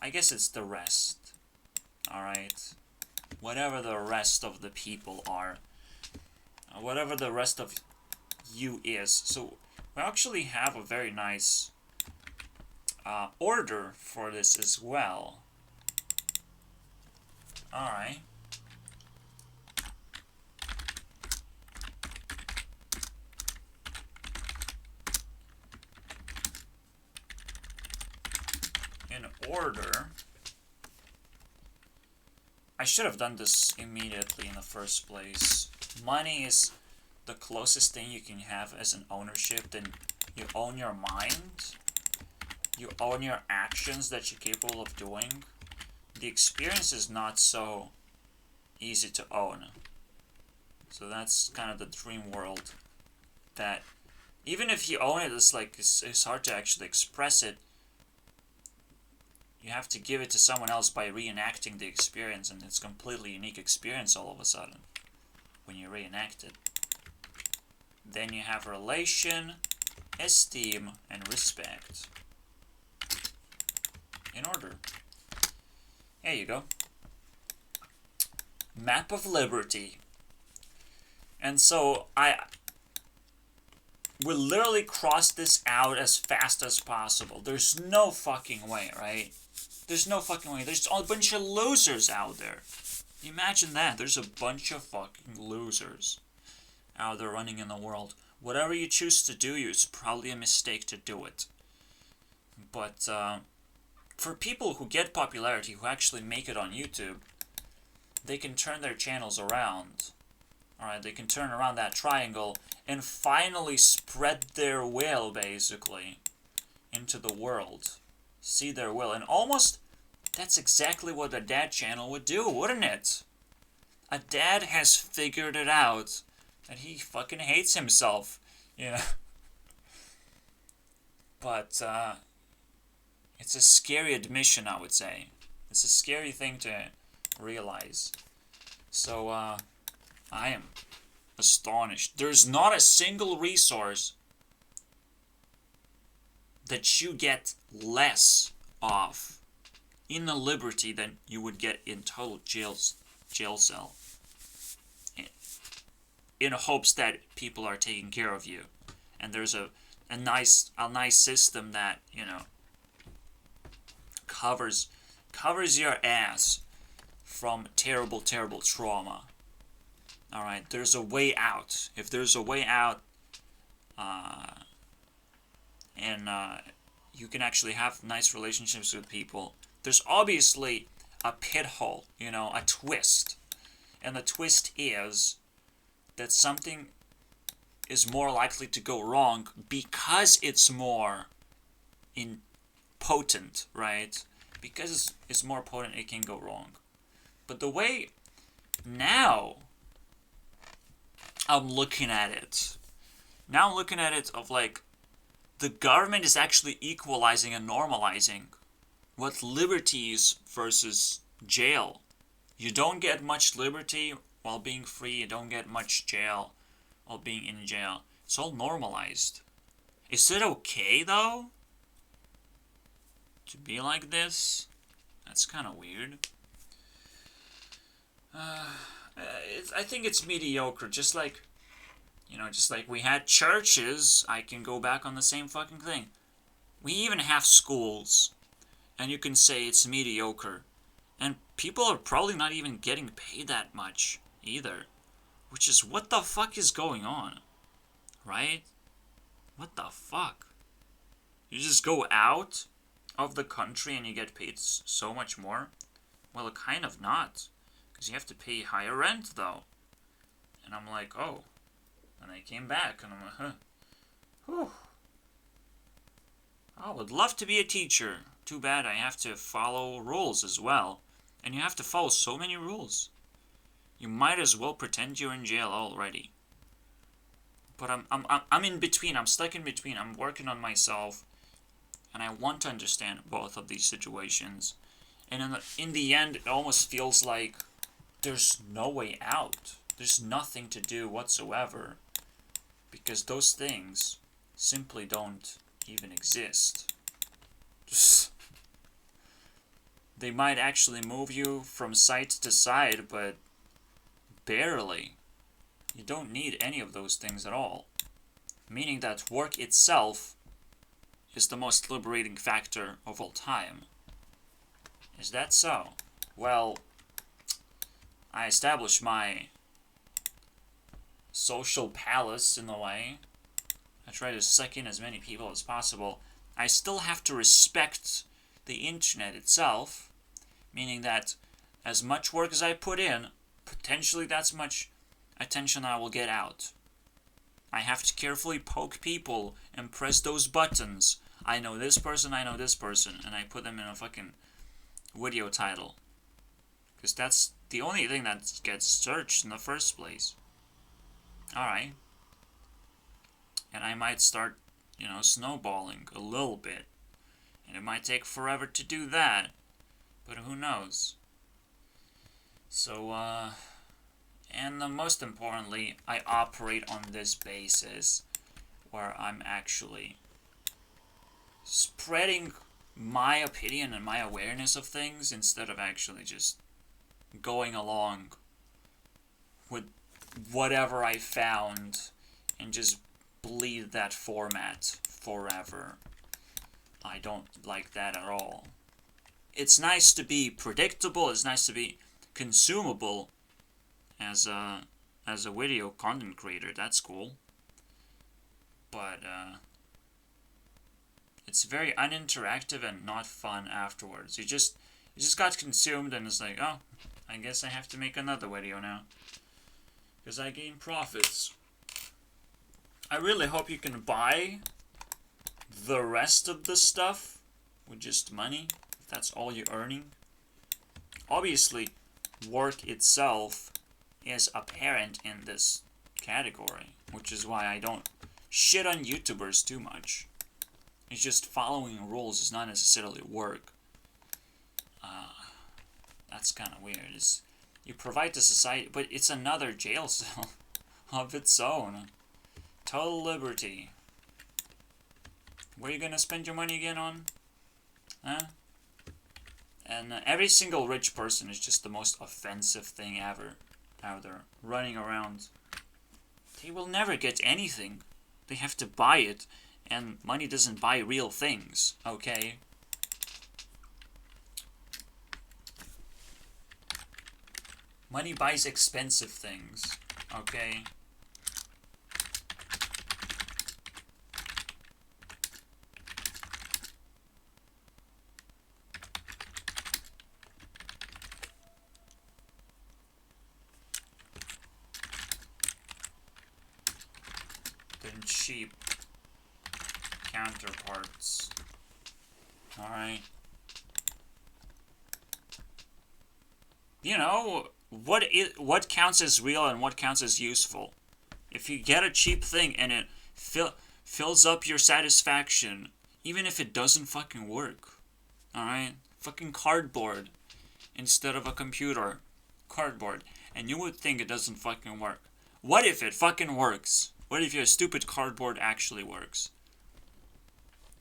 I guess it's the rest. Alright. Whatever the rest of the people are. Whatever the rest of you is. So we actually have a very nice order for this as well. Alright. In order. I should have done this immediately in the first place. Money is the closest thing you can have as an ownership. Then you own your mind. You own your actions that you're capable of doing. The experience is not so easy to own. So that's kind of the dream world. That even if you own it, it's hard to actually express it. You have to give it to someone else by reenacting the experience, and it's a completely unique experience all of a sudden when you reenact it. Then you have relation, esteem, and respect. In order. There you go. Map of Liberty. And so we'll literally cross this out as fast as possible. There's no fucking way, right? There's no fucking way. There's a bunch of losers out there. Imagine that. There's a bunch of fucking losers out there running in the world. Whatever you choose to do, it's probably a mistake to do it. But for people who get popularity, who actually make it on YouTube, they can turn their channels around Alright, they can turn around that triangle and finally spread their will, basically, into the world. See their will. And almost, that's exactly what a dad channel would do, wouldn't it? A dad has figured it out that he fucking hates himself, you know. But, it's a scary admission, I would say. It's a scary thing to realize. So, I am astonished. There's not a single resource that you get less of in the liberty than you would get in total jail cell. In hopes that people are taking care of you. And there's a nice system that, you know, covers your ass from terrible trauma. Alright, there's a way out. If there's a way out, and you can actually have nice relationships with people, there's obviously a pit hole, you know, a twist. And the twist is that something is more likely to go wrong because it's more potent, right? Because it's more potent, it can go wrong. But the way now I'm looking at it of like, the government is actually equalizing and normalizing what liberty is versus jail. You don't get much liberty while being free. You don't get much jail while being in jail. It's all normalized. Is it okay, though, to be like this? That's kind of weird. I think it's mediocre. Just like we had churches, I can go back on the same fucking thing. We even have schools, and you can say it's mediocre. And people are probably not even getting paid that much either. Which is, what the fuck is going on? Right? What the fuck? You just go out of the country and you get paid so much more? Well, kind of not. Because you have to pay higher rent, though. And I'm like, oh. And I came back, and I'm like, huh. Whew. I would love to be a teacher. Too bad I have to follow rules as well. And you have to follow so many rules. You might as well pretend you're in jail already. But I'm in between. I'm stuck in between. I'm working on myself. And I want to understand both of these situations. And in the end, it almost feels like there's no way out. There's nothing to do whatsoever. Because those things simply don't even exist. They might actually move you from side to side, but barely. You don't need any of those things at all. Meaning that work itself is the most liberating factor of all time. Is that so? Well, I established my social palace in a way. I try to suck in as many people as possible. I still have to respect the internet itself, meaning that as much work as I put in, potentially that's much attention I will get out. I have to carefully poke people and press those buttons. I know this person, and I put them in a fucking video title. Because that's the only thing that gets searched in the first place. Alright. And I might start, snowballing a little bit. And it might take forever to do that. But who knows? So, and most importantly, I operate on this basis where I'm actually spreading my opinion and my awareness of things instead of actually just going along with whatever I found and just bleed that format forever. I don't like that at all. It's nice to be predictable, it's nice to be consumable as a video content creator, that's cool. But it's very uninteractive and not fun afterwards. You just got consumed and it's like, oh, I guess I have to make another video now. because I gain profits. I really hope you can buy the rest of the stuff with just money, if that's all you're earning. Obviously, work itself is apparent in this category, which is why I don't shit on YouTubers too much. It's just following rules is not necessarily work. That's kind of weird. You provide to society, but it's another jail cell of its own. Total liberty. What are you gonna spend your money again on? Huh? And every single rich person is just the most offensive thing ever out there, running around. They will never get anything. They have to buy it, and money doesn't buy real things, okay? Money buys expensive things, okay? Than cheap counterparts. Alright. You know, what counts as real and what counts as useful? If you get a cheap thing and it fills up your satisfaction, even if it doesn't fucking work. Alright? Fucking cardboard instead of a computer. Cardboard. And you would think it doesn't fucking work. What if it fucking works? What if your stupid cardboard actually works?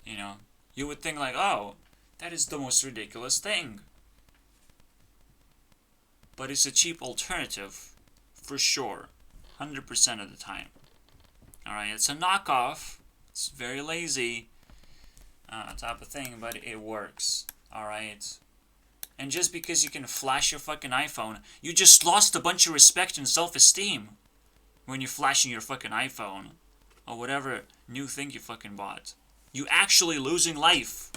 You know? You would think like, oh, that is the most ridiculous thing. But it's a cheap alternative, for sure, 100% of the time. Alright, it's a knockoff, it's very lazy, type of thing, but it works, alright? And just because you can flash your fucking iPhone, you just lost a bunch of respect and self-esteem when you're flashing your fucking iPhone, or whatever new thing you fucking bought. You actually losing life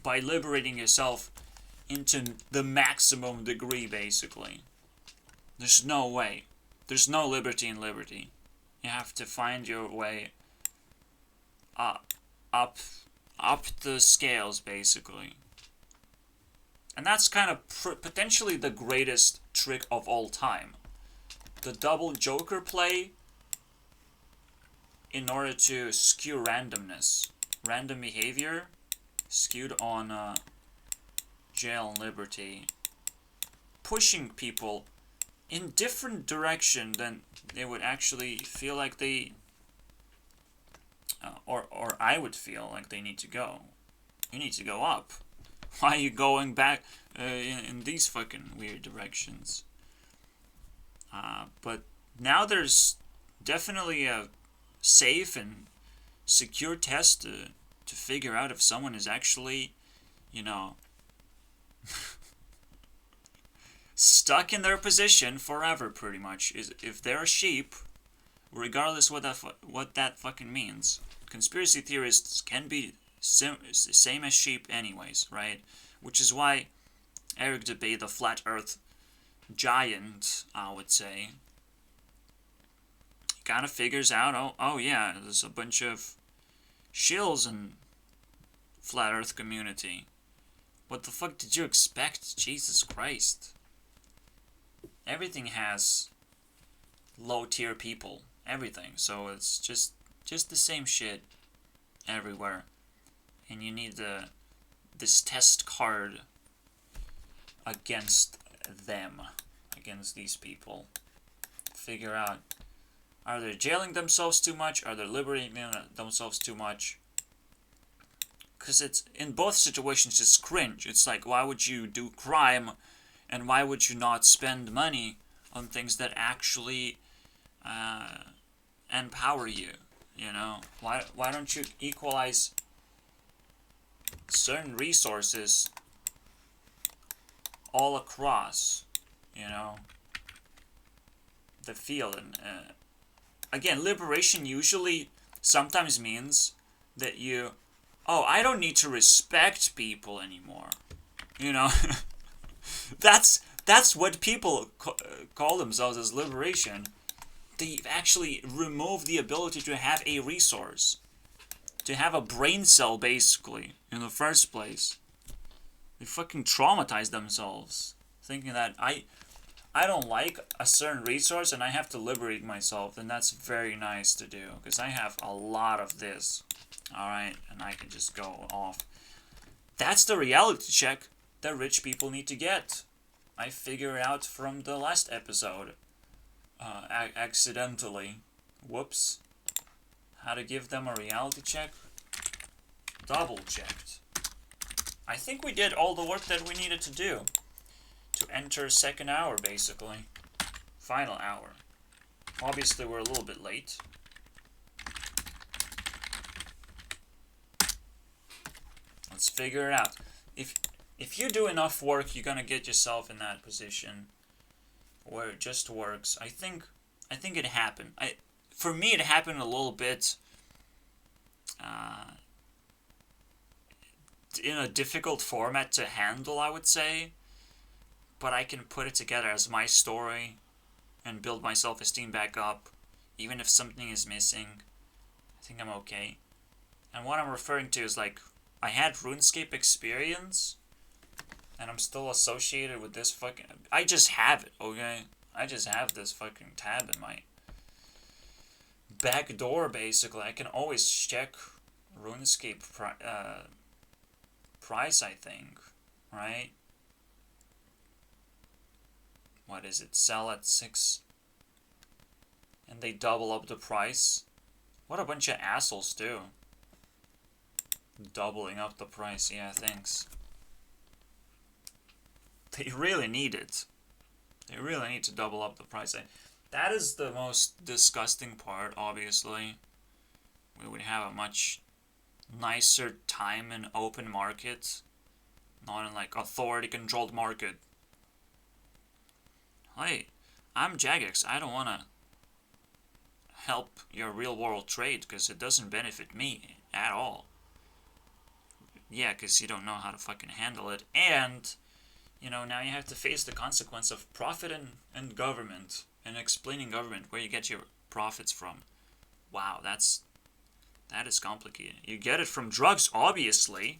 by liberating yourself into the maximum degree, basically. There's no way. There's no liberty in liberty. You have to find your way up the scales, basically. And that's kind of potentially the greatest trick of all time. The double Joker play in order to skew randomness. Random behavior skewed on jail and liberty, pushing people in different direction than they would actually feel like they, or I would feel like they need to go. You need to go up. Why are you going back in these fucking weird directions? But now there's definitely a safe and secure test to figure out if someone is actually, you know, stuck in their position forever, pretty much. Is if they're a sheep, regardless what that fucking means. Conspiracy theorists can be same as sheep anyways, right? Which is why Eric Dubay, the flat earth giant, I would say, kind of figures out, oh yeah, there's a bunch of shills in flat earth community. What the fuck did you expect? Jesus Christ. Everything has low tier people. Everything. So it's just the same shit everywhere. And you need this test card against them. Against these people. Figure out, are they jailing themselves too much? Are they liberating themselves too much? Because it's, in both situations, it's cringe. It's like, why would you do crime, and why would you not spend money on things that actually empower you, you know? Why don't you equalize certain resources all across, you know, the field? And again, liberation usually sometimes means that you, oh, I don't need to respect people anymore. You know? That's That's what people call themselves as liberation. They actually remove the ability to have a resource, to have a brain cell, basically, in the first place. They fucking traumatize themselves, thinking that I don't like a certain resource and I have to liberate myself, and that's very nice to do, because I have a lot of this. Alright, and I can just go off. That's the reality check that rich people need to get. I figured out from the last episode. Accidentally. Whoops. How to give them a reality check. Double checked. I think we did all the work that we needed to do to enter second hour, basically. Final hour. Obviously, we're a little bit late. Let's figure it out. If you do enough work, you're gonna get yourself in that position where it just works. I think it happened. For me, it happened a little bit in a difficult format to handle, I would say. But I can put it together as my story and build my self-esteem back up, even if something is missing. I think I'm okay. And what I'm referring to is, like, I had RuneScape experience, and I'm still associated with this fucking... I just have it, okay? I just have this fucking tab in my back door, basically. I can always check RuneScape price, I think, right? What is it? Sell at 6. And they double up the price. What a bunch of assholes do. Doubling up the price, yeah, thanks. They really need it. They really need to double up the price. That is the most disgusting part, obviously. We would have a much nicer time in open market. Not in, like, authority-controlled market. Hey, I'm Jagex. I don't want to help your real-world trade because it doesn't benefit me at all. Yeah, because you don't know how to fucking handle it. And, you know, now you have to face the consequence of profit and government. And explaining government, where you get your profits from. Wow, that is complicated. You get it from drugs, obviously.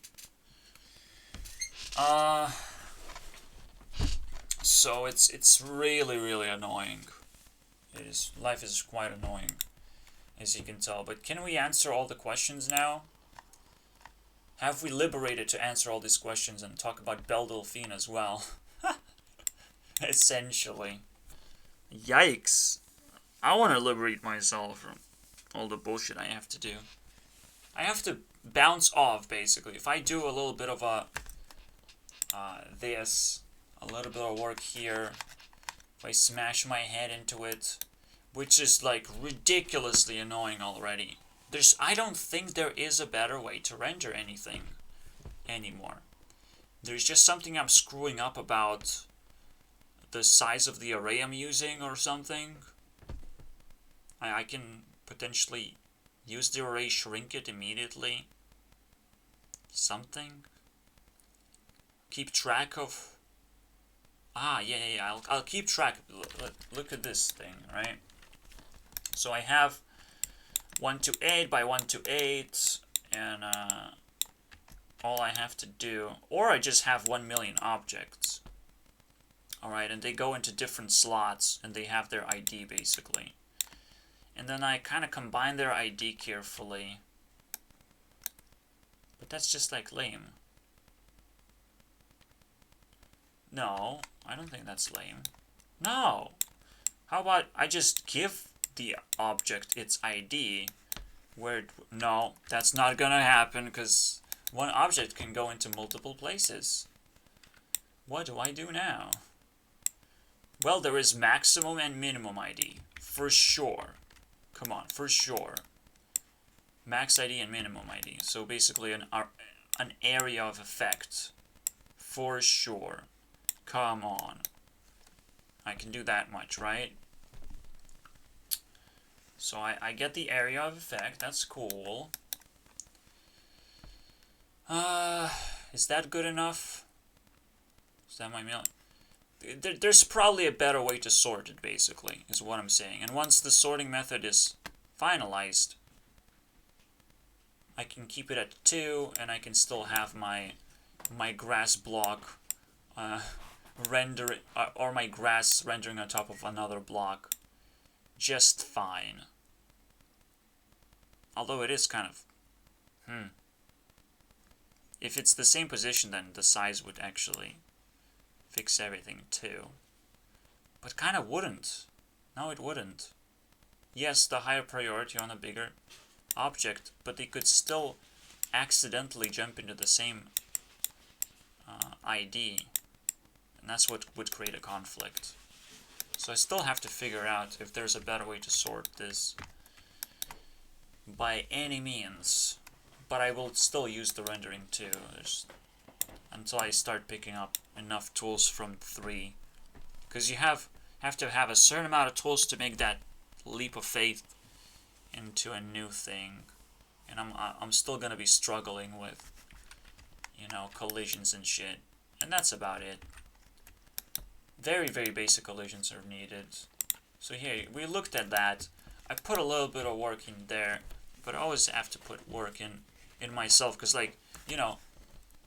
So it's really, really annoying. Life is quite annoying, as you can tell. But can we answer all the questions now? Have we liberated to answer all these questions and talk about Belle Delphine as well? Essentially. Yikes. I want to liberate myself from all the bullshit I have to do. I have to bounce off, basically. If I do a little bit of a little bit of work here, if I smash my head into it, which is, like, ridiculously annoying already. I don't think there is a better way to render anything anymore. There's just something I'm screwing up about the size of the array I'm using or something. I can potentially use the array, shrink it immediately. Something. Keep track of... yeah, I'll keep track. Look at this thing, right? So I have 128 by 128, and all I have to do, or I just have 1 million objects. Alright, and they go into different slots, and they have their ID, basically. And then I kind of combine their ID carefully. But that's just, like, lame. No, I don't think that's lame. No! How about I just give the object its ID, no, that's not gonna happen, because one object can go into multiple places. What do I do now? Well, there is maximum and minimum ID, for sure. Come on, for sure. Max ID and minimum ID. So basically an area of effect, for sure. Come on. I can do that much, right? So I get the area of effect. That's cool. Is that good enough? Is that my million? there's probably a better way to sort it, basically, is what I'm saying. And once the sorting method is finalized, I can keep it at 2, and I can still have my grass block render or my grass rendering on top of another block just fine. Although it is kind of if it's the same position, then the size would actually fix everything too. But kind of wouldn't. No, it wouldn't. Yes, the higher priority on a bigger object, but they could still accidentally jump into the same ID. And that's what would create a conflict. So I still have to figure out if there's a better way to sort this by any means. But I will still use the rendering too, until I start picking up enough tools from 3. Because you have to have a certain amount of tools to make that leap of faith into a new thing. And I'm still gonna be struggling with, collisions and shit. And that's about it. Very, very basic collisions are needed. So here, we looked at that. I put a little bit of work in there, but I always have to put work in myself, because,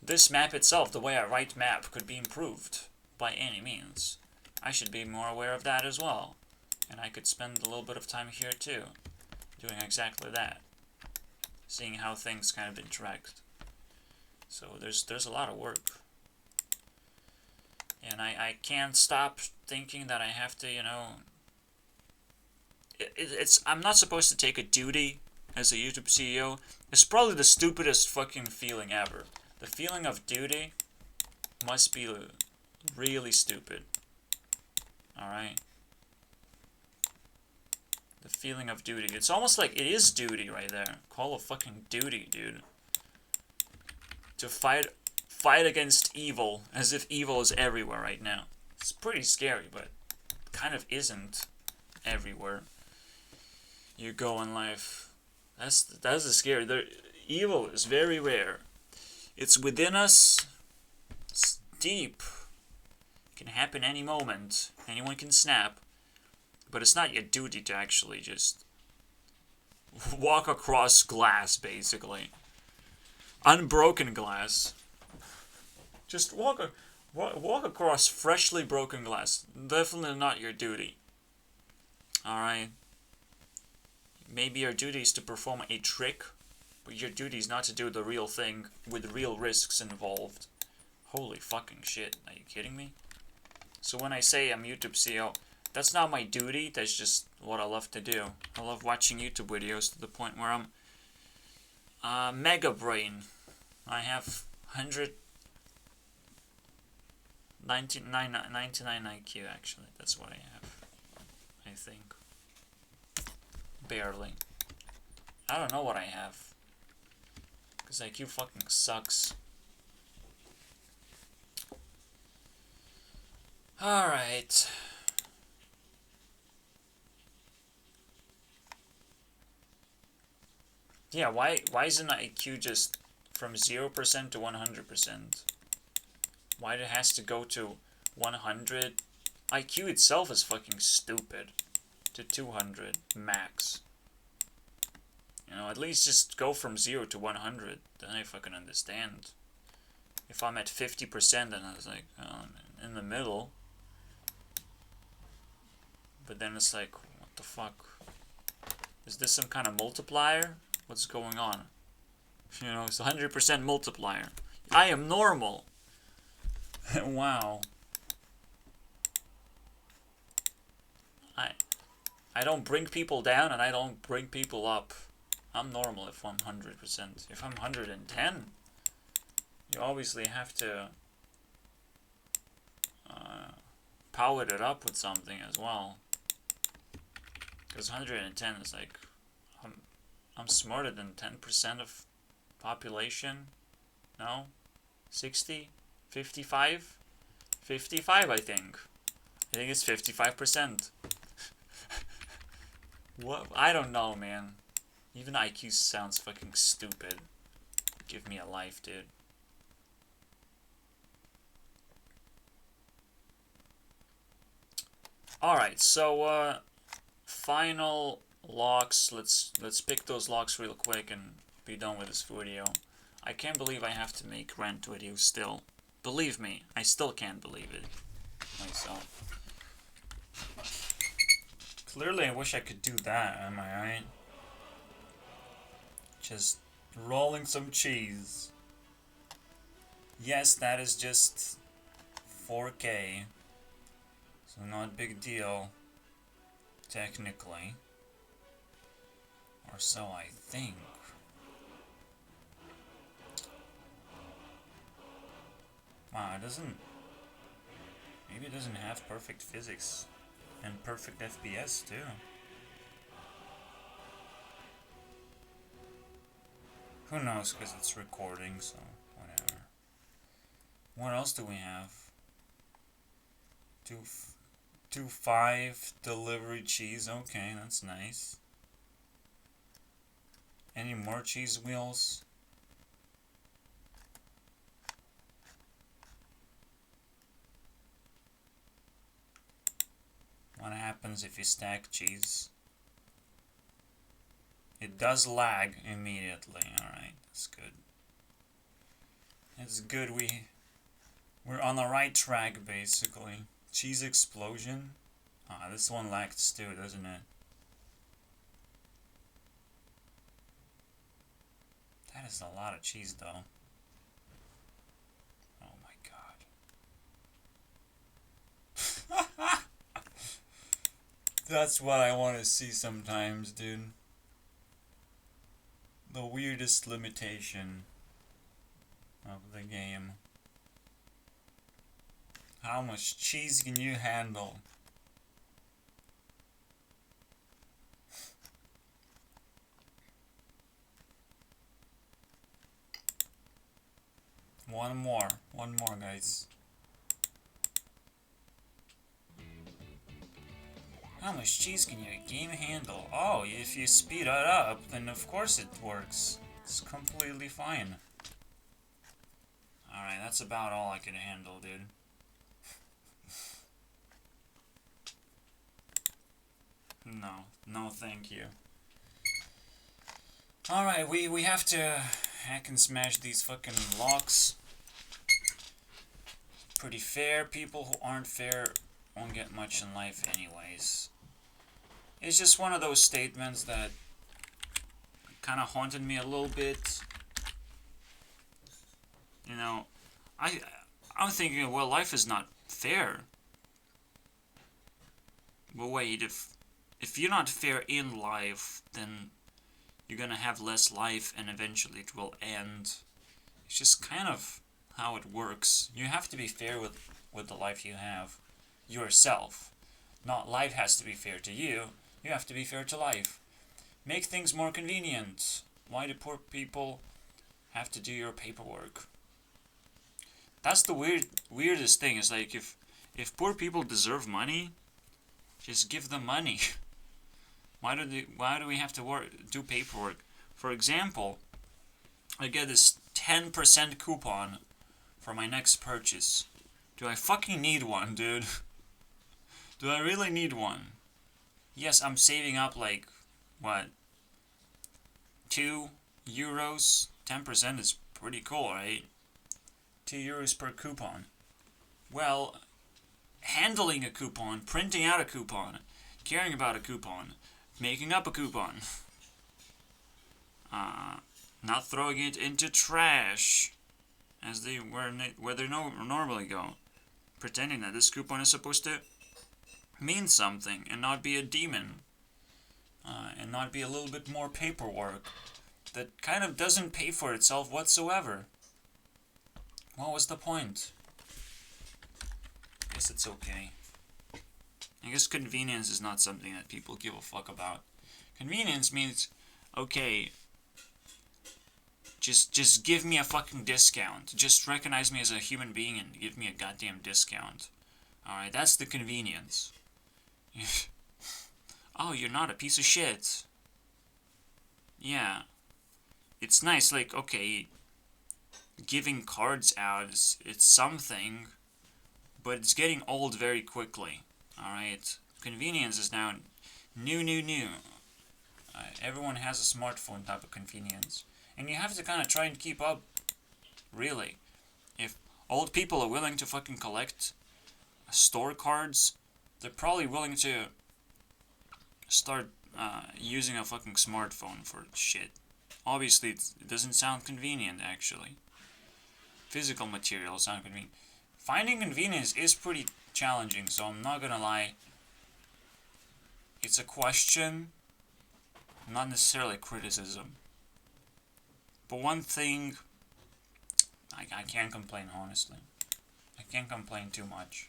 this map itself, the way I write map, could be improved by any means. I should be more aware of that as well. And I could spend a little bit of time here too, doing exactly that. Seeing how things kind of interact. So there's a lot of work. And I can't stop thinking that I have to, I'm not supposed to take a duty as a YouTube CEO. It's probably the stupidest fucking feeling ever. The feeling of duty must be really stupid. Alright? The feeling of duty. It's almost like it is duty right there. Call of fucking duty, dude. To fight against evil, as if evil is everywhere right now. It's pretty scary, but kind of isn't everywhere you go in life. That's the scary. Evil is very rare. It's within us. It's deep. It can happen any moment. Anyone can snap. But it's not your duty to actually just walk across glass, basically. Unbroken glass. Just walk across freshly broken glass. Definitely not your duty. Alright? Maybe your duty is to perform a trick, but your duty is not to do the real thing with real risks involved. Holy fucking shit. Are you kidding me? So when I say I'm YouTube CEO, that's not my duty, that's just what I love to do. I love watching YouTube videos to the point where I'm mega brain. I have 99 IQ, actually. That's what I have, I think. Barely. I don't know what I have, because IQ fucking sucks. Alright. Yeah, why isn't IQ just from 0% to 100%? Why it has to go to 100? IQ itself is fucking stupid. To 200 max. At least just go from 0 to 100. Then I fucking understand. If I'm at 50%, then I was like, in the middle. But then it's like, what the fuck? Is this some kind of multiplier? What's going on? It's 100% multiplier. I am normal. Wow. I don't bring people down and I don't bring people up. I'm normal if I'm 100%. If I'm 110, you obviously have to power it up with something as well. Because 110 is like, I'm smarter than 10% of population. No? 60? 55? 55, I think. I think it's 55%. What? I don't know, man. Even IQ sounds fucking stupid. Give me a life, dude. Alright, so final locks. Let's pick those locks real quick and be done with this video. I can't believe I have to make rent videos still. Believe me, I still can't believe it myself. Clearly I wish I could do that, am I right? Just rolling some cheese. Yes, that is just 4K. So not big deal. Technically. Or so I think. Wow, it doesn't... Maybe it doesn't have perfect physics. And perfect FPS too. Who knows, because it's recording, so whatever. What else do we have? 2.5 delivery cheese. Okay, that's nice. Any more cheese wheels? What happens if you stack cheese? It does lag immediately. Alright, that's good. It's good we're on the right track basically. Cheese explosion. Ah, this one lags too, doesn't it? That is a lot of cheese though. Oh my god. That's what I want to see sometimes, dude. The weirdest limitation of the game. How much cheese can you handle? One more, guys. How much cheese can your game handle? Oh, if you speed it up, then of course it works. It's completely fine. Alright, that's about all I can handle, dude. No thank you. Alright, we have to hack and smash these fucking locks. Pretty fair. People who aren't fair won't get much in life anyways. It's just one of those statements that kind of haunted me a little bit. You know, I'm thinking, well, life is not fair. But wait, if you're not fair in life, then you're gonna have less life and eventually it will end. It's just kind of how it works. You have to be fair with the life you have. Yourself. Not life has to be fair to you. You have to be fair to life. Make things more convenient. Why do poor people have to do your paperwork? That's the weirdest thing. Is like if poor people deserve money, just give them money. Why do we have to do paperwork? For example, I get this 10% coupon for my next purchase. Do I fucking need one, dude? Do I really need one? Yes, I'm saving up like, what? €2? 10% is pretty cool, right? €2 per coupon. Well, handling a coupon, printing out a coupon, caring about a coupon, making up a coupon, not throwing it into trash, as where they normally go, pretending that this coupon is supposed to mean something and not be a demon, and not be a little bit more paperwork that kind of doesn't pay for itself whatsoever. What was the point? I guess it's okay. I guess convenience is not something that people give a fuck about. Convenience means, okay, just give me a fucking discount. Just recognize me as a human being and give me a goddamn discount. Alright, that's the convenience. Oh, you're not a piece of shit. Yeah. It's nice, like, okay, giving cards out, it's something, but it's getting old very quickly. Alright? Convenience is now new. Everyone has a smartphone type of convenience. And you have to kind of try and keep up, really. If old people are willing to fucking collect store cards, they're probably willing to start using a fucking smartphone for shit. Obviously, it doesn't sound convenient, actually. Physical materials sound convenient. Finding convenience is pretty challenging, so I'm not gonna lie. It's a question, not necessarily criticism. But one thing, I can't complain, honestly. I can't complain too much.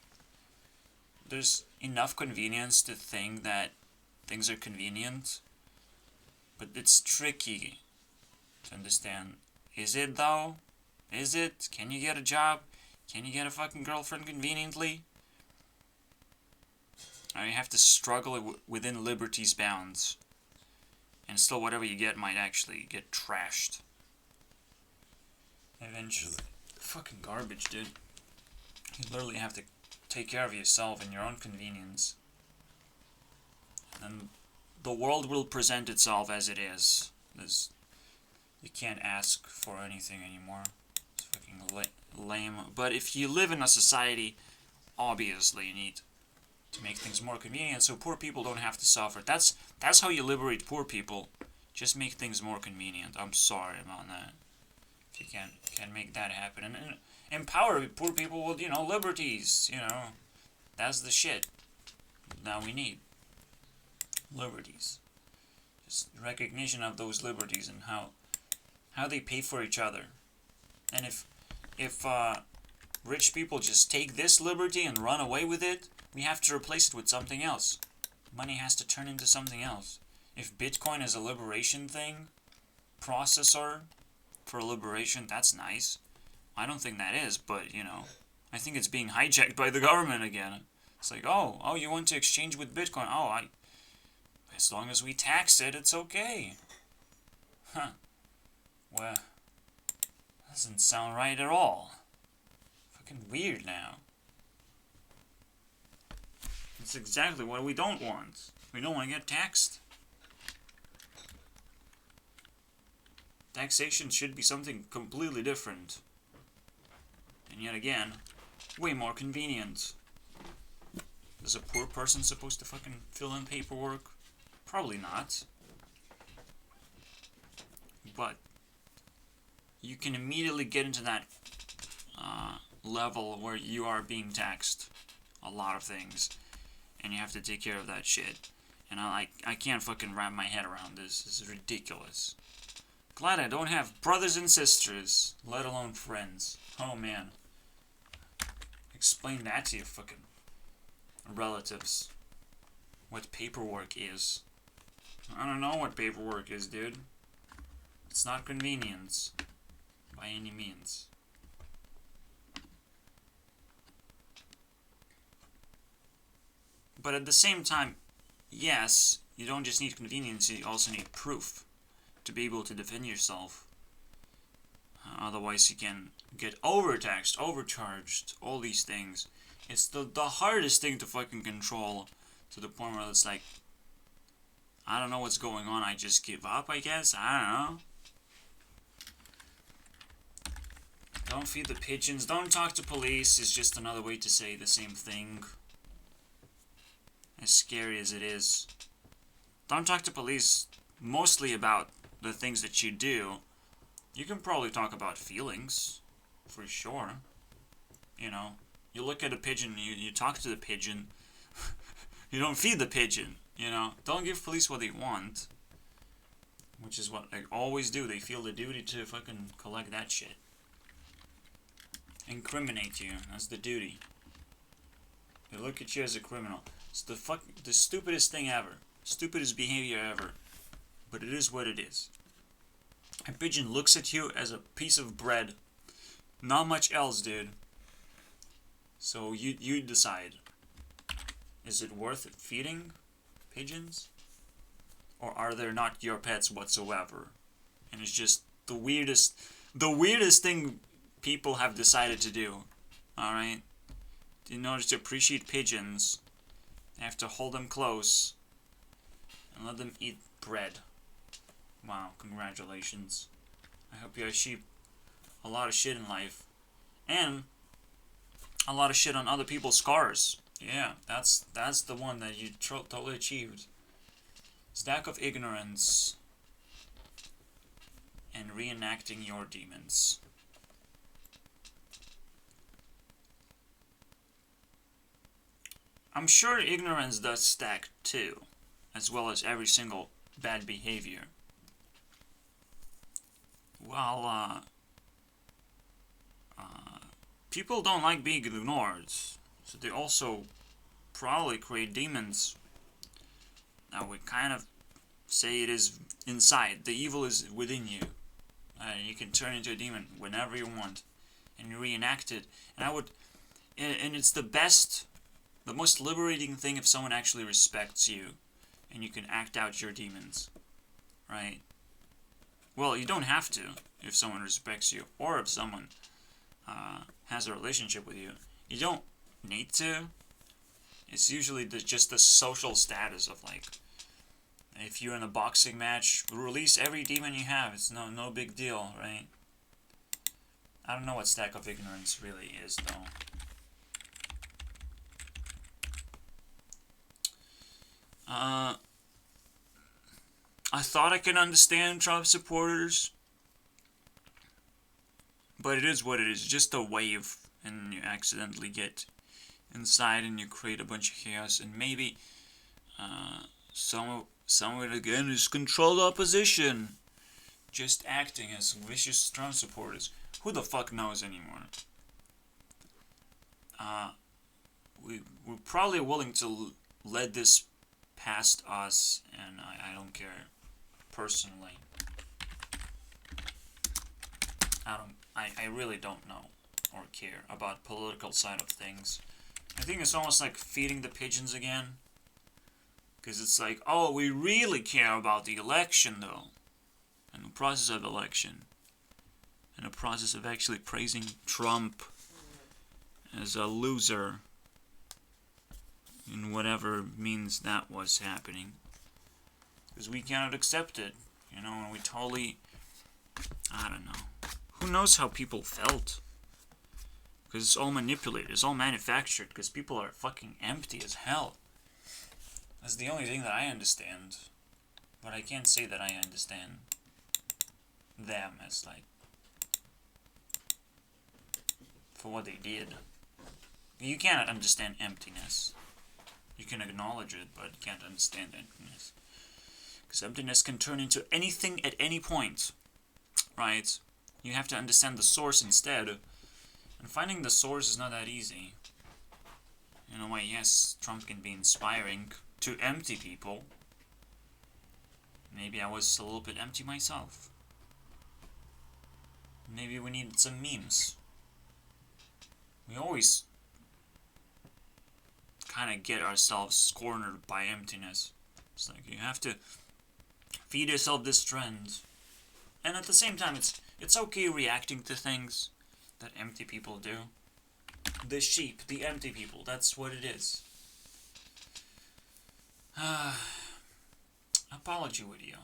There's enough convenience to think that things are convenient, but it's tricky to understand. Is it, though? Is it? Can you get a job? Can you get a fucking girlfriend conveniently? Or you have to struggle within liberty's bounds. And still whatever you get might actually get trashed. Eventually. Fucking garbage, dude. You literally have to take care of yourself and your own convenience. And the world will present itself as it is. You can't ask for anything anymore. It's fucking lame. But if you live in a society, obviously you need to make things more convenient so poor people don't have to suffer. That's how you liberate poor people. Just make things more convenient. I'm sorry about that. If you can make that happen. And empower poor people with, liberties, That's the shit now we need. Liberties. Just recognition of those liberties and how they pay for each other. And if rich people just take this liberty and run away with it, we have to replace it with something else. Money has to turn into something else. If Bitcoin is a liberation thing, processor for liberation, that's nice. I don't think that is, but, I think it's being hijacked by the government again. It's like, oh, you want to exchange with Bitcoin? As long as we tax it, it's okay. Huh. Well, doesn't sound right at all. Fucking weird now. It's exactly what we don't want. We don't want to get taxed. Taxation should be something completely different. And yet again, way more convenient. Is a poor person supposed to fucking fill in paperwork? Probably not. But you can immediately get into that level where you are being taxed a lot of things. And you have to take care of that shit. And I can't fucking wrap my head around this. This is ridiculous. Glad I don't have brothers and sisters, let alone friends. Oh man. Explain that to your fucking relatives. What paperwork is. I don't know what paperwork is, dude. It's not convenience. By any means. But at the same time, yes, you don't just need convenience, you also need proof to be able to defend yourself. Otherwise you can get overtaxed, overcharged, all these things. It's the hardest thing to fucking control, to the point where it's like, I don't know what's going on, I just give up, I guess? I don't know. Don't feed the pigeons, don't talk to police is just another way to say the same thing. As scary as it is. Don't talk to police mostly about the things that you do. You can probably talk about feelings, for sure. You look at a pigeon, you talk to the pigeon. You don't feed the pigeon, Don't give police what they want. Which is what they always do. They feel the duty to fucking collect that shit. Incriminate you. That's the duty. They look at you as a criminal. It's the stupidest thing ever. Stupidest behavior ever. But it is what it is. A pigeon looks at you as a piece of bread. Not much else, dude. So you decide. Is it worth it feeding pigeons? Or are they not your pets whatsoever? And it's just the weirdest thing people have decided to do. Alright? In order to appreciate pigeons, I have to hold them close and let them eat bread. Wow, congratulations. I hope you achieve a lot of shit in life. And a lot of shit on other people's scars. Yeah, that's the one that you totally achieved. Stack of ignorance. And reenacting your demons. I'm sure ignorance does stack too, as well as every single bad behavior. Well, people don't like being ignored, so they also probably create demons. Now we kind of say it is inside. The evil is within you. You can turn into a demon whenever you want, and you reenact it. And it's the most liberating thing if someone actually respects you, and you can act out your demons, right? Well, you don't have to if someone respects you, or if someone has a relationship with you. You don't need to. It's usually just the social status of, like, if you're in a boxing match, release every demon you have. It's no big deal, right? I don't know what Stack of Ignorance really is, though. I thought I could understand Trump supporters, but it is what it is. Just a wave, and you accidentally get inside and you create a bunch of chaos, and maybe some of it again is controlled opposition, just acting as vicious Trump supporters. Who the fuck knows anymore? We're probably willing to let this past us, and I don't care. Personally, I really don't know or care about political side of things. I think it's almost like feeding the pigeons again. Because it's like, oh, we really care about the election, though. And the process of election. And the process of actually praising Trump as a loser. In whatever means that was happening. Because we cannot accept it. You know, and we totally... I don't know. Who knows how people felt? Because it's all manipulated. It's all manufactured. Because people are fucking empty as hell. That's the only thing that I understand. But I can't say that I understand them as, like, for what they did. You cannot understand emptiness. You can acknowledge it, but you can't understand emptiness. Because emptiness can turn into anything at any point. Right? You have to understand the source instead. And finding the source is not that easy. In a way, yes, Trump can be inspiring to empty people. Maybe I was a little bit empty myself. Maybe we needed some memes. We always kind of get ourselves cornered by emptiness. It's like you have to feed yourself this trend. And at the same time, it's okay reacting to things that empty people do. The sheep, the empty people, that's what it is. Apology video.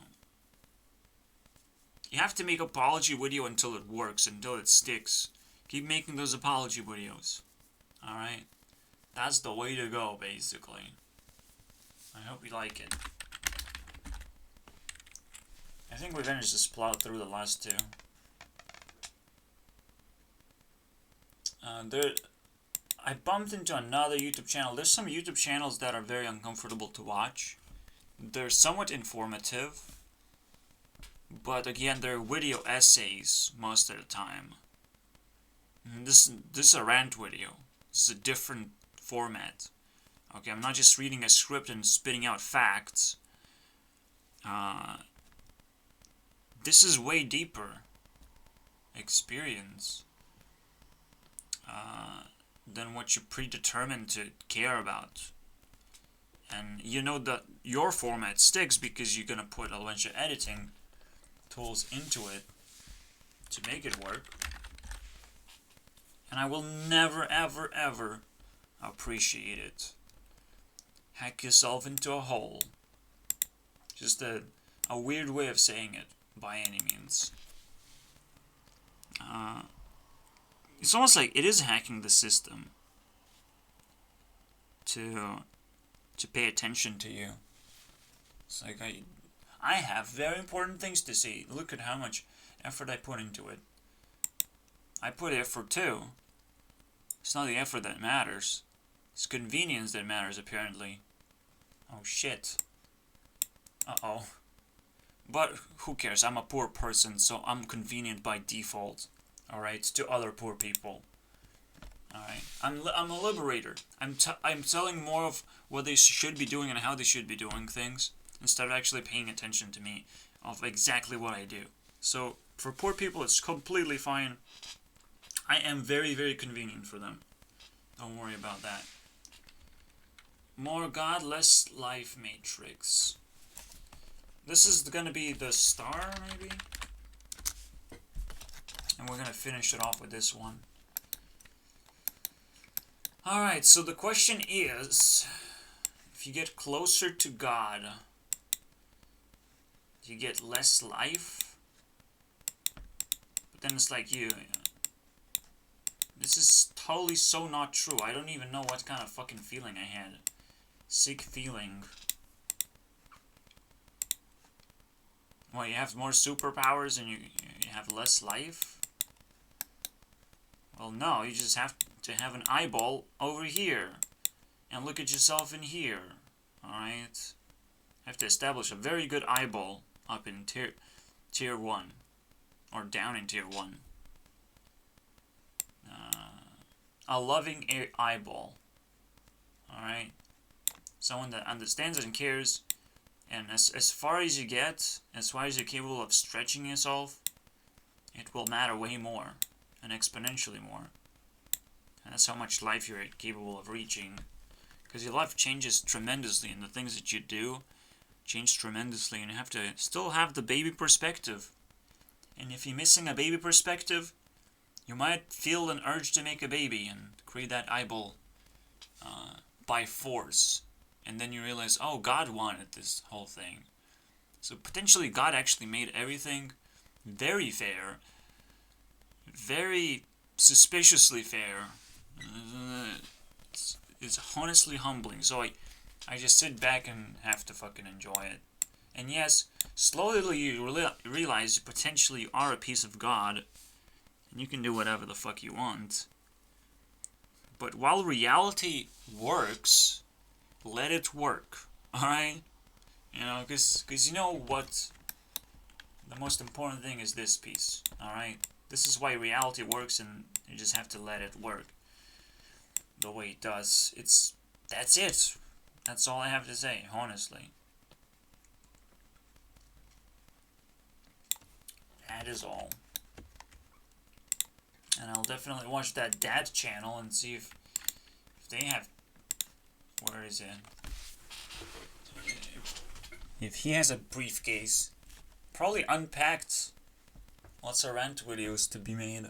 You have to make apology video until it works, until it sticks. Keep making those apology videos. Alright? That's the way to go, basically. I hope you like it. I think we managed to plot through the last two. I bumped into another YouTube channel. There's some YouTube channels that are very uncomfortable to watch. They're somewhat informative. But again, they're video essays most of the time. And this is a rant video. This is a different format. Okay, I'm not just reading a script and spitting out facts. This is way deeper experience than what you're predetermined to care about. And you know that your format sticks because you're gonna put a bunch of editing tools into it to make it work. And I will never, ever, ever appreciate it. hack yourself into a hole. Just a weird way of saying it, by any means. It's almost like it is hacking the system to pay attention to you. It's like I have very important things to say. Look at how much effort I put into it. I put effort too. It's not the effort that matters. It's convenience that matters, apparently. Oh shit. Uh-oh. But who cares? I'm a poor person, so I'm convenient by default. Alright, to other poor people. Alright, I'm a liberator. I'm telling more of what they should be doing and how they should be doing things, instead of actually paying attention to me, of exactly what I do. So, for poor people, it's completely fine. I am very, very convenient for them. Don't worry about that. More God, less life matrix. This is gonna be the star, maybe? And we're gonna finish it off with this one. Alright, so the question is, if you get closer to God, do you get less life? But then it's like this is totally so not true. I don't even know what kind of fucking feeling I had. Sick feeling. Well, you have more superpowers and you have less life? Well, no, you just have to have an eyeball over here. And look at yourself in here. Alright? Have to establish a very good eyeball up in tier 1. Or down in tier 1. A loving eyeball. Alright? Someone that understands and cares. And as far as you get, as far as you're capable of stretching yourself, it will matter way more. And exponentially more. And that's how much life you're capable of reaching. Because your life changes tremendously, and the things that you do change tremendously, and you have to still have the baby perspective. And if you're missing a baby perspective, you might feel an urge to make a baby and create that eyeball by force. And then you realize, oh, God wanted this whole thing. So potentially God actually made everything very fair. Very suspiciously fair. It's honestly humbling. So I just sit back and have to fucking enjoy it. And yes, slowly you realize you potentially are a piece of God. And you can do whatever the fuck you want. But while reality works, let it work. Alright? You know, because you know what? The most important thing is this piece. Alright? This is why reality works, and you just have to let it work the way it does. That's it. That's all I have to say, honestly. That is all. And I'll definitely watch that Dad channel and see if they have... Where is it? If he has a briefcase. Probably unpacked. Lots of rant videos to be made.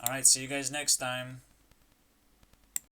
Alright, see you guys next time.